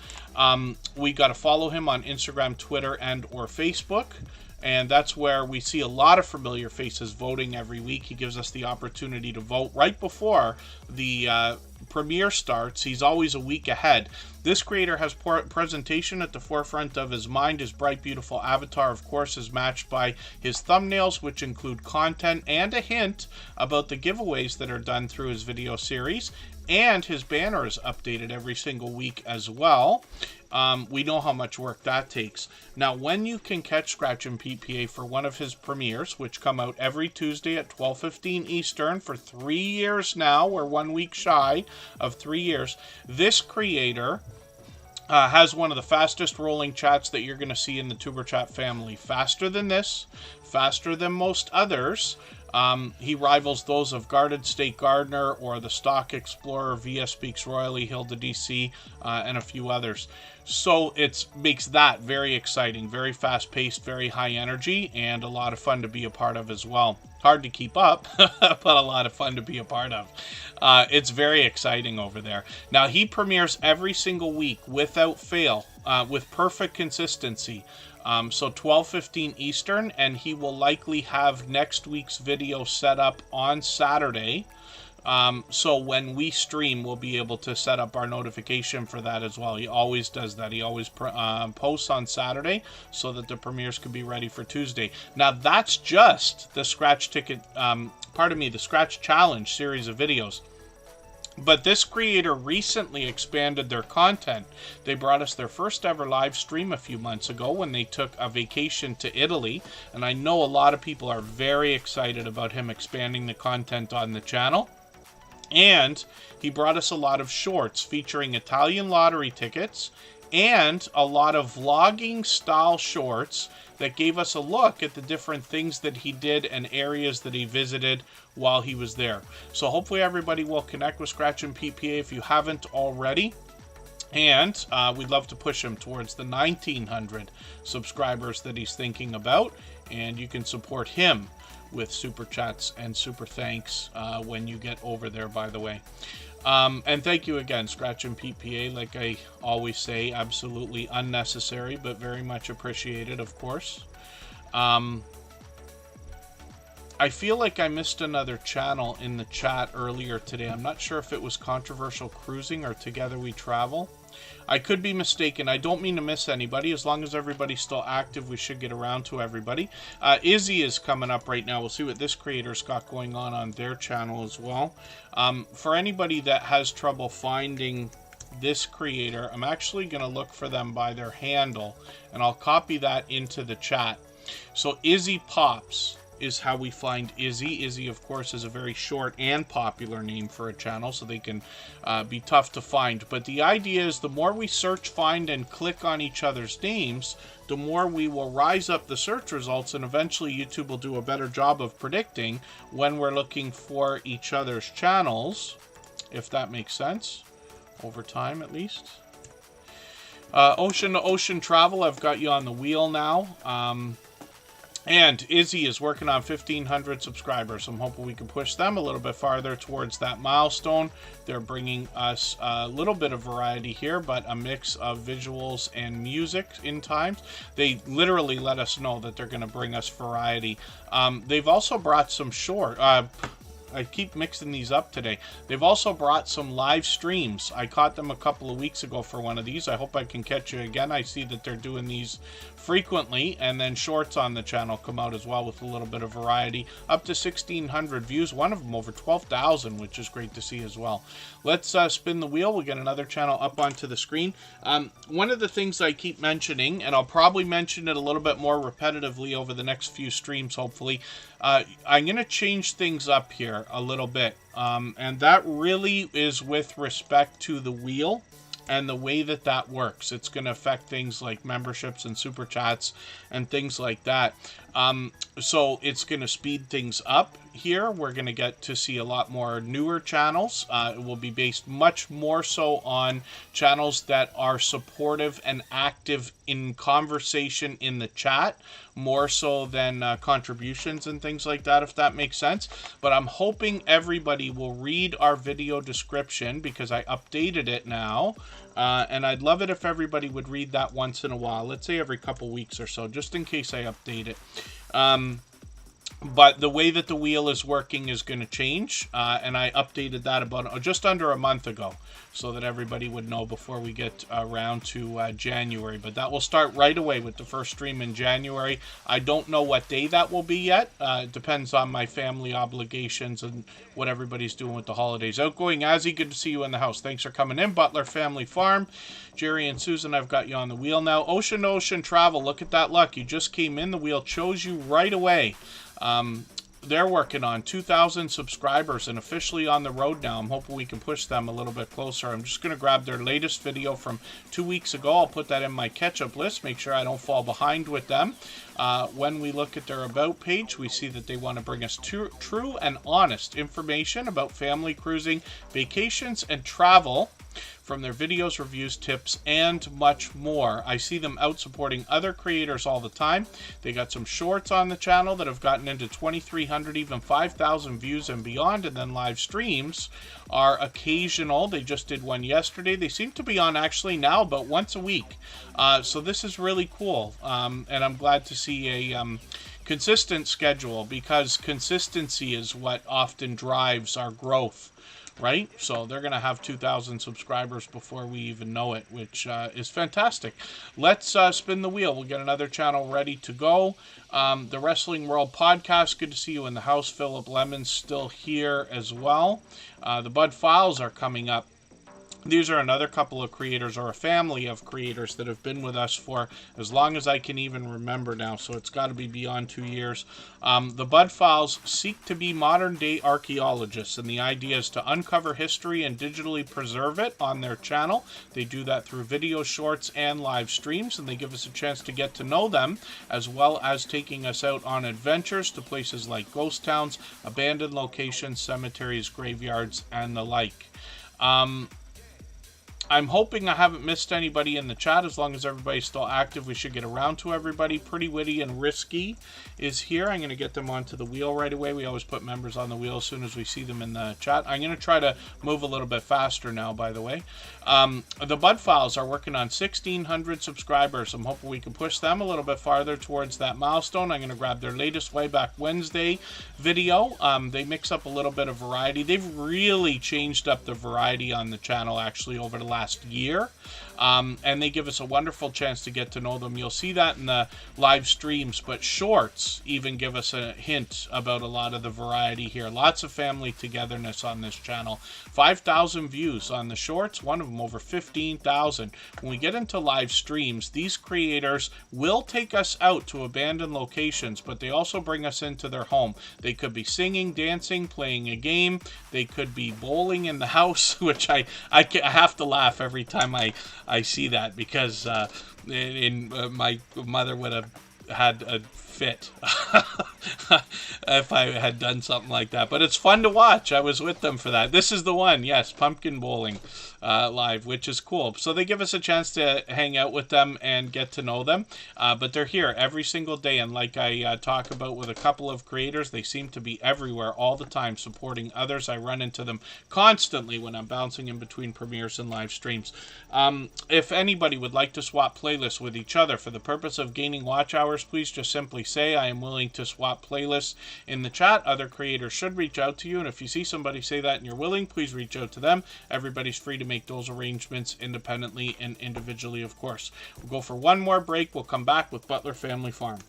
Speaker 1: We got to follow him on Instagram, Twitter, and or Facebook. And that's where we see a lot of familiar faces voting every week. He gives us the opportunity to vote right before the premiere starts. He's always a week ahead. This creator has presentation at the forefront of his mind. His bright, beautiful avatar, of course, is matched by his thumbnails, which include content and a hint about the giveaways that are done through his video series. And his banner is updated every single week as well. We know how much work that takes. Now, when you can catch Scratch and PPA for one of his premieres, which come out every Tuesday at 12:15 Eastern for 3 years now, we're 1 week shy of 3 years, this creator has one of the fastest rolling chats that you're going to see in the Tuber Chat family. Faster than this, faster than most others. He rivals those of Guarded State Gardener or the Stock Explorer, Via Speaks Royally, Hilda DC, and a few others. So it makes that very exciting, very fast-paced, very high energy, and a lot of fun to be a part of as well. Hard to keep up, but a lot of fun to be a part of. It's very exciting over there. Now, he premieres every single week without fail, with perfect consistency. So 12:15 Eastern, and he will likely have next week's video set up on Saturday. So when we stream, we'll be able to set up our notification for that as well. He always does that. He always posts on Saturday so that the premieres can be ready for Tuesday. Now, that's just the Scratch Ticket, the Scratch Challenge series of videos. But this creator recently expanded their content. They brought us their first ever live stream a few months ago when they took a vacation to Italy. And I know a lot of people are very excited about him expanding the content on the channel. And he brought us a lot of shorts featuring Italian lottery tickets and a lot of vlogging style shorts that gave us a look at the different things that he did and areas that he visited while he was there. So hopefully everybody will connect with Scratch and PPA if you haven't already. And we'd love to push him towards the 1,900 subscribers that he's thinking about. And you can support him with super chats and super thanks when you get over there, by the way. And thank you again, Scratch and PPA. Like I always say, absolutely unnecessary, but very much appreciated, of course. I feel like I missed another channel in the chat earlier today. I'm not sure if it was Controversial Cruising or Together We Travel. I could be mistaken. I don't mean to miss anybody. As long as everybody's still active, we should get around to everybody. Izzy is coming up right now. We'll see what this creator's got going on their channel as well. For anybody that has trouble finding this creator, I'm actually going to look for them by their handle, and I'll copy that into the chat. So Izzy Pops is how we find Izzy. Izzy, of course, is a very short and popular name for a channel, so they can be tough to find. But the idea is the more we search, find, and click on each other's names, the more we will rise up the search results, and eventually YouTube will do a better job of predicting when we're looking for each other's channels, if that makes sense, over time at least. Ocean to Ocean Travel, I've got you on the wheel now. And Izzy is working on 1,500 subscribers. I'm hoping we can push them a little bit farther towards that milestone. They're bringing us a little bit of variety here, but a mix of visuals and music in times. They literally let us know that they're going to bring us variety. They've also brought some short... I keep mixing these up today. They've also brought some live streams. I caught them a couple of weeks ago for one of these. I hope I can catch you again. I see that they're doing these frequently, and then shorts on the channel come out as well with a little bit of variety. Up to 1,600 views. One of them over 12,000, which is great to see as well. Let's spin the wheel. We'll get another channel up onto the screen. One of the things I keep mentioning, and I'll probably mention it a little bit more repetitively over the next few streams, hopefully, I'm going to change things up here a little bit. And that really is with respect to the wheel and the way that that works. It's going to affect things like memberships and super chats and things like that. So it's going to speed things up here. We're going to get to see a lot more newer channels. It will be based much more so on channels that are supportive and active in conversation in the chat, more so than contributions and things like that, if that makes sense. But I'm hoping everybody will read our video description because I updated it now. And I'd love it if everybody would read that once in a while. Let's say every couple weeks or so, just in case I update it. But the way that the wheel is working is going to change, and I updated that about just under a month ago so that everybody would know before we get around to January. But that will start right away with the first stream in January. I don't know what day that will be yet. It depends on my family obligations and what everybody's doing with the holidays. Outgoing Azzy, good to see you in the house. Thanks for coming in. Butler Family Farm. Jerry and Susan, I've got you on the wheel now. Ocean to Ocean Travel, look at that luck. You just came in. The wheel chose you right away. They're working on 2,000 subscribers and officially on the road now. I'm hoping we can push them a little bit closer. I'm just going to grab their latest video from 2 weeks ago. I'll put that in my catch-up list, make sure I don't fall behind with them. When we look at their About page, we see that they want to bring us true and honest information about family cruising, vacations, and travel from their videos, reviews, tips, and much more. I see them out supporting other creators all the time. They got some shorts on the channel that have gotten into 2,300, even 5,000 views and beyond, and then live streams are occasional. They just did one yesterday. They seem to be on actually now about once a week. So this is really cool, and I'm glad to see a consistent schedule, because consistency is what often drives our growth right? So they're going to have 2,000 subscribers before we even know it, which is fantastic. Let's spin the wheel. We'll get another channel ready to go. The Wrestling World Podcast, good to see you in the house. Philip Lemon's still here as well. The Bud Files are coming up. These are another couple of creators, or a family of creators, that have been with us for as long as I can even remember now, so it's got to be beyond 2 years. The Bud Files seek to be modern-day archaeologists, and the idea is to uncover history and digitally preserve it on their channel. They do that through video shorts and live streams, and they give us a chance to get to know them, as well as taking us out on adventures to places like ghost towns, abandoned locations, cemeteries, graveyards, and the like. I'm hoping I haven't missed anybody in the chat. As long as everybody's still active, we should get around to everybody. Pretty Witty and Risky is here. I'm going to get them onto the wheel right away. We always put members on the wheel as soon as we see them in the chat. I'm going to try to move a little bit faster now, by the way. The Bud Files are working on 1,600 subscribers. I'm hoping we can push them a little bit farther towards that milestone. I'm going to grab their latest Way Back Wednesday video. They mix up a little bit of variety. They've really changed up the variety on the channel, actually, over the last year. And they give us a wonderful chance to get to know them. You'll see that in the live streams, but shorts even give us a hint about a lot of the variety here. Lots of family togetherness on this channel. 5,000 views on the shorts, one of them over 15,000. When we get into live streams, these creators will take us out to abandoned locations, but they also bring us into their home. They could be singing, dancing, playing a game. They could be bowling in the house, which I have to laugh every time I see that, because my mother would have had a fit if I had done something like that. But it's fun to watch. I was with them for that. This is the one, yes, pumpkin bowling live, which is cool. So they give us a chance to hang out with them and get to know them. But they're here every single day, and like I talk about with a couple of creators, they seem to be everywhere all the time supporting others. I run into them constantly when I'm bouncing in between premieres and live streams. If anybody would like to swap playlists with each other for the purpose of gaining watch hours, please just simply say I am willing to swap playlists in the chat. Other creators should reach out to you, and if you see somebody say that and you're willing, please reach out to them. Everybody's free to make those arrangements independently and individually, of course. We'll go for one more break. We'll come back with Butler Family Farm.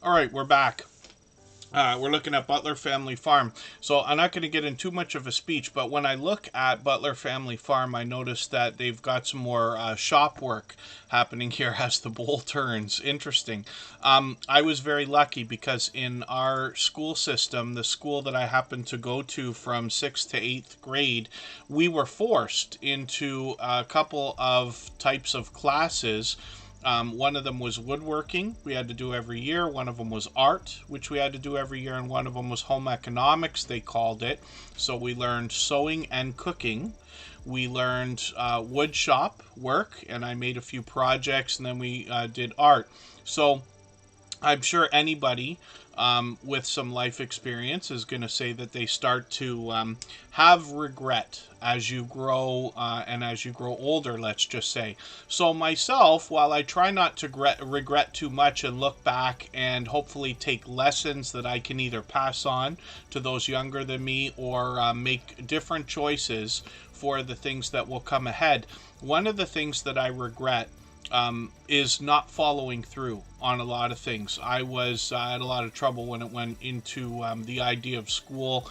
Speaker 1: All right, we're back. We're looking at Butler Family Farm. So I'm not going to get in too much of a speech, but when I look at Butler Family Farm, I notice that they've got some more shop work happening here as the bowl turns. Interesting. I was very lucky because in our school system, the school that I happened to go to from 6th to 8th grade, we were forced into a couple of types of classes. One of them was woodworking, we had to do every year. One of them was art, which we had to do every year. And one of them was home economics, they called it. So we learned sewing and cooking. We learned wood shop work, and I made a few projects, and then we did art. So I'm sure anybody with some life experience is going to say that they start to have regret as you grow and as you grow older, let's just say. So myself, while I try not to regret too much and look back and hopefully take lessons that I can either pass on to those younger than me or make different choices for the things that will come ahead, one of the things that I regret is not following through on a lot of things. I had a lot of trouble when it went into the idea of school,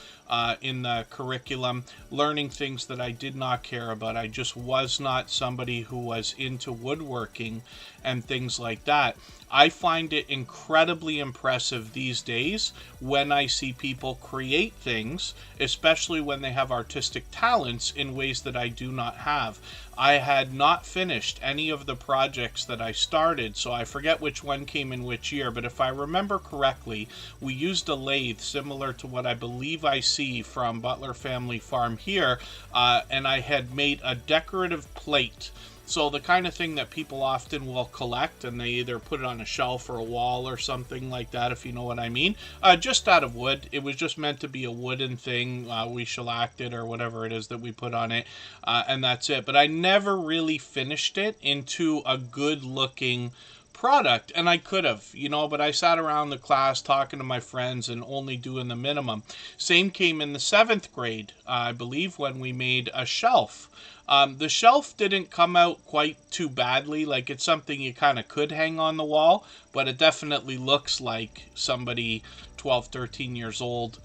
Speaker 1: in the curriculum, learning things that I did not care about. I just was not somebody who was into woodworking and things like that. I find it incredibly impressive these days when I see people create things, especially when they have artistic talents in ways that I do not have. I had not finished any of the projects that I started, so I forget which one came in which year, but if I remember correctly, we used a lathe similar to what I believe I see from Butler Family Farm here, and I had made a decorative plate. So the kind of thing that people often will collect, and they either put it on a shelf or a wall or something like that, if you know what I mean. Just out of wood. It was just meant to be a wooden thing. We shellacked it or whatever it is that we put on it, and that's it. But I never really finished it into a good looking product, and I could have, but I sat around the class talking to my friends and only doing the minimum. Same came in the 7th grade, I believe, when we made a shelf. The shelf didn't come out quite too badly. Like, it's something you kind of could hang on the wall, but it definitely looks like somebody 12, 13 years old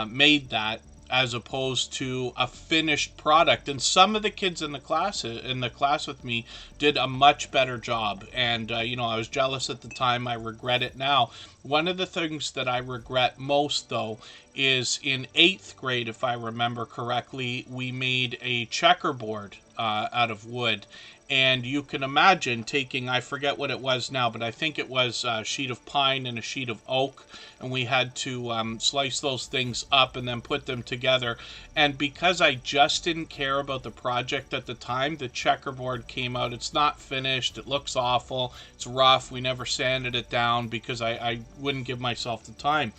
Speaker 1: made that, as opposed to a finished product. And some of the kids in the class with me did a much better job. And I was jealous at the time. I regret it now. One of the things that I regret most, though, is in 8th grade, if I remember correctly, we made a checkerboard out of wood. And you can imagine taking, I forget what it was now, but I think it was a sheet of pine and a sheet of oak, and we had to slice those things up and then put them together. And because I just didn't care about the project at the time, the checkerboard came out. It's not finished. It looks awful. It's rough. We never sanded it down because I wouldn't give myself the time.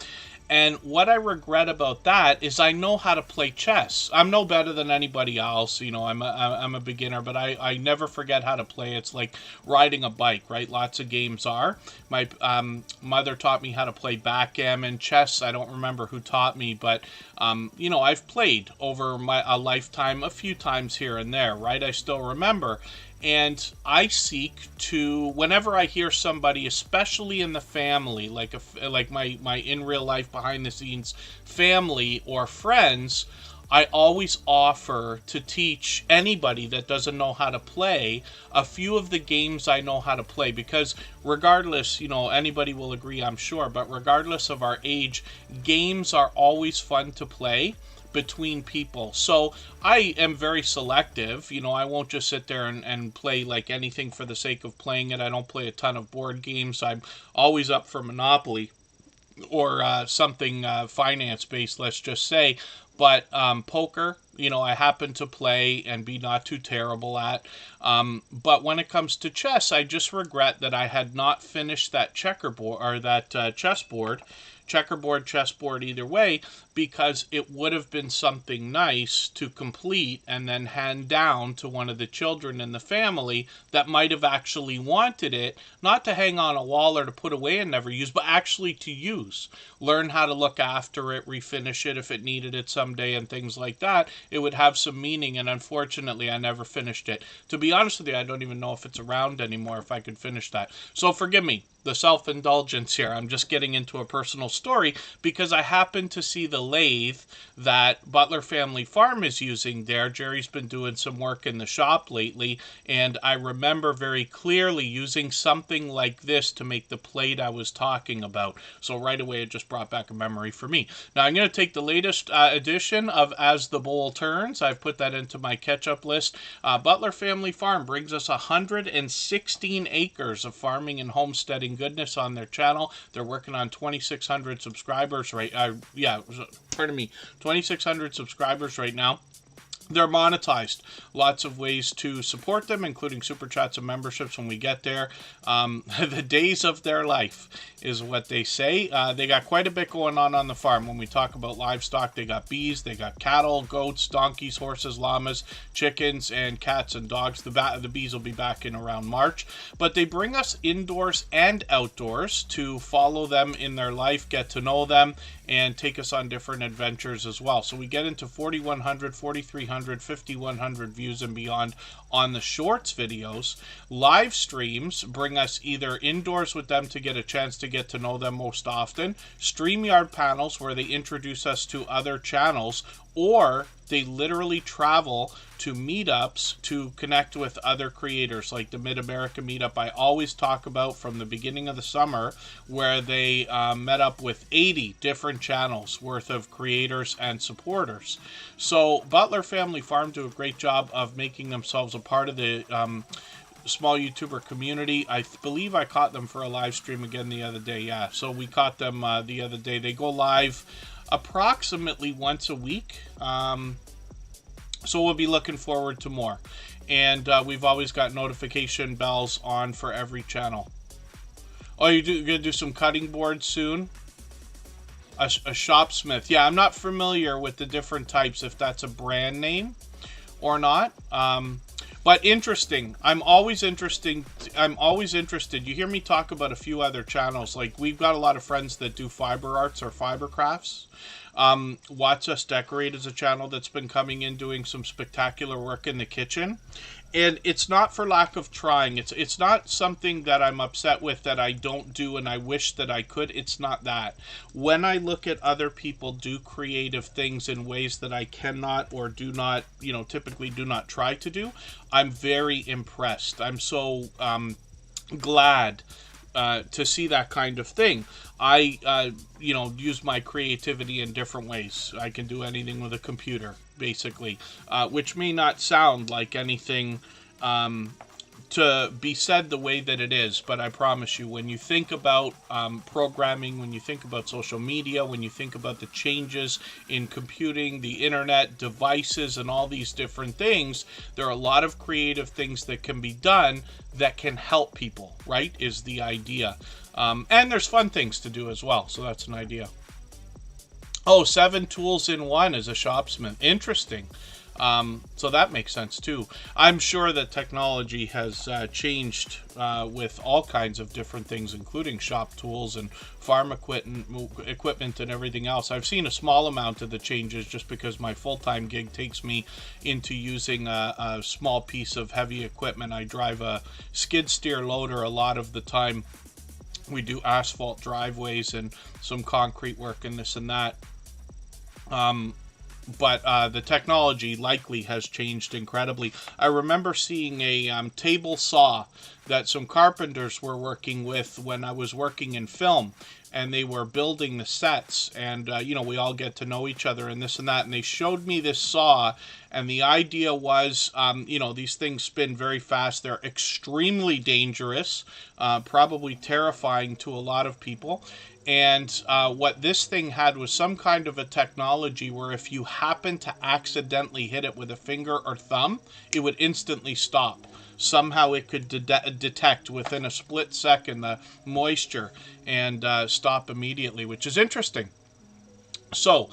Speaker 1: And what I regret about that is I know how to play chess. I'm no better than anybody else. I'm a beginner, but I never forget how to play. It's like riding a bike, right? Lots of games are. My mother taught me how to play backgammon. Chess, I don't remember who taught me, but, I've played over a lifetime a few times here and there, right? I still remember. And I seek to, whenever I hear somebody, especially in the family, like my in real life behind the scenes family or friends, I always offer to teach anybody that doesn't know how to play a few of the games I know how to play, because regardless, anybody will agree, I'm sure, but regardless of our age, games are always fun to play between people. So I am very selective. I won't just sit there and play like anything for the sake of playing it. I don't play a ton of board games. I'm always up for Monopoly or something finance based, let's just say. But poker, I happen to play and be not too terrible at. But when it comes to chess, I just regret that I had not finished that checkerboard or that chessboard. Checkerboard, chessboard, either way, because it would have been something nice to complete and then hand down to one of the children in the family that might have actually wanted it, not to hang on a wall or to put away and never use, but actually to use. Learn how to look after it, refinish it if it needed it someday and things like that. It would have some meaning, and unfortunately I never finished it. To be honest with you, I don't even know if it's around anymore, if I could finish that. So forgive me. the self-indulgence here. I'm just getting into a personal story because I happened to see the lathe that Butler Family Farm is using there. Jerry's been doing some work in the shop lately, and I remember very clearly using something like this to make the plate I was talking about. So right away, it just brought back a memory for me. Now I'm going to take the latest edition of As the Bowl Turns. I've put that into my catch-up list. Butler Family Farm brings us 116 acres of farming and homesteading goodness on their channel. They're working on 2,600 subscribers right 2,600 subscribers right now. They're monetized. Lots of ways to support them, including super chats and memberships when we get there. The days of their life is what they say. They got quite a bit going on the farm. When we talk about livestock, they got bees, they got cattle, goats, donkeys, horses, llamas, chickens, and cats and dogs. The bees will be back in around March. But they bring us indoors and outdoors to follow them in their life, get to know them, and take us on different adventures as well. So we get into 4,100, 4,300, 5,100 views and beyond on the shorts videos. Live streams bring us either indoors with them to get a chance to get to know them most often, StreamYard panels where they introduce us to other channels, or they literally travel to meetups to connect with other creators, like the Mid-America meetup I always talk about from the beginning of the summer, where they met up with 80 different channels worth of creators and supporters. So Butler Family Farm do a great job of making themselves a part of the small YouTuber community. I believe I caught them for a live stream again the other day. Yeah, so we caught them the other day. They go live approximately once a week. So we'll be looking forward to more. And we've always got notification bells on for every channel. Oh, you're going to do some cutting boards soon? A shopsmith. Yeah, I'm not familiar with the different types, if that's a brand name or not. But interesting. I'm always interested. You hear me talk about a few other channels. Like, we've got a lot of friends that do fiber arts or fiber crafts. Watch Us Decorate is a channel that's been coming in doing some spectacular work in the kitchen. And it's not for lack of trying. It's not something that I'm upset with that I don't do and I wish that I could. It's not that. When I look at other people do creative things in ways that I cannot or do not, typically do not try to do, I'm very impressed. I'm so glad to see that kind of thing. I, use my creativity in different ways. I can do anything with a computer, basically, which may not sound like anything to be said the way that it is, but I promise you, when you think about programming, when you think about social media, when you think about the changes in computing, the internet, devices, and all these different things, there are a lot of creative things that can be done that can help people, right, is the idea. And there's fun things to do as well, so that's an idea. Oh, 7 tools in one as a shopsmith. Interesting. So that makes sense too. I'm sure that technology has changed with all kinds of different things, including shop tools and farm equipment and everything else. I've seen a small amount of the changes just because my full-time gig takes me into using a small piece of heavy equipment. I drive a skid steer loader a lot of the time. We do asphalt driveways and some concrete work and this and that. But the technology likely has changed incredibly. I remember seeing a table saw that some carpenters were working with when I was working in film, and they were building the sets, and we all get to know each other and this and that, and they showed me this saw, and the idea was, these things spin very fast. They're extremely dangerous, probably terrifying to a lot of people. And what this thing had was some kind of a technology where if you happen to accidentally hit it with a finger or thumb, it would instantly stop. Somehow it could detect within a split second the moisture and stop immediately, which is interesting. So,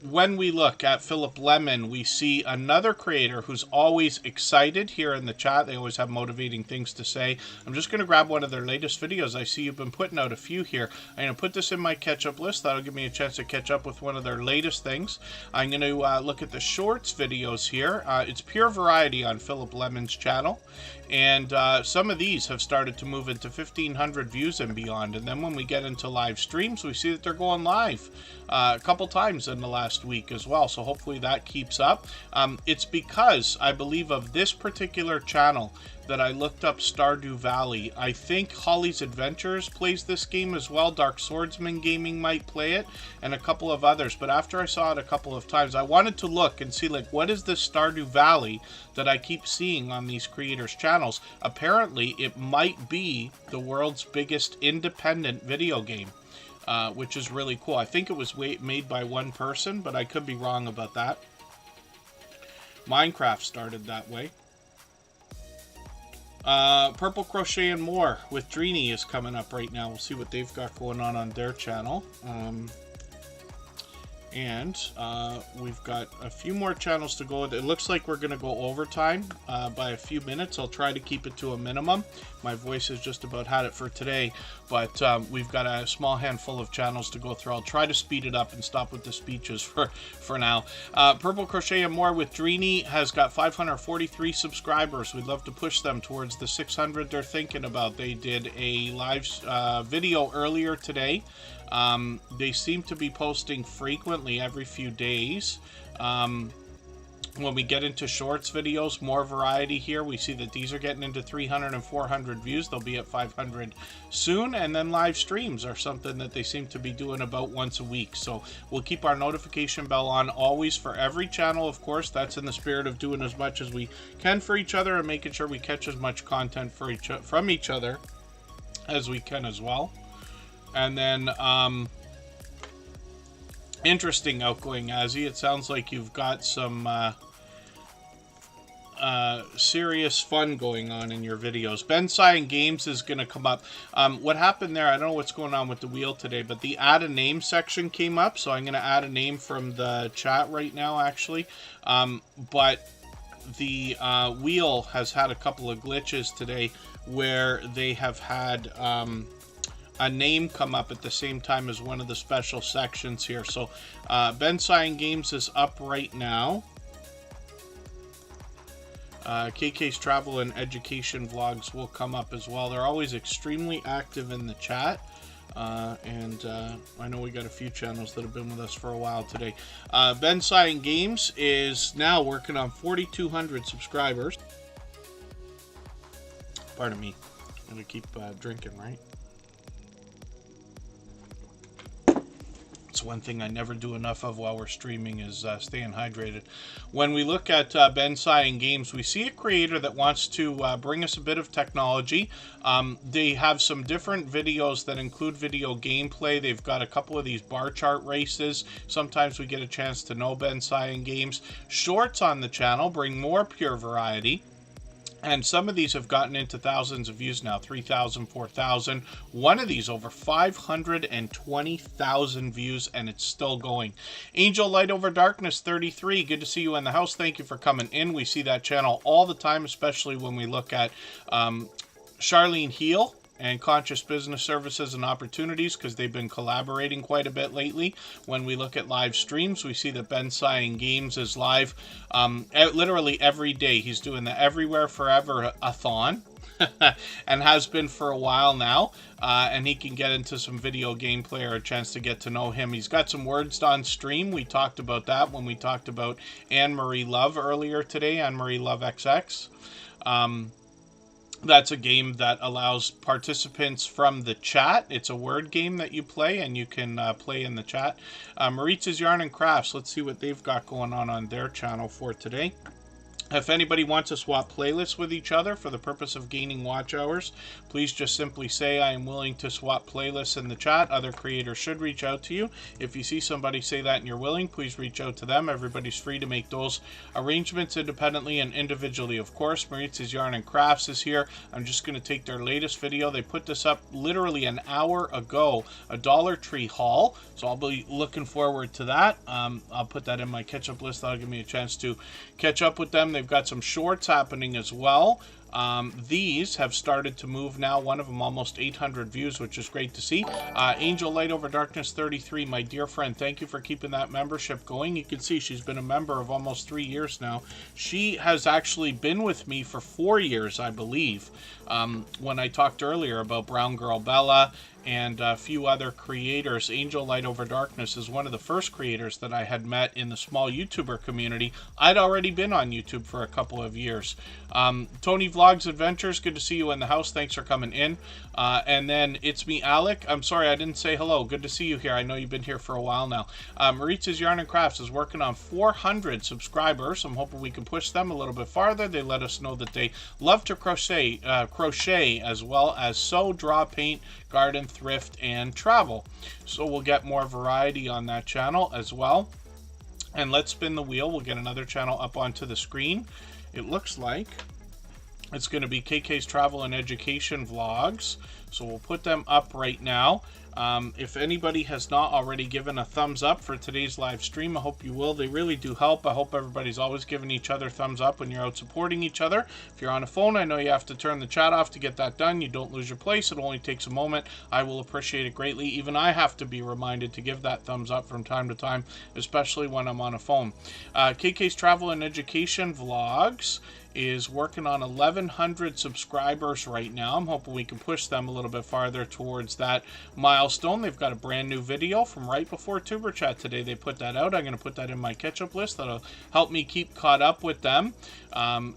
Speaker 1: when we look at Philip Lemon, we see another creator who's always excited here in the chat. They always have motivating things to say. I'm just going to grab one of their latest videos. I see you've been putting out a few here. I'm going to put this in my catch-up list. That'll give me a chance to catch up with one of their latest things. I'm going to look at the shorts videos here. It's pure variety on Philip Lemon's channel. And some of these have started to move into 1,500 views and beyond. And then when we get into live streams, we see that they're going live a couple times in the last week as well. So hopefully that keeps up. It's because I believe of this particular channel that I looked up Stardew Valley. I think Holly's Adventures plays this game as well. Dark Swordsman Gaming might play it, and a couple of others. But after I saw it a couple of times, I wanted to look and see, like, what is this Stardew Valley that I keep seeing on these creators' channels? Apparently, it might be the world's biggest independent video game, which is really cool. I think it was made by one person, but I could be wrong about that. Minecraft started that way. Purple Crochet and More with Drini is coming up right now. We'll see what they've got going on their channel. And we've got a few more channels to go. It looks like we're going to go overtime by a few minutes. I'll try to keep it to a minimum. My voice has just about had it for today, but we've got a small handful of channels to go through. I'll try to speed it up and stop with the speeches for now. Purple Crochet and More with Drini has got 543 subscribers. We'd love to push them towards the 600 they're thinking about. They did a live video earlier today. They seem to be posting frequently every few days. When we get into shorts videos, more variety here. We see that these are getting into 300 and 400 views. They'll be at 500 soon. And then live streams are something that they seem to be doing about once a week. So we'll keep our notification bell on always for every channel, of course. That's in the spirit of doing as much as we can for each other and making sure we catch as much content from each other as we can as well. And then, interesting outgoing Azzy. It sounds like you've got some serious fun going on in your videos. Ben Cyan Games is going to come up. What happened there, I don't know what's going on with the wheel today, but the add a name section came up, so I'm going to add a name from the chat right now, actually. But the wheel has had a couple of glitches today where they have had a name come up at the same time as one of the special sections here. So Ben Cyan Games is up right now. KK's travel and education vlogs will come up as well. They're always extremely active in the chat. And I know we got a few channels that have been with us for a while today. Ben Cyan Games is now working on 4,200 subscribers. Pardon me. I'm going to keep drinking, right? It's one thing I never do enough of while we're streaming is staying hydrated. When we look at Ben Cyan Games, we see a creator that wants to bring us a bit of technology. They have some different videos that include video gameplay. They've got a couple of these bar chart races. Sometimes we get a chance to know Ben Cyan Games. Shorts on the channel bring more pure variety. And some of these have gotten into thousands of views now, 3,000, 4,000. One of these over 520,000 views, and it's still going. Angel Light Over Darkness 33, good to see you in the house. Thank you for coming in. We see that channel all the time, especially when we look at Charlene Heal and Conscious Business Services and Opportunities, because they've been collaborating quite a bit lately. When we look at live streams, we see that Ben Cyan Games is live literally every day. He's doing the Everywhere Forever-a-thon and has been for a while now. And he can get into some video gameplay or a chance to get to know him. He's got some words on stream. We talked about that when we talked about Anne-Marie Love earlier today, Anne-Marie Love XX. That's a game that allows participants from the chat. It's a word game that you play, and you can play in the chat. Maritz's Yarn and Crafts, let's see what they've got going on their channel for today. If anybody wants to swap playlists with each other for the purpose of gaining watch hours, please just simply say I am willing to swap playlists in the chat. Other creators should reach out to you. If you see somebody say that and you're willing, please reach out to them. Everybody's free to make those arrangements independently and individually, of course. Maritz's Yarn and Crafts is here. I'm just going to take their latest video. They put this up literally an hour ago, a Dollar Tree haul. So I'll be looking forward to that. I'll put that in my catch-up list. That'll give me a chance to catch up with them. They've got some shorts happening as well. These have started to move now. One of them almost 800 views, which is great to see. Angel Light Over Darkness 33, my dear friend, thank you for keeping that membership going. You can see she's been a member of almost 3 years now. She has actually been with me for 4 years, I believe. When I talked earlier about Brown Girl Bella and a few other creators, Angel Light Over Darkness is one of the first creators that I had met in the small YouTuber community. I'd already been on YouTube for a couple of years. Tony Vlogs Adventures, good to see you in the house. Thanks for coming in. And then it's me, Alec. I'm sorry I didn't say hello. Good to see you here. I know you've been here for a while now. Maritz's Yarn and Crafts is working on 400 subscribers. I'm hoping we can push them a little bit farther. They let us know that they love to crochet as well as sew, draw, paint, garden, thrift, and travel. So we'll get more variety on that channel as well. And let's spin the wheel. We'll get another channel up onto the screen. It looks like it's going to be KK's Travel and Education Vlogs. So we'll put them up right now. If anybody has not already given a thumbs up for today's live stream, I hope you will. They really do help. I hope everybody's always giving each other thumbs up when you're out supporting each other. If you're on a phone, I know you have to turn the chat off to get that done. You don't lose your place. It only takes a moment. I will appreciate it greatly. Even I have to be reminded to give that thumbs up from time to time, especially when I'm on a phone. KK's Travel and Education Vlogs is working on 1,100 subscribers right now. I'm hoping we can push them a little bit farther towards that milestone. They've got a brand new video from right before Tuber Chat today. They put that out. I'm going to put that in my catch-up list. That'll help me keep caught up with them.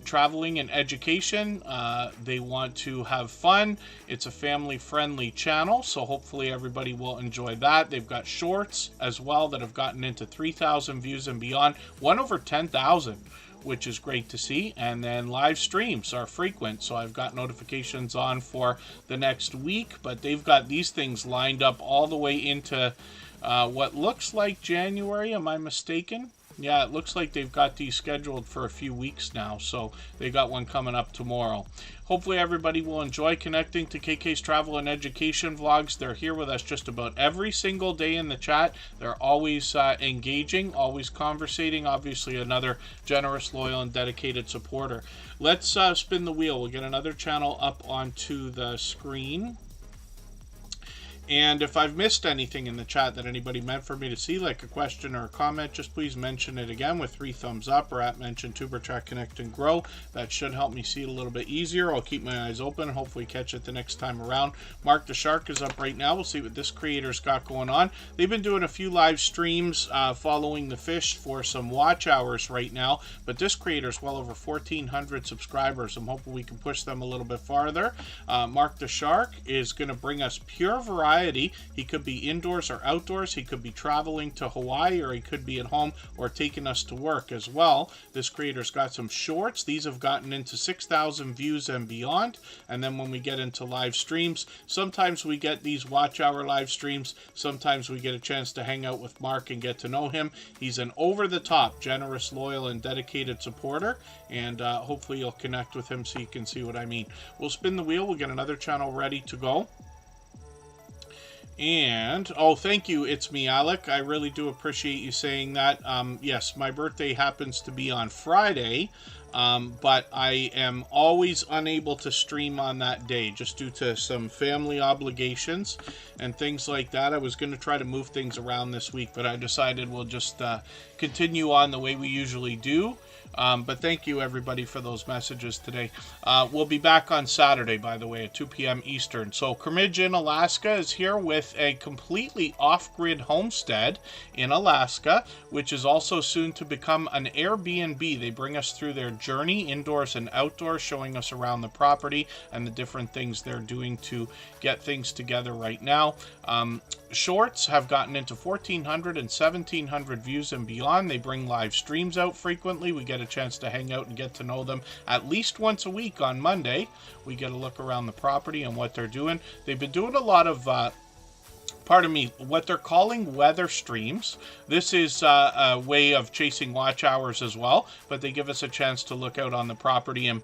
Speaker 1: Traveling and education. They want to have fun. It's a family-friendly channel, so hopefully everybody will enjoy that. They've got shorts as well that have gotten into 3,000 views and beyond. One over 10,000. Which is great to see. And then live streams are frequent, so I've got notifications on for the next week, but they've got these things lined up all the way into what looks like January. Am I mistaken? Yeah, it looks like they've got these scheduled for a few weeks now, so they got one coming up tomorrow. Hopefully everybody will enjoy connecting to KK's Travel and Education Vlogs. They're here with us just about every single day in the chat. They're always engaging, always conversating. Obviously another generous, loyal, and dedicated supporter. Let's spin the wheel. We'll get another channel up onto the screen. And if I've missed anything in the chat that anybody meant for me to see, like a question or a comment, just please mention it again with 3 thumbs up or at mention TuberChat Connect and Grow. That should help me see it a little bit easier. I'll keep my eyes open and hopefully catch it the next time around. Mark the Shark is up right now. We'll see what this creator's got going on. They've been doing a few live streams following the fish for some watch hours right now, but this creator's well over 1,400 subscribers. I'm hoping we can push them a little bit farther. Mark the Shark is going to bring us pure variety. He could be indoors or outdoors. He could be traveling to Hawaii, or he could be at home or taking us to work as well. This creator's got some shorts. These have gotten into 6,000 views and beyond. And then when we get into live streams, sometimes we get these watch hour live streams. Sometimes we get a chance to hang out with Mark and get to know him. He's an over-the-top, generous, loyal, and dedicated supporter. And hopefully you'll connect with him so you can see what I mean. We'll spin the wheel. We'll get another channel ready to go. And, oh, thank you, it's me, Alec. I really do appreciate you saying that. Yes, my birthday happens to be on Friday, but I am always unable to stream on that day, just due to some family obligations and things like that. I was going to try to move things around this week, but I decided we'll just continue on the way we usually do. But thank you, everybody, for those messages today. We'll be back on Saturday, by the way, at 2 p.m. Eastern. So Kermidge, Alaska is here with a completely off-grid homestead in Alaska, which is also soon to become an Airbnb. They bring us through their journey, indoors and outdoors, showing us around the property and the different things they're doing to get things together right now. Shorts have gotten into 1,400 and 1,700 views and beyond. They bring live streams out frequently. We get get a chance to hang out and get to know them at least once a week. On Monday, we get a look around the property and what they're doing. They've been doing a lot of what they're calling weather streams. This is a way of chasing watch hours as well, but they give us a chance to look out on the property. And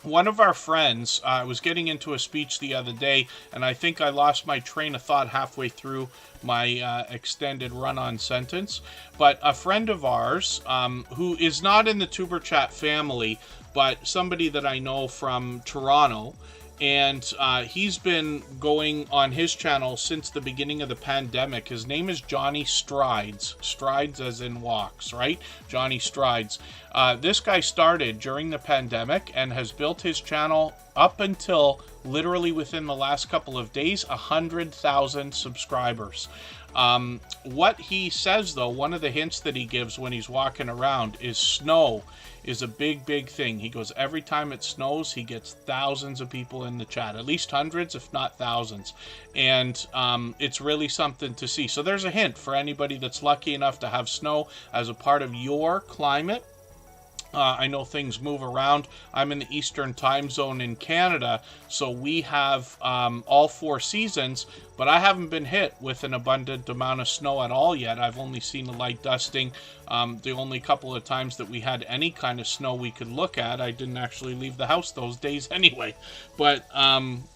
Speaker 1: one of our friends was getting into a speech the other day, and I think I lost my train of thought halfway through my extended run-on sentence. But a friend of ours, who is not in the Tuber Chat family, but somebody that I know from Toronto, and he's been going on his channel since the beginning of the pandemic. His name is Johnny Strides. Strides as in walks, right? Johnny Strides. This guy started during the pandemic and has built his channel up until literally within the last couple of days, 100,000 subscribers. What he says, though, one of the hints that he gives when he's walking around is snow is a big thing. He goes, every time it snows, he gets thousands of people in the chat, at least hundreds, if not thousands. And it's really something to see. So there's a hint for anybody that's lucky enough to have snow as a part of your climate. I know things move around. I'm in the Eastern time zone in Canada, so we have all 4 seasons, but I haven't been hit with an abundant amount of snow at all yet. I've only seen a light dusting. The only couple of times that we had any kind of snow we could look at, I didn't actually leave the house those days anyway. But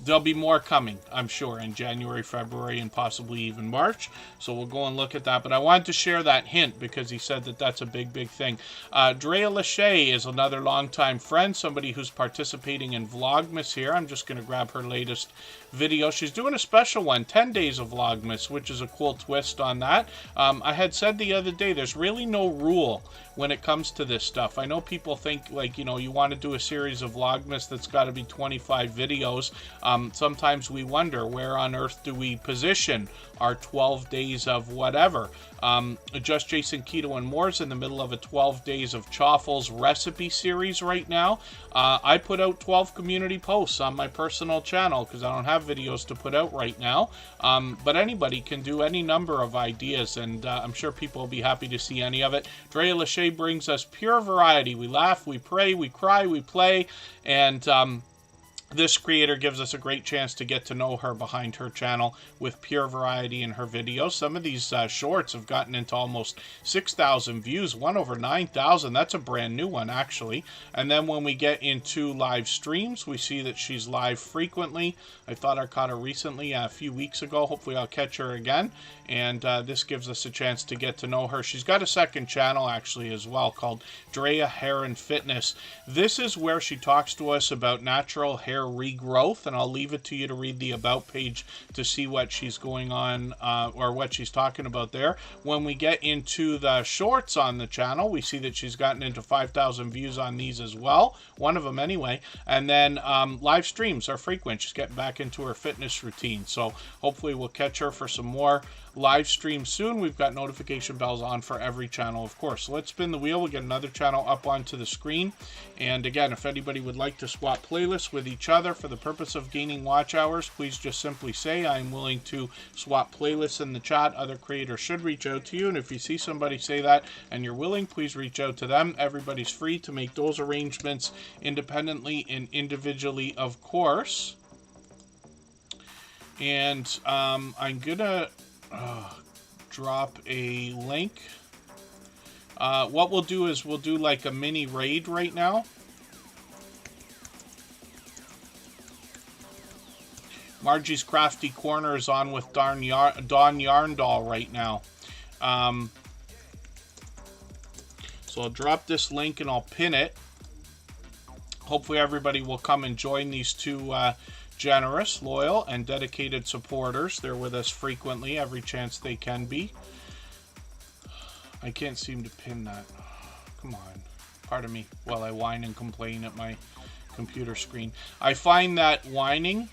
Speaker 1: there'll be more coming, I'm sure, in January, February, and possibly even March. So we'll go and look at that. But I wanted to share that hint because he said that that's a big thing. Drea Lachey is another longtime friend, somebody who's participating in Vlogmas here. I'm just going to grab her latest video. She's doing a special one, 10 days of Vlogmas, which is a cool twist on that. I had said the other day, there's really no rule when it comes to this stuff. I know people think, like, you know, you want to do a series of Vlogmas that's got to be 25 videos. Sometimes we wonder, where on earth do we position our 12 days of whatever? Just Jason Keto and Moore's in the middle of a 12 days of Chaffles recipe series right now. I put out 12 community posts on my personal channel because I don't have videos to put out right now. But anybody can do any number of ideas, and I'm sure people will be happy to see any of it. Drea Lachey brings us pure variety. We laugh, we pray, we cry, we play, and this creator gives us a great chance to get to know her behind her channel with pure variety in her videos. Some of these shorts have gotten into almost 6,000 views, one over 9,000. That's a brand new one, actually. And then when we get into live streams, we see that she's live frequently. I thought I caught her recently, a few weeks ago. Hopefully I'll catch her again. And this gives us a chance to get to know her. She's got a second channel, actually, as well, called Drea Hair and Fitness. This is where she talks to us about natural hair regrowth, and I'll leave it to you to read the about page to see what she's going on or what she's talking about there. When we get into the shorts on the channel, we see that she's gotten into 5,000 views on these as well, one of them anyway. And then live streams are frequent. She's getting back into her fitness routine, so hopefully we'll catch her for some more live stream soon. We've got notification bells on for every channel, of course. So let's spin the wheel. We'll get another channel up onto the screen. And again, if anybody would like to swap playlists with each other for the purpose of gaining watch hours, please just simply say, I'm willing to swap playlists in the chat. Other creators should reach out to you. And if you see somebody say that and you're willing, please reach out to them. Everybody's free to make those arrangements independently and individually, of course. And I'm gonna drop a link. What we'll do is we'll do like a mini raid right now. Margie's Crafty Corner is on with Dawn Yarndahl right now. So I'll drop this link and I'll pin it. Hopefully everybody will come and join these two generous, loyal, and dedicated supporters. They're with us frequently, every chance they can be. I can't seem to pin that. Come on. Pardon me while I whine and complain at my computer screen. I find that whining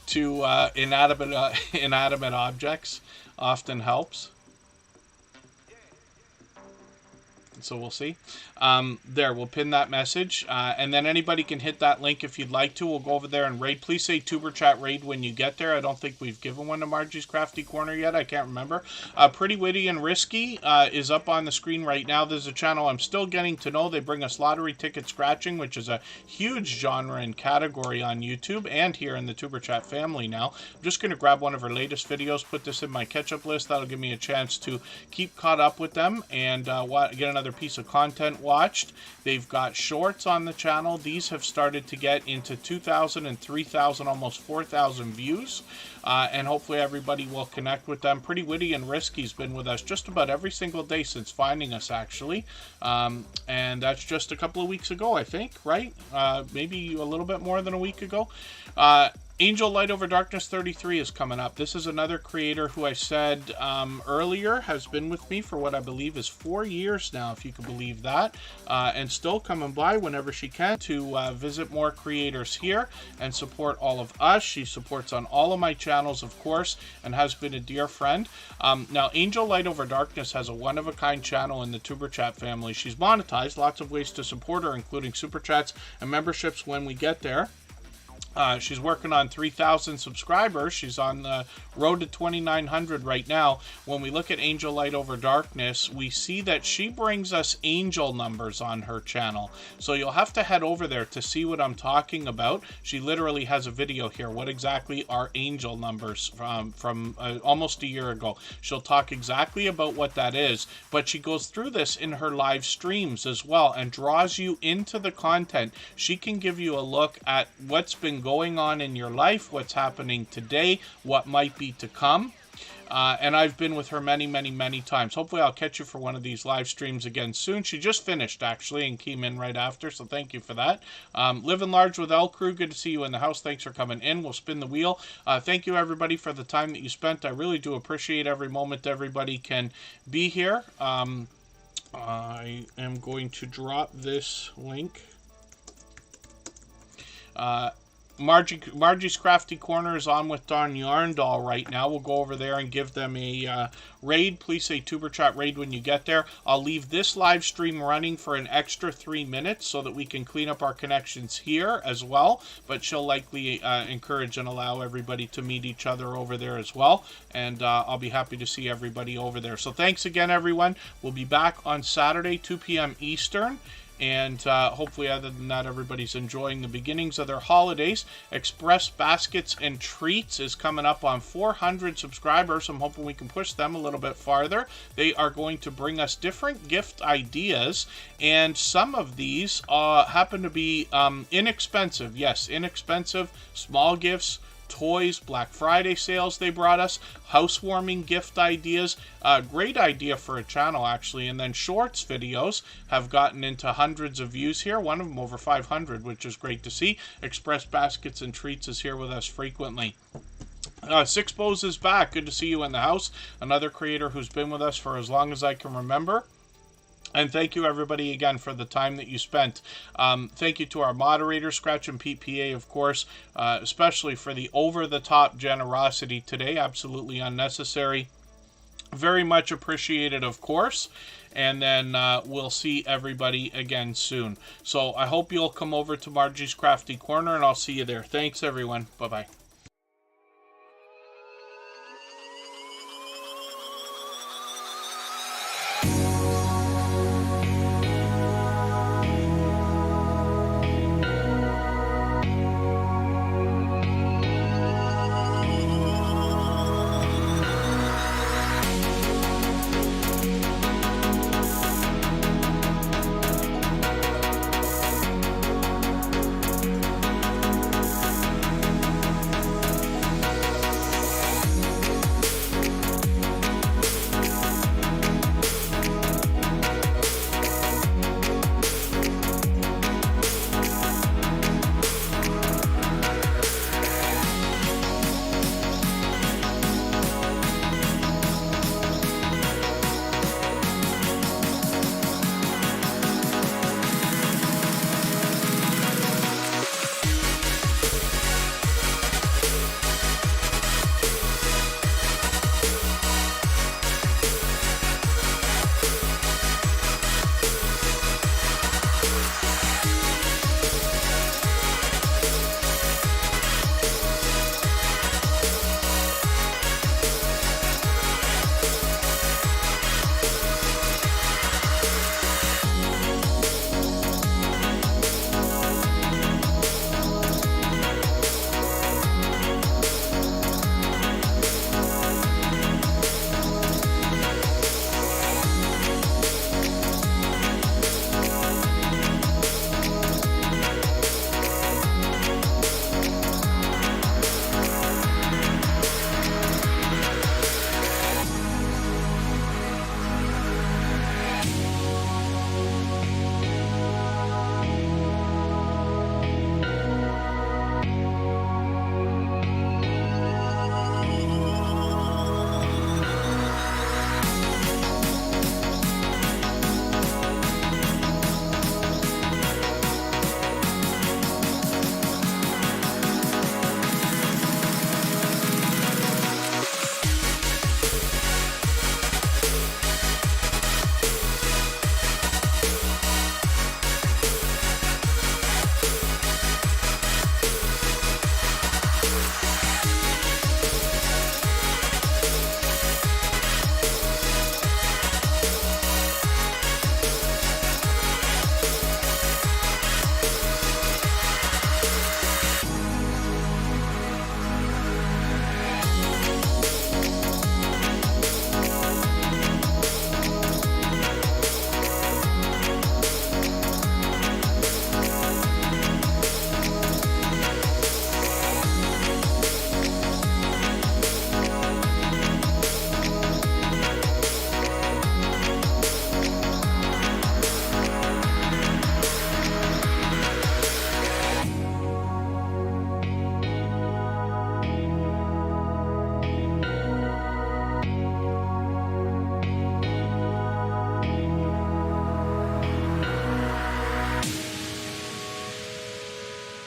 Speaker 1: to inanimate objects often helps. So we'll see. There, we'll pin that message. And then anybody can hit that link if you'd like to. We'll go over there and raid. Please say Tuber Chat raid when you get there. I don't think we've given one to Margie's Crafty Corner yet. I can't remember. Pretty Witty and Risky is up on the screen right now. There's a channel I'm still getting to know. They bring us lottery ticket scratching, which is a huge genre and category on YouTube and here in the Tuber Chat family now. I'm just going to grab one of her latest videos, put this in my catch-up list. That'll give me a chance to keep caught up with them and get another piece of content watched. They've got shorts on the channel. These have started to get into 2,000 and 3,000, almost 4,000 views. And hopefully everybody will connect with them. Pretty Witty and Risky's been with us just about every single day since finding us, actually. And that's just a couple of weeks ago, I think, right? Maybe a little bit more than a week ago. Angel Light Over Darkness 33 is coming up. This is another creator who I said earlier has been with me for what I believe is 4 years now, if you can believe that, and still coming by whenever she can to visit more creators here and support all of us. She supports on all of my channels, of course, and has been a dear friend. Now, Angel Light Over Darkness has a one-of-a-kind channel in the Tuber Chat family. She's monetized, lots of ways to support her, including super chats and memberships when we get there. She's working on 3,000 subscribers. She's on the road to 2,900 right now. When we look at Angel Light Over Darkness, we see that she brings us angel numbers on her channel. So you'll have to head over there to see what I'm talking about. She literally has a video here. What exactly are angel numbers from almost a year ago? She'll talk exactly about what that is, but she goes through this in her live streams as well and draws you into the content. She can give you a look at what's been going on in your life, what's happening today, what might be to come. And I've been with her many, many, many times. Hopefully I'll catch you for one of these live streams again soon. She just finished, actually, and came in right after, so thank you for that. Living Large with L Crew, good to see you in the house. Thanks for coming in. We'll spin the wheel. Thank you, everybody, for the time that you spent. I really do appreciate every moment everybody can be here. I am going to drop this link. Margie's Crafty Corner is on with Don Yarndall right now. We'll go over there and give them a raid. Please say Tuber Chat raid when you get there. I'll leave this live stream running for an extra 3 minutes so that we can clean up our connections here as well. But she'll likely encourage and allow everybody to meet each other over there as well. And I'll be happy to see everybody over there. So thanks again, everyone. We'll be back on Saturday, 2 p.m. Eastern. And hopefully, other than that, everybody's enjoying the beginnings of their holidays. Express Baskets and Treats is coming up on 400 subscribers. I'm hoping we can push them a little bit farther. They are going to bring us different gift ideas, and some of these happen to be inexpensive. Yes, inexpensive, small gifts, toys, Black Friday sales they brought us, housewarming gift ideas. Great idea for a channel, actually. And then shorts videos have gotten into hundreds of views here. One of them over 500, which is great to see. Express Baskets and Treats is here with us frequently. Six Bows is back. Good to see you in the house. Another creator who's been with us for as long as I can remember. And thank you, everybody, again, for the time that you spent. Thank you to our moderators, Scratch and Pete PA, of course, especially for the over-the-top generosity today. Absolutely unnecessary. Very much appreciated, of course. And then we'll see everybody again soon. So I hope you'll come over to Margie's Crafty Corner, and I'll see you there. Thanks, everyone. Bye-bye.